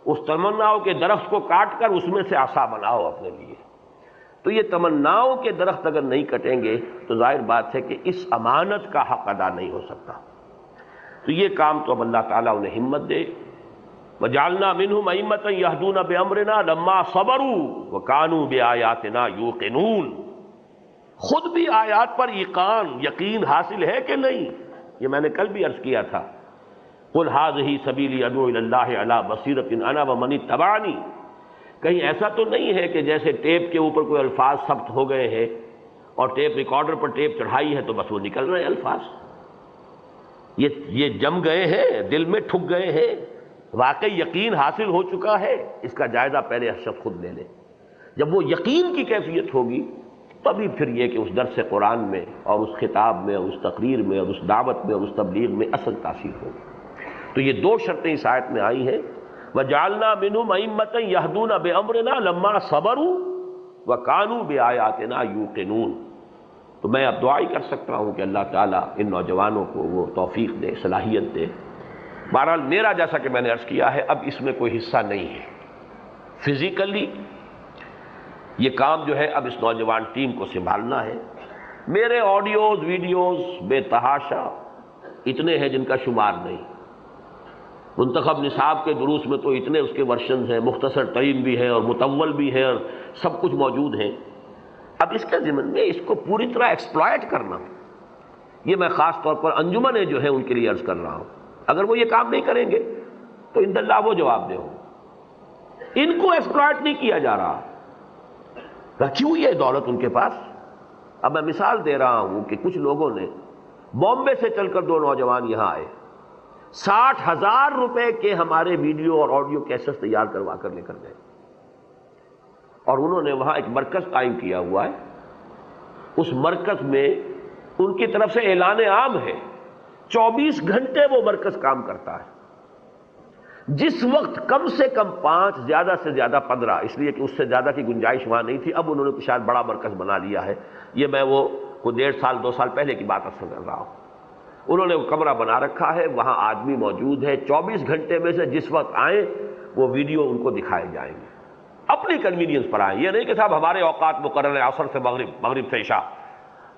اس تمناؤں کے درخت کو کاٹ کر اس میں سے عصا بناؤ اپنے لیے۔ تو یہ تمناؤں کے درخت اگر نہیں کٹیں گے تو ظاہر بات ہے کہ اس امانت کا حق ادا نہیں ہو سکتا۔ تو یہ کام تو اب اللہ تعالیٰ انہیں ہمت دے۔ وَجَعَلْنَا مِنْهُمْ أَئِمَّةً يَهْدُونَ بِأَمْرِنَا لَمَّا صَبَرُوا وَكَانُوا بِآيَاتِنَا يُوقِنُونَ۔ خود بھی آیات پر یقین حاصل ہے کہ نہیں؟ یہ میں نے کل بھی عرض کیا تھا، قُلْ هَٰذِهِ سَبِيلِي أَدْعُو إِلَى اللَّهِ عَلَىٰ بَصِيرَةٍ أَنَا وَمَنِ اتَّبَعَنِي۔ کہیں ایسا تو نہیں ہے کہ جیسے ٹیپ کے اوپر کوئی الفاظ ثبت ہو گئے ہیں اور ٹیپ ریکارڈر پر ٹیپ چڑھائی ہے تو بس وہ نکل رہے ہیں الفاظ، یہ جم گئے ہیں، دل میں ٹھک گئے ہیں، واقعی یقین حاصل ہو چکا ہے؟ اس کا جائزہ پہلے ہر شخص خود لے لے۔ جب وہ یقین کی کیفیت ہوگی تبھی پھر یہ کہ اس درس قرآن میں اور اس خطاب میں اور اس تقریر میں اور اس دعوت میں اور اس تبلیغ میں اصل تاثیر ہوگی۔ تو یہ دو شرطیں اس آیت میں آئی ہیں، وَجَعَلْنَا مِنْهُمْ أَئِمَّةً يَهْدُونَ بِأَمْرِنَا لَمَّا صَبَرُوا وَكَانُوا بِآيَاتِنَا يُوقِنُونَ۔ تو میں اب دعا ہی کر سکتا ہوں کہ اللہ تعالیٰ ان نوجوانوں کو وہ توفیق دے، صلاحیت دے۔ بہرحال میرا جیسا کہ میں نے عرض کیا ہے اب اس میں کوئی حصہ نہیں ہے فزیکلی، یہ کام جو ہے اب اس نوجوان ٹیم کو سنبھالنا ہے۔ میرے آڈیوز ویڈیوز بے تحاشا اتنے ہیں جن کا شمار نہیں، منتخب نصاب کے دروس میں تو اتنے اس کے ورشنز ہیں، مختصر ترین بھی ہے اور مطول بھی ہے اور سب کچھ موجود ہے۔ اب اس کے ضمن میں اس کو پوری طرح ایکسپلائٹ کرنا، یہ میں خاص طور پر انجمنیں جو ہے ان کے لیے عرض کر رہا ہوں، اگر وہ یہ کام نہیں کریں گے تو ان اللہ وہ جواب دے ہوں۔ ان کو ایکسپلائٹ نہیں کیا جا رہا، کیوں یہ دولت ان کے پاس؟ اب میں مثال دے رہا ہوں کہ کچھ لوگوں نے بامبے سے چل کر 2 نوجوان یہاں آئے، 60,000 روپے کے ہمارے ویڈیو اور آڈیو کیسٹ تیار کروا کر لے کر گئے، اور انہوں نے وہاں ایک مرکز قائم کیا ہوا ہے۔ اس مرکز میں ان کی طرف سے اعلان عام ہے، 24 گھنٹے وہ مرکز کام کرتا ہے۔ جس وقت کم سے کم 5 زیادہ سے زیادہ 15، اس لیے کہ اس سے زیادہ کی گنجائش وہاں نہیں تھی، اب انہوں نے شاید بڑا مرکز بنا لیا ہے، یہ میں وہ کوئی 1.5 سال 2 سال پہلے کی بات اثر کر رہا ہوں۔ انہوں نے وہ کمرہ بنا رکھا ہے، وہاں آدمی موجود ہے، 24 گھنٹے میں سے جس وقت آئیں وہ ویڈیو ان کو دکھائے جائیں گے، اپنی کنوینئنس پر آئیں۔ یہ نہیں کہ صاحب ہمارے اوقات مقرر ہیں عصر سے مغرب، مغرب سے عشاء،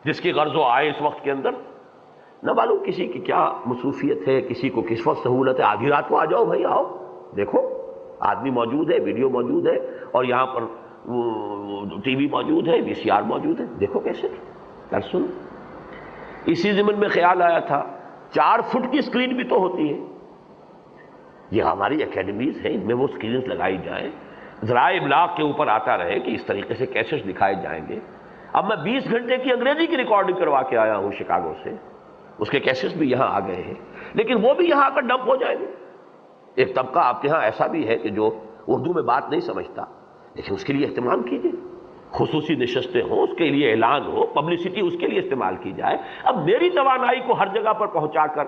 جس کی غرض و آئے اس وقت کے اندر، نہ معلوم کسی کی کیا مصروفیت ہے، کسی کو کس وقت سہولت ہے، آدھی رات کو آ جاؤ بھائی، آؤ دیکھو، آدمی موجود ہے، ویڈیو موجود ہے، اور یہاں پر ٹی وی موجود ہے، VCR موجود ہے، دیکھو کیسے کر سن۔ اسی ضمن میں خیال آیا تھا 4 فٹ کی اسکرین بھی تو ہوتی ہے، یہ ہماری اکیڈمیز ہیں، ان میں وہ اسکرینز لگائی جائیں، ذرائع ابلاغ کے اوپر آتا رہے کہ اس طریقے سے کیسٹ دکھائے جائیں گے۔ اب میں 20 گھنٹے کی انگریزی کی ریکارڈنگ کروا کے آیا ہوں شکاگو سے، اس کے کیسٹ بھی یہاں آ گئے ہیں، لیکن وہ بھی یہاں آ کر ڈمپ ہو جائیں گے۔ ایک طبقہ آپ کے ہاں ایسا بھی ہے کہ جو اردو میں بات نہیں سمجھتا، لیکن اس کے لیے اہتمام کیجیے، خصوصی نشستیں ہوں، اس کے لیے اعلان ہو، پبلسٹی اس کے لیے استعمال کی جائے۔ اب میری توانائی کو ہر جگہ پر پہنچا کر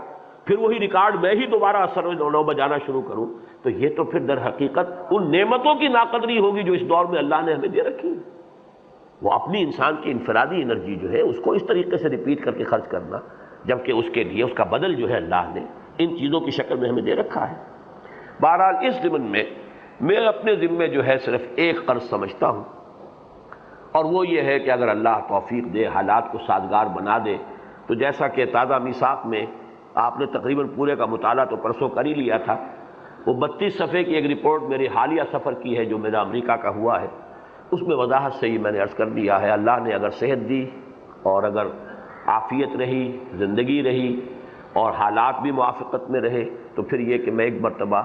پھر وہی ریکارڈ میں ہی دوبارہ اثر و بجانا شروع کروں تو یہ تو پھر در حقیقت ان نعمتوں کی ناقدری ہوگی جو اس دور میں اللہ نے ہمیں دے رکھی ہے۔ وہ اپنی انسان کی انفرادی انرجی جو ہے اس کو اس طریقے سے ریپیٹ کر کے خرچ کرنا، جبکہ اس کے لیے اس کا بدل جو ہے اللہ نے ان چیزوں کی شکل میں ہمیں دے رکھا ہے۔ بہرحال اس ضمن میں میں اپنے ذمے جو ہے صرف ایک قرض سمجھتا ہوں، اور وہ یہ ہے کہ اگر اللہ توفیق دے، حالات کو سازگار بنا دے، تو جیسا کہ تازہ میثاق میں آپ نے تقریباً پورے کا مطالعہ تو پرسوں کر ہی لیا تھا، وہ 32 صفحے کی ایک رپورٹ میری حالیہ سفر کی ہے جو میرا امریکہ کا ہوا ہے، اس میں وضاحت سے ہی میں نے عرض کر دیا ہے، اللہ نے اگر صحت دی اور اگر عافیت رہی، زندگی رہی اور حالات بھی موافقت میں رہے، تو پھر یہ کہ میں ایک مرتبہ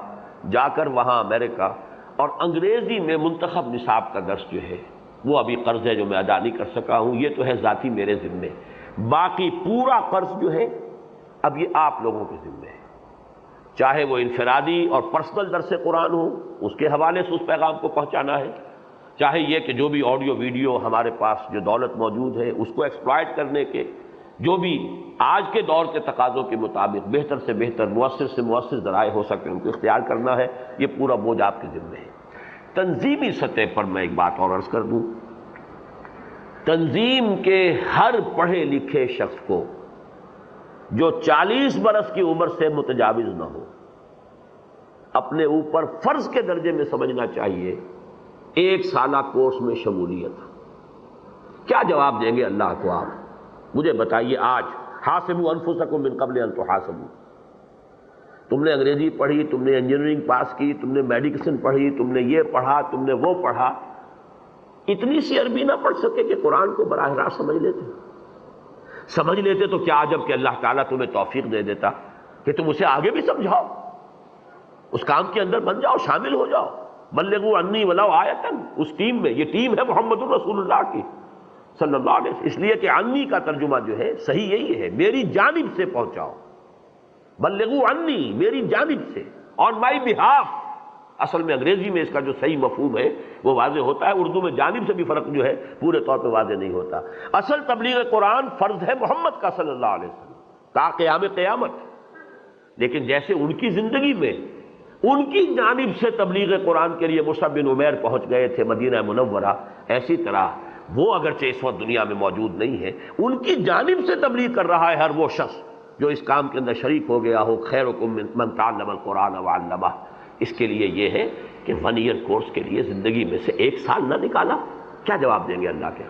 جا کر وہاں امریکہ اور انگریزی میں منتخب نصاب کا درس جو ہے وہ ابھی قرض ہے جو میں ادا نہیں کر سکا ہوں، یہ تو ہے ذاتی میرے ذمے، باقی پورا قرض جو ہے اب یہ آپ لوگوں کے ذمے ہے، چاہے وہ انفرادی اور پرسنل درس قرآن ہو، اس کے حوالے سے اس پیغام کو پہنچانا ہے، چاہے یہ کہ جو بھی آڈیو ویڈیو ہمارے پاس جو دولت موجود ہے اس کو ایکسپلائٹ کرنے کے جو بھی آج کے دور کے تقاضوں کے مطابق بہتر سے بہتر، مؤثر سے مؤثر ذرائع ہو سکتے ہیں ان کو اختیار کرنا ہے، یہ پورا بوجھ آپ کے ذمے ہے۔ تنظیمی سطح پر میں ایک بات اور عرض کر دوں، تنظیم کے ہر پڑھے لکھے شخص کو جو 40 برس کی عمر سے متجاوز نہ ہو، اپنے اوپر فرض کے درجے میں سمجھنا چاہیے 1 سالہ کورس میں شمولیت۔ کیا جواب دیں گے اللہ کو آپ؟ مجھے بتائیے آج، حاسبوا انفسکم من قبل ان تحاسبوا، تم نے انگریزی پڑھی، تم نے انجینئرنگ پاس کی، تم نے میڈیسن پڑھی، تم نے یہ پڑھا، تم نے وہ پڑھا، اتنی سی عربی نہ پڑھ سکے کہ قرآن کو براہ راست سمجھ لیتے تو کیا عجب کہ اللہ تعالیٰ تمہیں توفیق دے دیتا کہ تم اسے آگے بھی سمجھاؤ، اس کام کے اندر بن جاؤ، شامل ہو جاؤ۔ بلغوا عنی ولو آیۃ، اس ٹیم میں، یہ ٹیم ہے محمد الرسول اللہ کی صلی اللہ علیہ وسلم، اس لیے کہ عنی کا ترجمہ جو ہے صحیح یہی ہے، میری جانب سے پہنچاؤ، بلغوا عنی، میری جانب سے، آن مائی بہاف۔ اصل میں انگریزی میں اس کا جو صحیح مفہوم ہے وہ واضح ہوتا ہے، اردو میں جانب سے بھی فرق جو ہے پورے طور پہ واضح نہیں ہوتا۔ اصل تبلیغ قرآن فرض ہے محمد کا صلی اللہ علیہ وسلم تا قیام قیامت، لیکن جیسے ان کی زندگی میں ان کی جانب سے تبلیغ قرآن کے لیے مصعب بن عمیر پہنچ گئے تھے مدینہ منورہ، اسی طرح وہ اگرچہ اس وقت دنیا میں موجود نہیں ہے، ان کی جانب سے تبلیغ کر رہا ہے ہر وہ شخص جو اس کام کے اندر شریک ہو گیا ہو. خیرکم من تعلم القرآن وعلمہ. اس کے لیے یہ ہے کہ 1 ایئر کورس کے لیے زندگی میں سے 1 سال نہ نکالا. کیا جواب دیں گے اللہ کے؟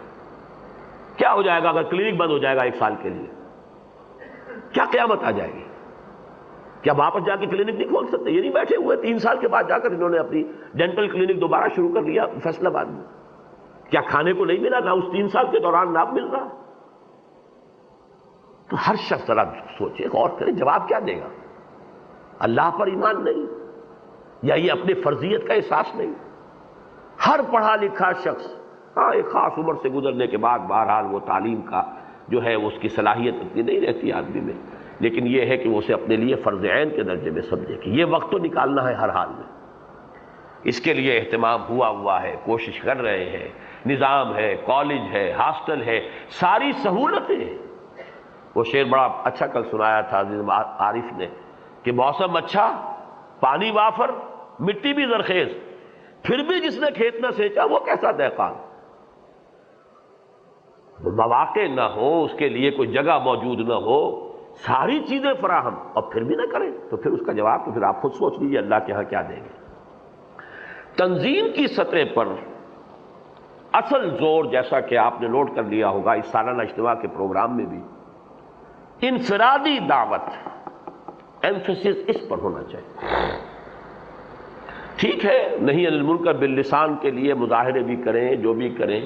کیا ہو جائے گا اگر کلینک بند ہو جائے گا 1 سال کے لیے؟ کیا قیامت آ جائے گی؟ کیا واپس جا کے کلینک نہیں کھول سکتے؟ یہ نہیں بیٹھے ہوئے 3 سال کے بعد جا کر انہوں نے اپنی ڈینٹل کلینک دوبارہ شروع کر لیا فیصل آباد میں. کیا کھانے کو نہیں ملا؟ نہ اس 3 سال کے دوران نہ مل رہا. تو ہر شخص ذرا سوچے، غور کرے، جواب کیا دے گا؟ اللہ پر ایمان نہیں، یا یہ اپنے فرضیت کا احساس نہیں؟ ہر پڑھا لکھا شخص ایک خاص عمر سے گزرنے کے بعد بہرحال وہ تعلیم کا جو ہے اس کی صلاحیت اتنی نہیں رہتی آدمی میں، لیکن یہ ہے کہ وہ اسے اپنے لیے فرض عین کے درجے میں سمجھے کہ یہ وقت تو نکالنا ہے ہر حال میں. اس کے لیے اہتمام ہوا ہے، کوشش کر رہے ہیں، نظام ہے، کالج ہے، ہاسٹل ہے، ساری سہولتیں ہیں. وہ شعر بڑا اچھا کل سنایا تھا عزیز عارف نے کہ موسم اچھا، پانی وافر، مٹی بھی زرخیز، پھر بھی جس نے کھیت نہ سینچا وہ کیسا دہقان. مواقع نہ ہو، اس کے لیے کوئی جگہ موجود نہ ہو، ساری چیزیں فراہم، اور پھر بھی نہ کریں تو پھر اس کا جواب تو پھر آپ خود سوچ لیجیے اللہ کے ہاں کیا دیں گے. تنظیم کی سطح پر اصل زور، جیسا کہ آپ نے نوٹ کر لیا ہوگا اس سالانہ اجتماع کے پروگرام میں بھی، انفرادی دعوت، ایمفیسس اس پر ہونا چاہیے. ٹھیک ہے، نہیں علی المنکر باللسان کے لیے مظاہرے بھی کریں، جو بھی کریں،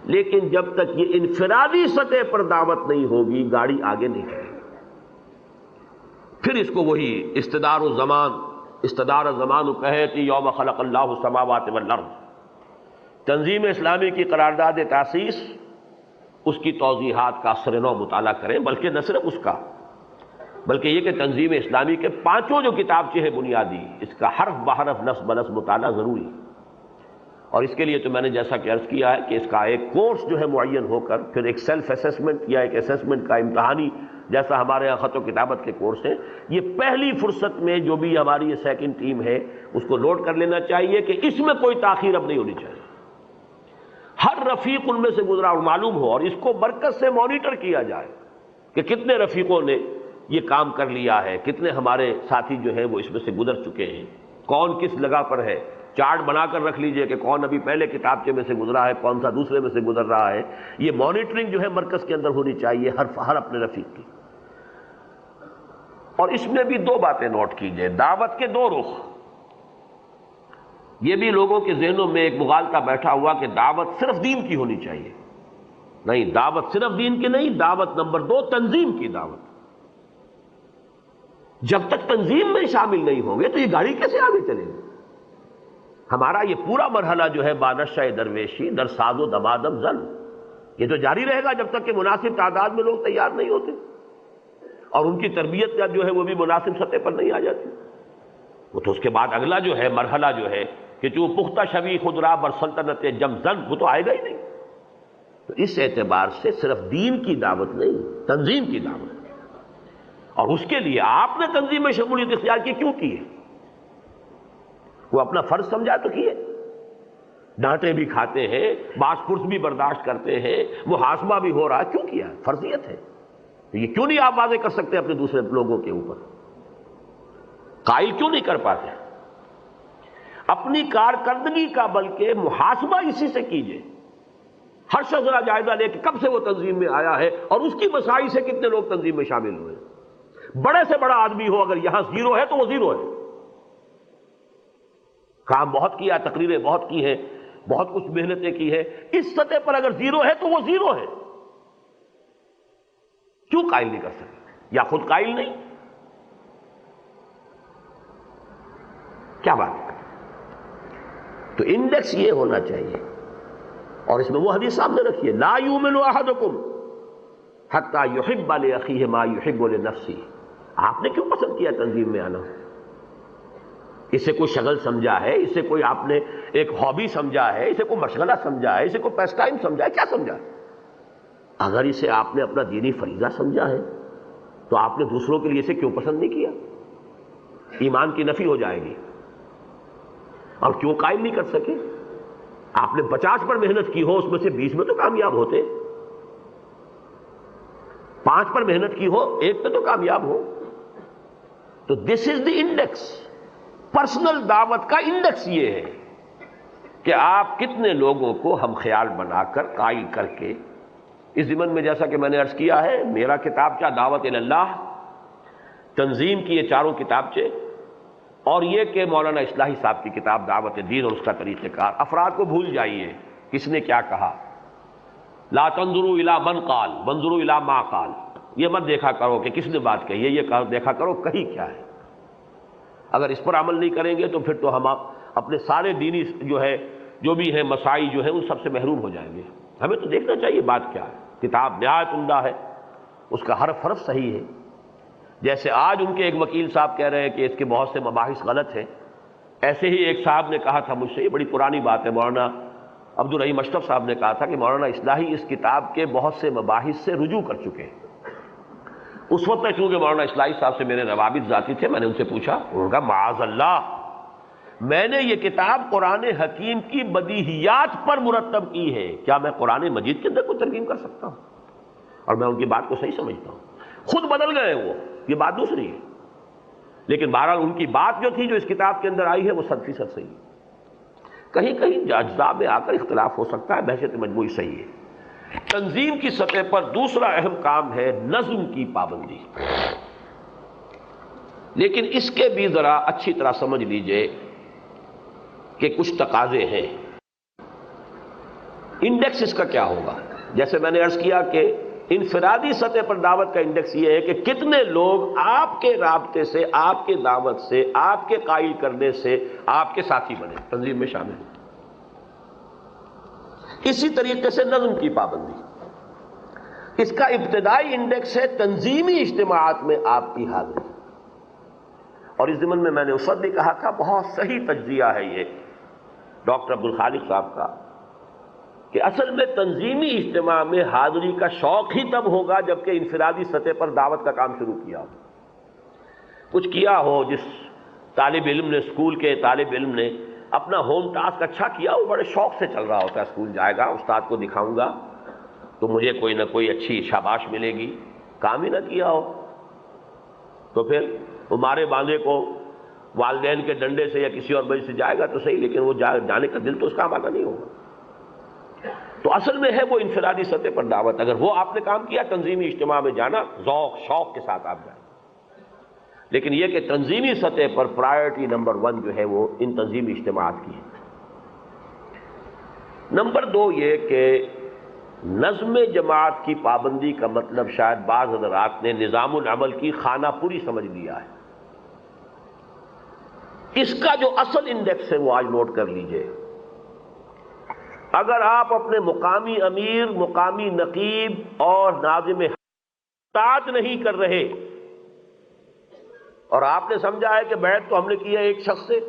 لیکن جب تک یہ انفرادی سطح پر دعوت نہیں ہوگی گاڑی آگے نہیں چلے گی. پھر اس کو وہی استدار الزمان کہتی یوم خلق اللہ السماوات والارض، تنظیم اسلامی کی قرارداد تاسیس، اس کی توضیحات کا اثر نو مطالعہ کریں، بلکہ نہ صرف اس کا، بلکہ یہ کہ تنظیم اسلامی کے 5 جو کتابچے ہیں بنیادی، اس کا حرف بحرف نص بنص مطالعہ ضروری. اور اس کے لیے تو میں نے جیسا کہ عرض کیا ہے کہ اس کا ایک کورس جو ہے معین ہو کر پھر ایک سیلف اسیسمنٹ یا ایک اسیسمنٹ کا امتحانی، جیسا ہمارے یہاں خط و کتابت کے کورس ہیں، یہ پہلی فرصت میں جو بھی ہماری یہ سیکنڈ ٹیم ہے اس کو نوٹ کر لینا چاہیے کہ اس میں کوئی تاخیر اب نہیں ہونی چاہیے. ہر رفیق ان میں سے گزرا اور معلوم ہو، اور اس کو مرکز سے مانیٹر کیا جائے کہ کتنے رفیقوں نے یہ کام کر لیا ہے، کتنے ہمارے ساتھی جو ہیں وہ اس میں سے گزر چکے ہیں، کون کس لگا پر ہے. چارٹ بنا کر رکھ لیجئے کہ کون ابھی پہلے کتابچے میں سے گزرا ہے، کون سا دوسرے میں سے گزر رہا ہے. یہ مانیٹرنگ جو ہے مرکز کے اندر ہونی چاہیے ہر اپنے رفیق کی. اور اس میں بھی 2 باتیں نوٹ کیجئے، دعوت کے 2 رخ. یہ بھی لوگوں کے ذہنوں میں ایک مغالطہ بیٹھا ہوا کہ دعوت صرف دین کی ہونی چاہیے. نہیں، دعوت صرف دین کی نہیں، دعوت نمبر 2 تنظیم کی دعوت. جب تک تنظیم میں شامل نہیں ہوں گے تو یہ گاڑی کیسے آگے چلے گی؟ ہمارا یہ پورا مرحلہ جو ہے بانشہ درویشی در ساز و دمادم زن، یہ تو جاری رہے گا جب تک کہ مناسب تعداد میں لوگ تیار نہیں ہوتے اور ان کی تربیت جو ہے وہ بھی مناسب سطح پر نہیں آ جاتی. وہ تو اس کے بعد اگلا جو ہے مرحلہ جو ہے کہ جو پختہ شوی خدرا بر سلطنت جم زن، وہ تو آئے گا ہی نہیں. تو اس اعتبار سے صرف دین کی دعوت نہیں، تنظیم کی دعوت. اور اس کے لیے آپ نے تنظیم میں شمولیت اختیار کی کیوں کی ہے؟ وہ اپنا فرض سمجھا تو کیے. ڈانٹے بھی کھاتے ہیں، باس پرس بھی برداشت کرتے ہیں، محاسبہ بھی ہو رہا ہے، کیوں کیا؟ فرضیت ہے. یہ کیوں نہیں آپ واضح کر سکتے اپنے دوسرے لوگوں کے اوپر؟ قائل کیوں نہیں کر پاتے اپنی کارکردگی کا؟ بلکہ محاسبہ اسی سے کیجئے. ہر شخص ذرا جائزہ لے کہ کب سے وہ تنظیم میں آیا ہے اور اس کی مساعی سے کتنے لوگ تنظیم میں شامل ہوئے. بڑے سے بڑا آدمی ہو، اگر یہاں 0 ہے تو وہ 0 ہے. کام بہت کیا، تقریریں بہت کی ہیں، بہت کچھ محنتیں کی ہیں، اس سطح پر اگر 0 ہے تو وہ 0 ہے. کیوں قائل نہیں کر سکتے؟ یا خود قائل نہیں؟ کیا بات ہے؟ تو انڈیکس یہ ہونا چاہیے. اور اس میں وہ حدیث سامنے رکھیے، لا یؤمن احدکم حتی یحب لاخیہ ما یحب لنفسہ. آپ نے کیوں پسند کیا تنظیم میں آنا؟ اسے کوئی شغل سمجھا ہے؟ اسے کوئی آپ نے ایک ہابی سمجھا ہے؟ اسے کوئی مشغلہ سمجھا ہے؟ اسے کوئی پیس ٹائم سمجھا ہے؟ کیا سمجھا؟ اگر اسے آپ نے اپنا دینی فریضہ سمجھا ہے تو آپ نے دوسروں کے لیے اسے کیوں پسند نہیں کیا؟ ایمان کی نفی ہو جائے گی. اور کیوں قائم نہیں کر سکے؟ آپ نے 50 پر محنت کی ہو، اس میں سے 20 میں تو کامیاب ہوتے، 5 پر محنت کی ہو 1 پہ تو کامیاب ہو. تو دس از دی انڈیکس. پرسنل دعوت کا انڈیکس یہ ہے کہ آپ کتنے لوگوں کو ہم خیال بنا کر قائل کر کے. اس ضمن میں جیسا کہ میں نے عرض کیا ہے، میرا کتابچہ دعوت اللہ، تنظیم کی یہ 4 کتابچے، اور یہ کہ مولانا اصلاحی صاحب کی کتاب دعوت دین اور اس کا طریقہ کار. افراد کو بھول جائیے کس نے کیا کہا. لا تنظروا الی من قال وانظروا الی ما قال. یہ مت دیکھا کرو کہ کس نے بات کہی ہے، یہ دیکھا کرو کہی کیا ہے. اگر اس پر عمل نہیں کریں گے تو پھر تو ہم اپنے سارے دینی جو بھی ہیں مسائل جو ہیں ان سب سے محروم ہو جائیں گے. ہمیں تو دیکھنا چاہیے بات کیا ہے. کتاب نہایت عمدہ ہے، اس کا حرف حرف صحیح ہے. جیسے آج ان کے ایک وکیل صاحب کہہ رہے ہیں کہ اس کے بہت سے مباحث غلط ہیں، ایسے ہی ایک صاحب نے کہا تھا مجھ سے، یہ بڑی پرانی بات ہے، مولانا عبد الرحیم اشرف صاحب نے کہا تھا کہ مولانا اصلاحی اس کتاب کے بہت سے مباحث سے رجوع کر چکے ہیں. اس وقت میں چونکہ مولانا اصلاحی صاحب سے میرے روابط ذاتی تھے، میں نے ان سے پوچھا، انہوں نے کہا معاذ اللہ، میں نے یہ کتاب قرآن حکیم کی بدیہیات پر مرتب کی ہے، کیا میں قرآن مجید کے اندر کوئی ترمیم کر سکتا ہوں؟ اور میں ان کی بات کو صحیح سمجھتا ہوں. خود بدل گئے وہ، یہ بات دوسری ہے، لیکن بہرحال ان کی بات جو تھی جو اس کتاب کے اندر آئی ہے وہ 100% صحیح ہے. کہیں کہیں اجزاء میں آ کر اختلاف ہو سکتا ہے، بحثیت مجموعی صحیح ہے. تنظیم کی سطح پر دوسرا اہم کام ہے نظم کی پابندی. لیکن اس کے بھی ذرا اچھی طرح سمجھ لیجئے کہ کچھ تقاضے ہیں. انڈیکس اس کا کیا ہوگا؟ جیسے میں نے عرض کیا کہ انفرادی سطح پر دعوت کا انڈیکس یہ ہے کہ کتنے لوگ آپ کے رابطے سے، آپ کے دعوت سے، آپ کے قائل کرنے سے آپ کے ساتھی بنے، تنظیم میں شامل ہیں. اسی طریقے سے نظم کی پابندی، اس کا ابتدائی انڈیکس ہے تنظیمی اجتماعات میں آپ کی حاضری. اور اس ضمن میں میں نے اس وقت بھی کہا تھا، بہت صحیح تجزیہ ہے یہ ڈاکٹر عبدالخالق صاحب کا، کہ اصل میں تنظیمی اجتماع میں حاضری کا شوق ہی تب ہوگا جبکہ انفرادی سطح پر دعوت کا کام شروع کیا ہو. کچھ کیا ہو، جس طالب علم نے، اسکول کے طالب علم نے اپنا ہوم ٹاسک اچھا کیا، وہ بڑے شوق سے چل رہا ہوتا ہے، اسکول جائے گا، استاد کو دکھاؤں گا تو مجھے کوئی نہ کوئی اچھی شاباش ملے گی. کام ہی نہ کیا ہو تو پھر وہ مارے باندھے کو والدین کے ڈنڈے سے یا کسی اور وجہ سے جائے گا تو صحیح، لیکن وہ جانے کا دل تو اس کا آمادہ نہیں ہوگا. تو اصل میں ہے وہ انفرادی سطح پر دعوت. اگر وہ آپ نے کام کیا، تنظیمی اجتماع میں جانا، ذوق شوق کے ساتھ آپ جائیں. لیکن یہ کہ تنظیمی سطح پر پرائرٹی نمبر 1 جو ہے وہ ان تنظیمی اجتماعات کی ہے. نمبر 2 یہ کہ نظم جماعت کی پابندی کا مطلب شاید بعض حضرات نے نظام العمل کی خانہ پوری سمجھ لیا ہے. اس کا جو اصل انڈیکس ہے وہ آج نوٹ کر لیجئے. اگر آپ اپنے مقامی امیر، مقامی نقیب اور ناظم اطاعت نہیں کر رہے اور آپ نے سمجھا ہے کہ بیعت تو ہم نے کی ہے ایک شخص سے،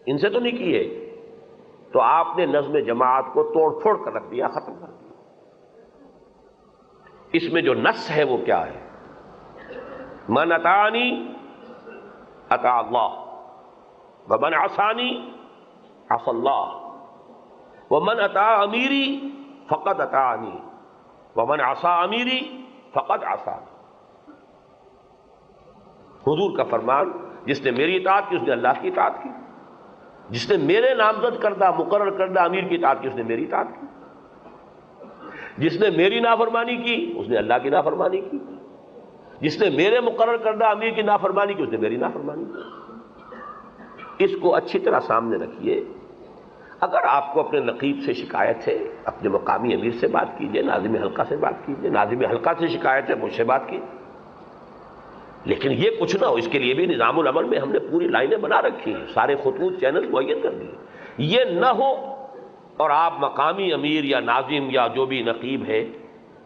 ان سے تو نہیں کی ہے، تو آپ نے نظم جماعت کو توڑ پھوڑ کر رکھ دیا، ختم کر دیا. اس میں جو نص ہے وہ کیا ہے؟ من اطاعنی اطاع اللہ ومن عصانی عصى اللہ ومن اطاع امیری فقد اطاعنی ومن عصى امیری فقد عصانی. حضور کا فرمان، جس نے میری اطاعت کی اس نے اللہ کی اطاعت کی، جس نے میرے نامزد کردہ مقرر کردہ امیر کی اطاعت کی اس نے میری اطاعت کی، جس نے میری نافرمانی کی اس نے اللہ کی نافرمانی کی، جس نے میرے مقرر کردہ امیر کی نافرمانی کی اس نے میری نافرمانی کی. اس کو اچھی طرح سامنے رکھیے. اگر آپ کو اپنے نقیب سے شکایت ہے، اپنے مقامی امیر سے بات کیجئے، ناظم حلقہ سے بات کیجئے، ناظم حلقہ سے شکایت ہے مجھ سے بات کیجئے. لیکن یہ کچھ نہ ہو، اس کے لیے بھی نظام العمل میں ہم نے پوری لائنیں بنا رکھی ہیں، سارے خطوط چینل معین کر دیے. یہ نہ ہو اور آپ مقامی امیر یا ناظم یا جو بھی نقیب ہے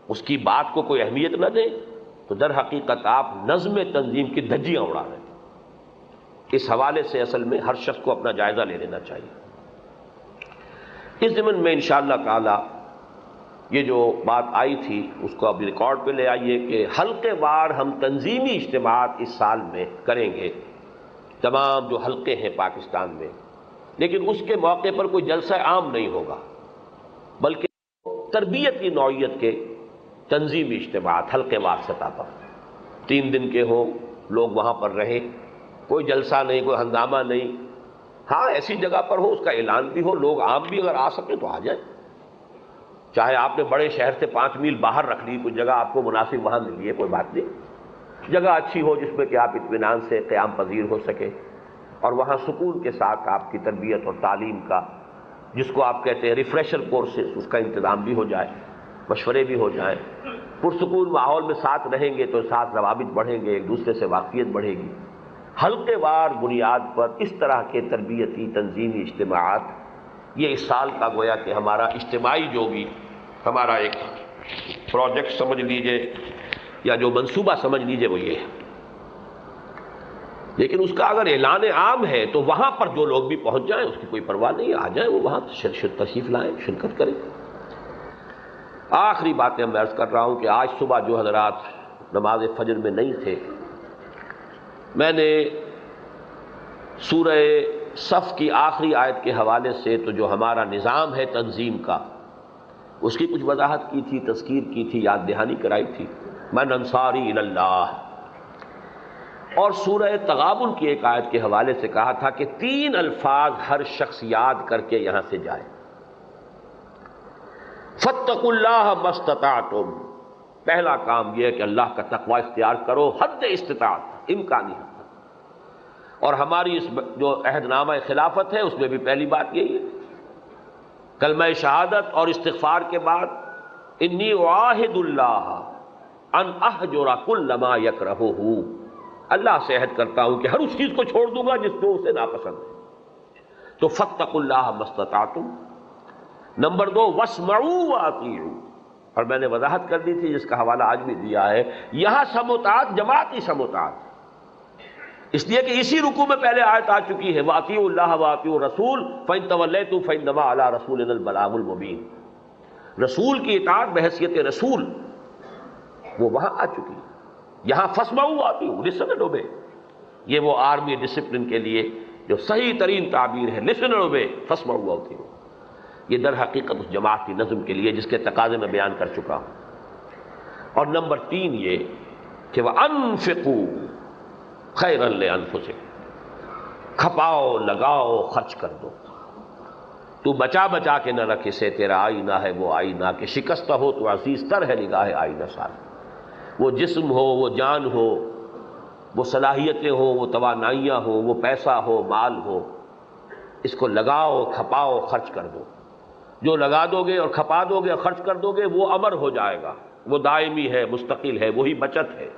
اس کی بات کو کوئی اہمیت نہ دیں تو در حقیقت آپ نظم تنظیم کی دھجیاں اڑا رہے ہیں. اس حوالے سے اصل میں ہر شخص کو اپنا جائزہ لے لینا چاہیے. اس ضمن میں انشاءاللہ تعالی یہ جو بات آئی تھی اس کو اب ریکارڈ پہ لے آئیے کہ حلقے وار ہم تنظیمی اجتماعات اس سال میں کریں گے. تمام جو حلقے ہیں پاکستان میں لیکن اس کے موقع پر کوئی جلسہ عام نہیں ہوگا، بلکہ تربیت کی نوعیت کے تنظیمی اجتماعات حلقے وار سطح پر 3 دن کے ہوں، لوگ وہاں پر رہیں، کوئی جلسہ نہیں، کوئی ہنگامہ نہیں، ہاں ایسی جگہ پر ہو، اس کا اعلان بھی ہو، لوگ عام بھی اگر آ سکیں تو آ جائیں، چاہے آپ نے بڑے شہر سے 5 میل باہر رکھ لی، کوئی جگہ آپ کو مناسب وہاں ملی ہے، کوئی بات نہیں، جگہ اچھی ہو جس میں کہ آپ اطمینان سے قیام پذیر ہو سکے اور وہاں سکون کے ساتھ آپ کی تربیت اور تعلیم کا، جس کو آپ کہتے ہیں ریفریشر کورسز، اس کا انتظام بھی ہو جائے، مشورے بھی ہو جائیں، پرسکون ماحول میں ساتھ رہیں گے تو ساتھ روابط بڑھیں گے، ایک دوسرے سے واقفیت بڑھے گی۔ حلقے وار بنیاد پر اس طرح کے تربیتی تنظیمی اجتماعات، یہ اس سال کا گویا کہ ہمارا اجتماعی جو بھی ہمارا ایک پروجیکٹ سمجھ لیجئے یا جو منصوبہ سمجھ لیجئے وہ یہ ہے۔ لیکن اس کا اگر اعلان عام ہے تو وہاں پر جو لوگ بھی پہنچ جائیں اس کی کوئی پرواہ نہیں، آ جائیں، وہ وہاں تشریف لائیں، شرکت کریں۔ آخری باتیں میں عرض کر رہا ہوں کہ آج صبح جو حضرات نماز فجر میں نہیں تھے، میں نے سورہ صف کی آخری آیت کے حوالے سے تو جو ہمارا نظام ہے تنظیم کا، اس کی کچھ وضاحت کی تھی، تذکیر کی تھی، یاد دہانی کرائی تھی، من انصاری الی اللہ، اور سورہ تغابن کی ایک آیت کے حوالے سے کہا تھا کہ 3 الفاظ ہر شخص یاد کر کے یہاں سے جائے۔ فاتقوا اللہ ما استطعتم، پہلا کام یہ ہے کہ اللہ کا تقوی اختیار کرو حد استطاعت، امکانی حد تک۔ اور ہماری اس جو عہد نامہ خلافت ہے اس میں بھی پہلی بات یہی ہے، کلمہ شہادت اور استغفار کے بعد انی اعاہد اللہ ان اہجر کل ما یکرہہ، اللہ سے عہد کرتا ہوں کہ ہر اس چیز کو چھوڑ دوں گا جس کو اسے ناپسند ہے۔ تو فاتقوا اللہ ما استطعتم۔ نمبر 2 واسمعوا واطیعوا، اور میں نے وضاحت کر دی تھی جس کا حوالہ آج بھی دیا ہے، یہاں سماعت جماعتی سماعت، اس لیے کہ اسی رکوع میں پہلے آیت آ چکی ہے واطیعوا اللہ واطیعوا الرسول فإن تولیتم فإنما علی رسولنا البلاغ المبین، رسول کی اطاعت بحیثیت رسول وہ وہاں آ چکی ہے۔ یہاں فاسمعوا واطیعوا، لسن اینڈ اوبے، یہ وہ آرمی ڈسپلن کے لیے جو صحیح ترین تعبیر ہے، لسن اینڈ اوبے، فاسمعوا واطیعوا، یہ در حقیقت اس جماعتی نظم کے لیے جس کے تقاضے میں بیان کر چکا ہوں۔ اور نمبر 3 یہ کہ وَأَنفِقُوا خَيْرًا لِأَنفُسِكُمْ، کھپاؤ، لگاؤ، خرچ کر دو، تو بچا بچا کے نہ رکھ، اسے تیرا آئینہ ہے وہ آئینہ کہ شکستہ ہو تو عزیز تر ہے نگاہ آئینہ سار، وہ جسم ہو، وہ جان ہو، وہ صلاحیتیں ہوں، وہ توانائیاں ہوں، وہ پیسہ ہو، مال ہو، اس کو لگاؤ، کھپاؤ، خرچ کر دو۔ جو لگا دو گے اور کھپا دو گے اور خرچ کر دو گے وہ امر ہو جائے گا، وہ دائمی ہے، مستقل ہے، وہی بچت ہے۔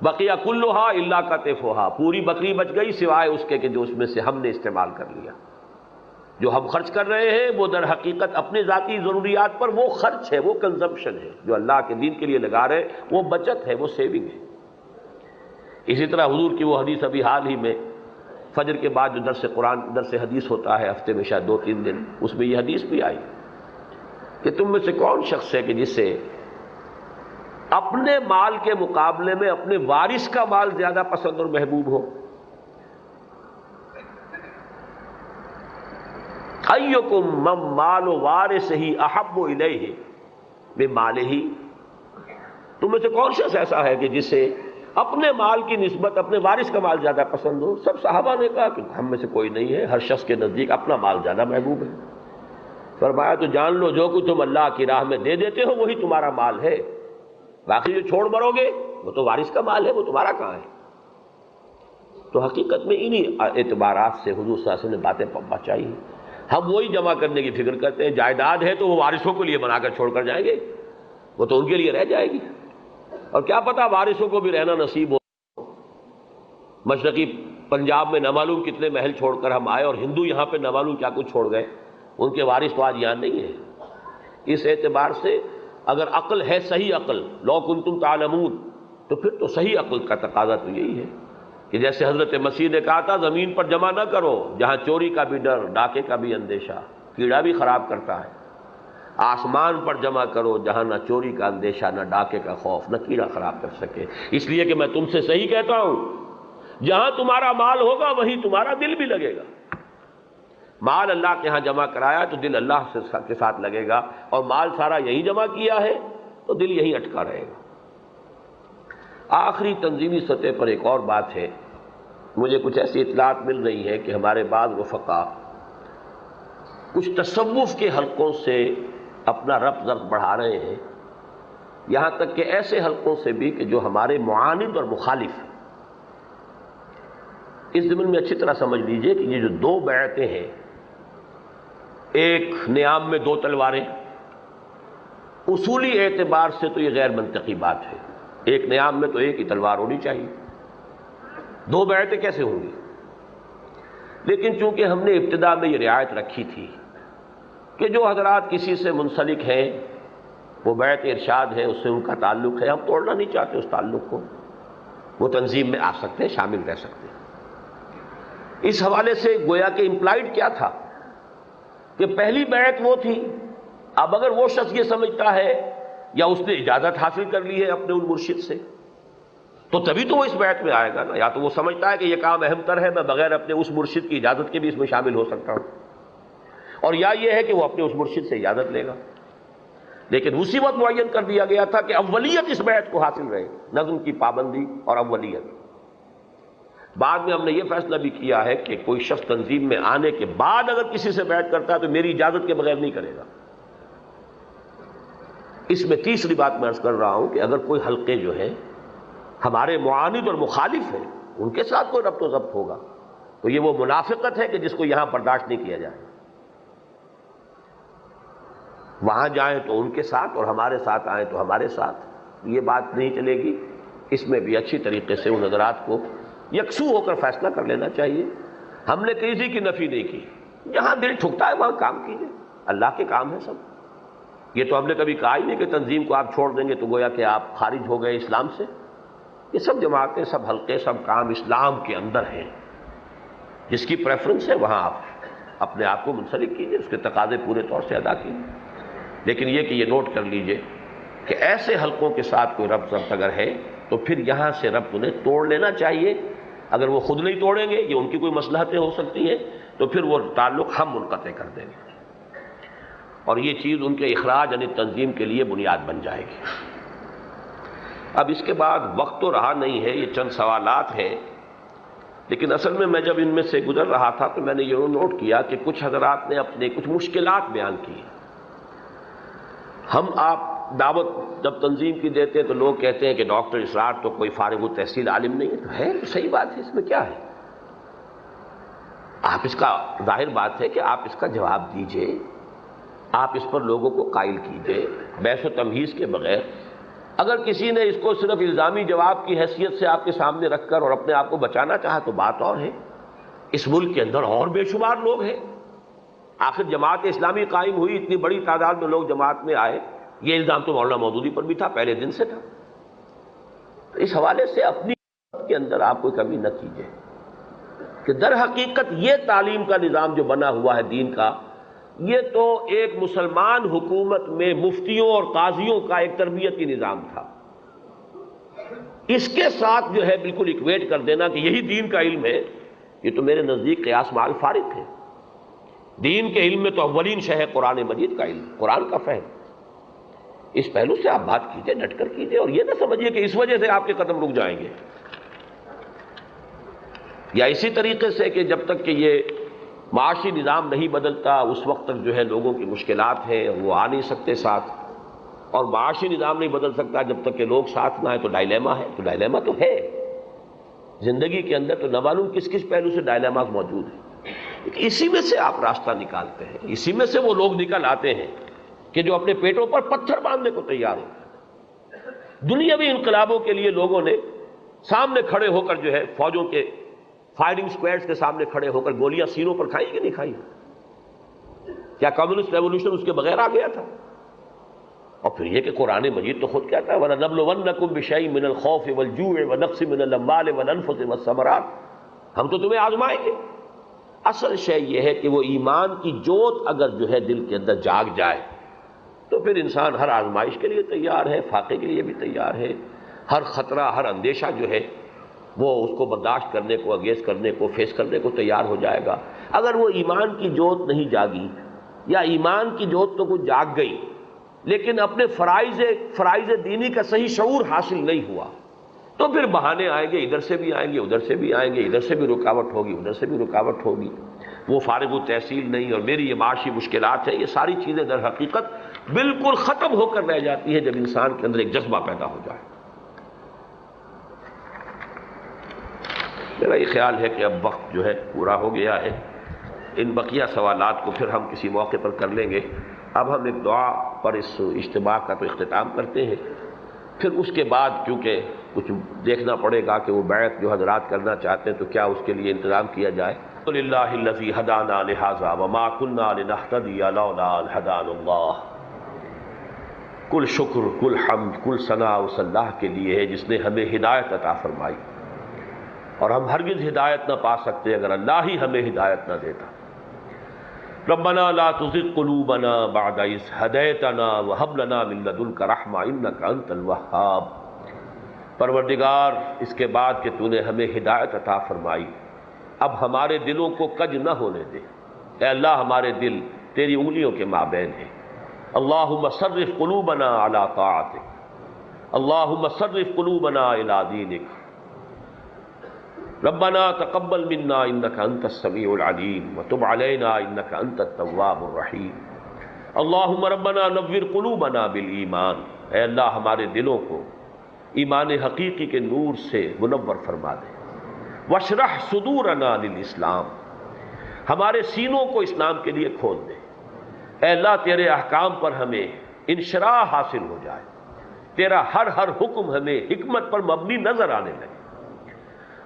بقیہ کلھا الا کتفھا، پوری بکری بچ گئی سوائے اس کے کہ جو اس میں سے ہم نے استعمال کر لیا۔ جو ہم خرچ کر رہے ہیں وہ در حقیقت اپنے ذاتی ضروریات پر وہ خرچ ہے، وہ کنزمپشن ہے، جو اللہ کے دین کے لیے لگا رہے وہ بچت ہے، وہ سیونگ ہے۔ اسی طرح حضور کی وہ حدیث ابھی حال ہی میں فجر کے بعد جو درس قرآن، درس حدیث ہوتا ہے ہفتے میں شاید 2-3 دن، اس میں یہ حدیث بھی آئی کہ تم میں سے کون شخص ہے کہ جسے اپنے مال کے مقابلے میں اپنے وارث کا مال زیادہ پسند اور محبوب ہو۔ ایکم من مال وارثہ احب الیہ من مالہ، تم میں سے کون شخص ایسا ہے کہ جسے اپنے مال کی نسبت اپنے وارث کا مال زیادہ پسند ہو؟ سب صحابہ نے کہا کہ ہم میں سے کوئی نہیں ہے، ہر شخص کے نزدیک اپنا مال زیادہ محبوب ہے۔ فرمایا تو جان لو جو کچھ تم اللہ کی راہ میں دے دیتے ہو وہی تمہارا مال ہے، باقی جو چھوڑ مرو گے وہ تو وارث کا مال ہے، وہ تمہارا کہاں ہے؟ تو حقیقت میں انہی اعتبارات سے حضور صلی اللہ علیہ وسلم نے باتیں پہنچائی ہیں۔ ہم وہی جمع کرنے کی فکر کرتے ہیں، جائیداد ہے تو وہ وارثوں کے لیے بنا کر چھوڑ کر جائیں گے، وہ تو ان کے لیے رہ جائے گی، اور کیا پتہ وارثوں کو بھی رہنا نصیب ہو۔ مشرقی پنجاب میں نہ معلوم کتنے محل چھوڑ کر ہم آئے، اور ہندو یہاں پہ نہ معلوم کیا کچھ چھوڑ گئے، ان کے وارث تو آج یہاں نہیں ہے۔ اس اعتبار سے اگر عقل ہے صحیح عقل، لو کنتم تعلمون، تو پھر تو صحیح عقل کا تقاضا تو یہی ہے کہ جیسے حضرت مسیح نے کہا تھا زمین پر جمع نہ کرو جہاں چوری کا بھی ڈر، ڈاکے کا بھی اندیشہ، کیڑا بھی خراب کرتا ہے، آسمان پر جمع کرو جہاں نہ چوری کا اندیشہ، نہ ڈاکے کا خوف، نہ کیڑا خراب کر سکے۔ اس لیے کہ میں تم سے صحیح کہتا ہوں، جہاں تمہارا مال ہوگا وہیں تمہارا دل بھی لگے گا۔ مال اللہ کے ہاں جمع کرایا تو دل اللہ کے ساتھ لگے گا، اور مال سارا یہی جمع کیا ہے تو دل یہی اٹکا رہے گا۔ آخری تنظیمی سطح پر ایک اور بات ہے، مجھے کچھ ایسی اطلاعات مل رہی ہے کہ ہمارے بعض رفقا کچھ تصوف کے حلقوں سے اپنا ربط بڑھا رہے ہیں، یہاں تک کہ ایسے حلقوں سے بھی کہ جو ہمارے معاند اور مخالف ہیں۔ اس ضمن میں اچھی طرح سمجھ لیجئے کہ یہ جو دو بیعتیں ہیں، ایک نیام میں دو تلواریں، اصولی اعتبار سے تو یہ غیر منطقی بات ہے۔ ایک نیام میں تو ایک ہی تلوار ہونی چاہیے، دو بیعتیں کیسے ہوں گی؟ لیکن چونکہ ہم نے ابتدا میں یہ رعایت رکھی تھی کہ جو حضرات کسی سے منسلک ہیں، وہ بیعت ارشاد ہے، اس سے ان کا تعلق ہے، ہم توڑنا نہیں چاہتے اس تعلق کو، وہ تنظیم میں آ سکتے ہیں، شامل رہ سکتے ہیں۔ اس حوالے سے گویا کہ امپلائڈ کیا تھا کہ پہلی بیعت وہ تھی، اب اگر وہ شخص یہ سمجھتا ہے یا اس نے اجازت حاصل کر لی ہے اپنے ان مرشد سے، تو تبھی تو وہ اس بیعت میں آئے گا نا۔ یا تو وہ سمجھتا ہے کہ یہ کام اہم تر ہے، میں بغیر اپنے اس مرشد کی اجازت کے بھی اس میں شامل ہو سکتا ہوں، اور یا یہ ہے کہ وہ اپنے اس مرشد سے اجازت لے گا۔ لیکن اسی وقت معین کر دیا گیا تھا کہ اولیت اس بیعت کو حاصل رہے، نظم کی پابندی اور اولیت۔ بعد میں ہم نے یہ فیصلہ بھی کیا ہے کہ کوئی شخص تنظیم میں آنے کے بعد اگر کسی سے بیعت کرتا ہے تو میری اجازت کے بغیر نہیں کرے گا۔ اس میں تیسری بات میں عرض کر رہا ہوں کہ اگر کوئی حلقے جو ہے ہمارے معاند اور مخالف ہیں، ان کے ساتھ کوئی ربط و ضبط ہوگا تو یہ وہ منافقت ہے کہ جس کو یہاں برداشت نہیں کیا جائے۔ وہاں جائیں تو ان کے ساتھ اور ہمارے ساتھ آئیں تو ہمارے ساتھ، یہ بات نہیں چلے گی۔ اس میں بھی اچھی طریقے سے ان حضرات کو یکسو ہو کر فیصلہ کر لینا چاہیے۔ ہم نے کسی کی نفی نہیں کی، جہاں دل ٹھکتا ہے وہاں کام کیجیے، اللہ کے کام ہے سب۔ یہ تو ہم نے کبھی کہا ہی نہیں کہ تنظیم کو آپ چھوڑ دیں گے تو گویا کہ آپ خارج ہو گئے اسلام سے۔ یہ سب جماعتیں، سب حلقے، سب کام اسلام کے اندر ہیں۔ جس کی پریفرنس ہے وہاں آپ اپنے آپ کو منسلک کیجیے، اس کے تقاضے پورے طور سے ادا کیجیے۔ لیکن یہ کہ یہ نوٹ کر لیجئے کہ ایسے حلقوں کے ساتھ کوئی ربط اگر ہے تو پھر یہاں سے ربط انہیں توڑ لینا چاہیے۔ اگر وہ خود نہیں توڑیں گے، یہ ان کی کوئی مصلحتیں ہو سکتی ہیں، تو پھر وہ تعلق ہم منقطع کر دیں گے، اور یہ چیز ان کے اخراج یعنی تنظیم کے لیے بنیاد بن جائے گی۔ اب اس کے بعد وقت تو رہا نہیں ہے، یہ چند سوالات ہیں، لیکن اصل میں جب ان میں سے گزر رہا تھا تو میں نے یہ نوٹ کیا کہ کچھ حضرات نے اپنے کچھ مشکلات بیان کی۔ ہم آپ دعوت جب تنظیم کی دیتے ہیں تو لوگ کہتے ہیں کہ ڈاکٹر اسرار تو کوئی فارغ التحصیل عالم نہیں ہے، تو ہے صحیح بات ہے، اس میں کیا ہے؟ آپ اس کا ظاہر بات ہے کہ آپ اس کا جواب دیجئے، آپ اس پر لوگوں کو قائل کیجئے بحث و تمہیز کے بغیر۔ اگر کسی نے اس کو صرف الزامی جواب کی حیثیت سے آپ کے سامنے رکھ کر اور اپنے آپ کو بچانا چاہا تو بات اور ہے۔ اس ملک کے اندر اور بے شمار لوگ ہیں، آخر جماعت اسلامی قائم ہوئی، اتنی بڑی تعداد میں لوگ جماعت میں آئے، یہ الزام تو مولانا مودودی پر بھی تھا، پہلے دن سے تھا۔ تو اس حوالے سے اپنی کے اندر آپ کوئی کمی نہ کیجیے کہ در حقیقت یہ تعلیم کا نظام جو بنا ہوا ہے دین کا، یہ تو ایک مسلمان حکومت میں مفتیوں اور قاضیوں کا ایک تربیتی نظام تھا۔ اس کے ساتھ جو ہے بالکل اکویٹ کر دینا کہ یہی دین کا علم ہے، یہ تو میرے نزدیک قیاس مع الفارق ہے۔ دین کے علم میں تو اولین شے ہے قرآن مجید کا علم، قرآن کا فہم۔ اس پہلو سے آپ بات کیجئے، ڈٹ کر کیجئے، اور یہ نہ سمجھیے کہ اس وجہ سے آپ کے قدم رک جائیں گے، یا اسی طریقے سے کہ جب تک کہ یہ معاشی نظام نہیں بدلتا اس وقت تک جو ہے لوگوں کی مشکلات ہیں وہ آ نہیں سکتے ساتھ، اور معاشی نظام نہیں بدل سکتا جب تک کہ لوگ ساتھ نہ آئے، تو ڈائلیما ہے۔ تو ڈائلیما تو ہے زندگی کے اندر، تو نہ معلوم کس کس پہلو سے ڈائلیما موجود ہے، اسی میں سے آپ راستہ نکالتے ہیں، اسی میں سے وہ لوگ نکل آتے ہیں کہ جو اپنے پیٹوں پر پتھر باندھنے کو تیار ہو۔ دنیاوی انقلابوں کے لیے لوگوں نے سامنے کھڑے ہو کر جو ہے فوجوں کے فائرنگ سکواڈز کے سامنے کھڑے ہو کر گولیاں سینوں پر کھائی کہ نہیں کھائی؟ کیا کمیونسٹ ریولوشن اس کے بغیر آ گیا تھا؟ اور پھر یہ کہ قرآن مجید تو خود کہتا ہے وَلَنَبْلُوَنَّكُمْ بِشَيْءٍ مِّنَ الْخَوْفِ وَالْجُوعِ وَنَقْصٍ مِّنَ الْأَمْوَالِ وَالْأَنفُسِ وَالثَّمَرَاتِ، ہم تو تمہیں آزمائیں گے۔ اصل شے یہ ہے کہ وہ ایمان کی جوت اگر جو ہے دل کے اندر جاگ جائے تو پھر انسان ہر آزمائش کے لیے تیار ہے، فاقے کے لیے بھی تیار ہے، ہر خطرہ، ہر اندیشہ جو ہے وہ اس کو برداشت کرنے کو، اگیز کرنے کو، فیس کرنے کو تیار ہو جائے گا۔ اگر وہ ایمان کی جوت نہیں جاگی، یا ایمان کی جوت تو کچھ جاگ گئی لیکن اپنے فرائض دینی کا صحیح شعور حاصل نہیں ہوا، تو پھر بہانے آئیں گے، ادھر سے بھی آئیں گے، ادھر سے بھی آئیں گے، ادھر سے بھی رکاوٹ ہوگی، ادھر سے بھی رکاوٹ ہوگی، وہ فارغ التحصیل نہیں، اور میری یہ معاشی مشکلات ہیں، یہ ساری چیزیں در حقیقت بالکل ختم ہو کر رہ جاتی ہیں جب انسان کے اندر ایک جذبہ پیدا ہو جائے۔ میرا یہ خیال ہے کہ اب وقت جو ہے پورا ہو گیا ہے، ان بقیہ سوالات کو پھر ہم کسی موقع پر کر لیں گے۔ اب ہم ایک دعا پر اس اجتماع کا تو اختتام کرتے ہیں، پھر اس کے بعد کیونکہ کچھ دیکھنا پڑے گا کہ وہ بیعت جو حضرات کرنا چاہتے ہیں تو کیا اس کے لیے انتظام کیا جائے۔ للہ الذی ہدانا لہذا وما کنا لنہتدی لولا ان ہدانا اللہ۔ کل شکر، کل حمد، کل ثناء اس اللہ کے لیے ہے جس نے ہمیں ہدایت عطا فرمائی، اور ہم ہرگز ہدایت نہ پا سکتے اگر اللہ ہی ہمیں ہدایت نہ دیتا۔ ربنا لا تزغ قلوبنا بعد اذ ہدیتنا وہب لنا من لدنک رحمہ انک انت الوہاب۔ پروردگار، اس کے بعد کہ تو نے ہمیں ہدایت عطا فرمائی، اب ہمارے دلوں کو کج نہ ہونے دے۔ اے اللہ، ہمارے دل تیری انگلیوں کے مابین ہیں۔ اللہم صرف قلوبنا علی طاعتک، اللہم صرف قلوبنا الی دینک۔ ربنا تقبل منا انک انت السمیع العلیم وتب علینا انک انت التواب الرحیم۔ اللہم ربنا نور قلوبنا بالایمان، اے اللہ ہمارے دلوں کو ایمان حقیقی کے نور سے منور فرما دے۔ واشرح صدورنا للاسلام، ہمارے سینوں کو اسلام کے لیے کھول دے۔ اے اللہ، تیرے احکام پر ہمیں انشراح حاصل ہو جائے، تیرا ہر حکم ہمیں حکمت پر مبنی نظر آنے لگے۔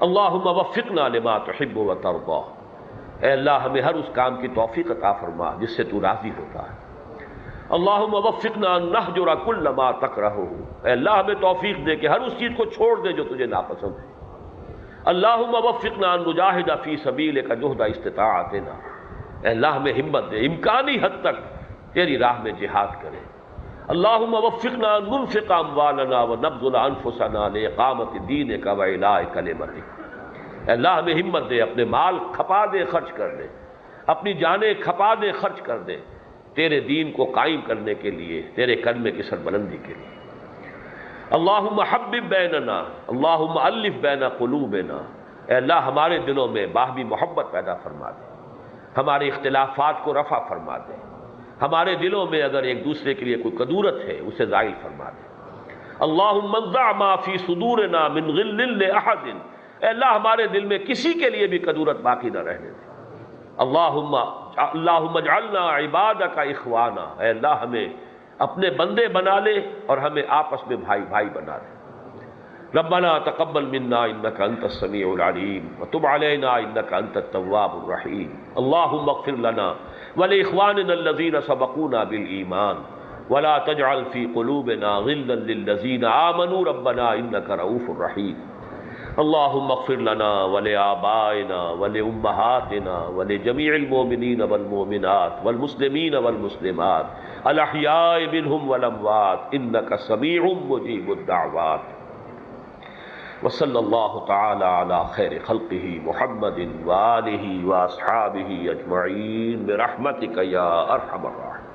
اللہم وفقنا لما تحب و ترضی، اے اللہ ہمیں ہر اس کام کی توفیق عطا فرما جس سے تو راضی ہوتا ہے۔ اللہم وفقنا ان نہجر کل ما تکرہ، اے اللہ ہمیں توفیق دے کہ ہر اس چیز کو چھوڑ دے جو تجھے ناپسند ہے۔ اللہم وفقنا ان نجاہد فی سبیلک جہد استطاعتنا، اے اللہ ہمیں ہمت دے امکانی حد تک تیری راہ میں جہاد کرے۔ اللہم وفقنا ان ننفق اموالنا ونبذل انفسنا لاقامت دینک واعلاء کلمتک، اے اللہ ہمیں ہمت دے اپنے مال کھپا دے خرچ کر دے، اپنی جانیں کھپا دے خرچ کر دے، تیرے دین کو قائم کرنے کے لیے، تیرے کلمے کی سربلندی کے لیے۔ اللہم حبب بیننا، اللہم الف بین قلوبنا، اے اللہ ہمارے دلوں میں باہمی محبت پیدا فرما دے، ہمارے اختلافات کو رفع فرما دے، ہمارے دلوں میں اگر ایک دوسرے کے لیے کوئی کدورت ہے اسے زائل فرما دے۔ اللہم انزع ما فی صدورنا من غل لاحد، اے اللہ ہمارے دل میں کسی کے لیے بھی کدورت باقی نہ رہنے دے۔ اللہم اجعلنا عبادک اخوانا، اے اللہ ہمیں اپنے بندے بنا لے اور ہمیں آپس میں بھائی بھائی بنا لے۔ ربنا تقبل منا انک انت السمیع العلیم وتب علینا انک انت التواب الرحیم۔ اللہم اغفر لنا ولاخواننا الذین سبقونا بالایمان ولا تجعل فی قلوبنا غلا للذین آمنوا ربنا انک رؤوف رحیم۔ اللہم اغفر لنا ولآبائنا ولأمہاتنا ولجمیع المؤمنین والمؤمنات والمسلمین والمسلمات الاحیاء منہم والاموات انک سمیع مجیب الدعوات۔ وصلی اللہ تعالی علی خیر خلقہ محمد وآلہ واصحابہ اجمعین برحمتک یا ارحم الراحمین۔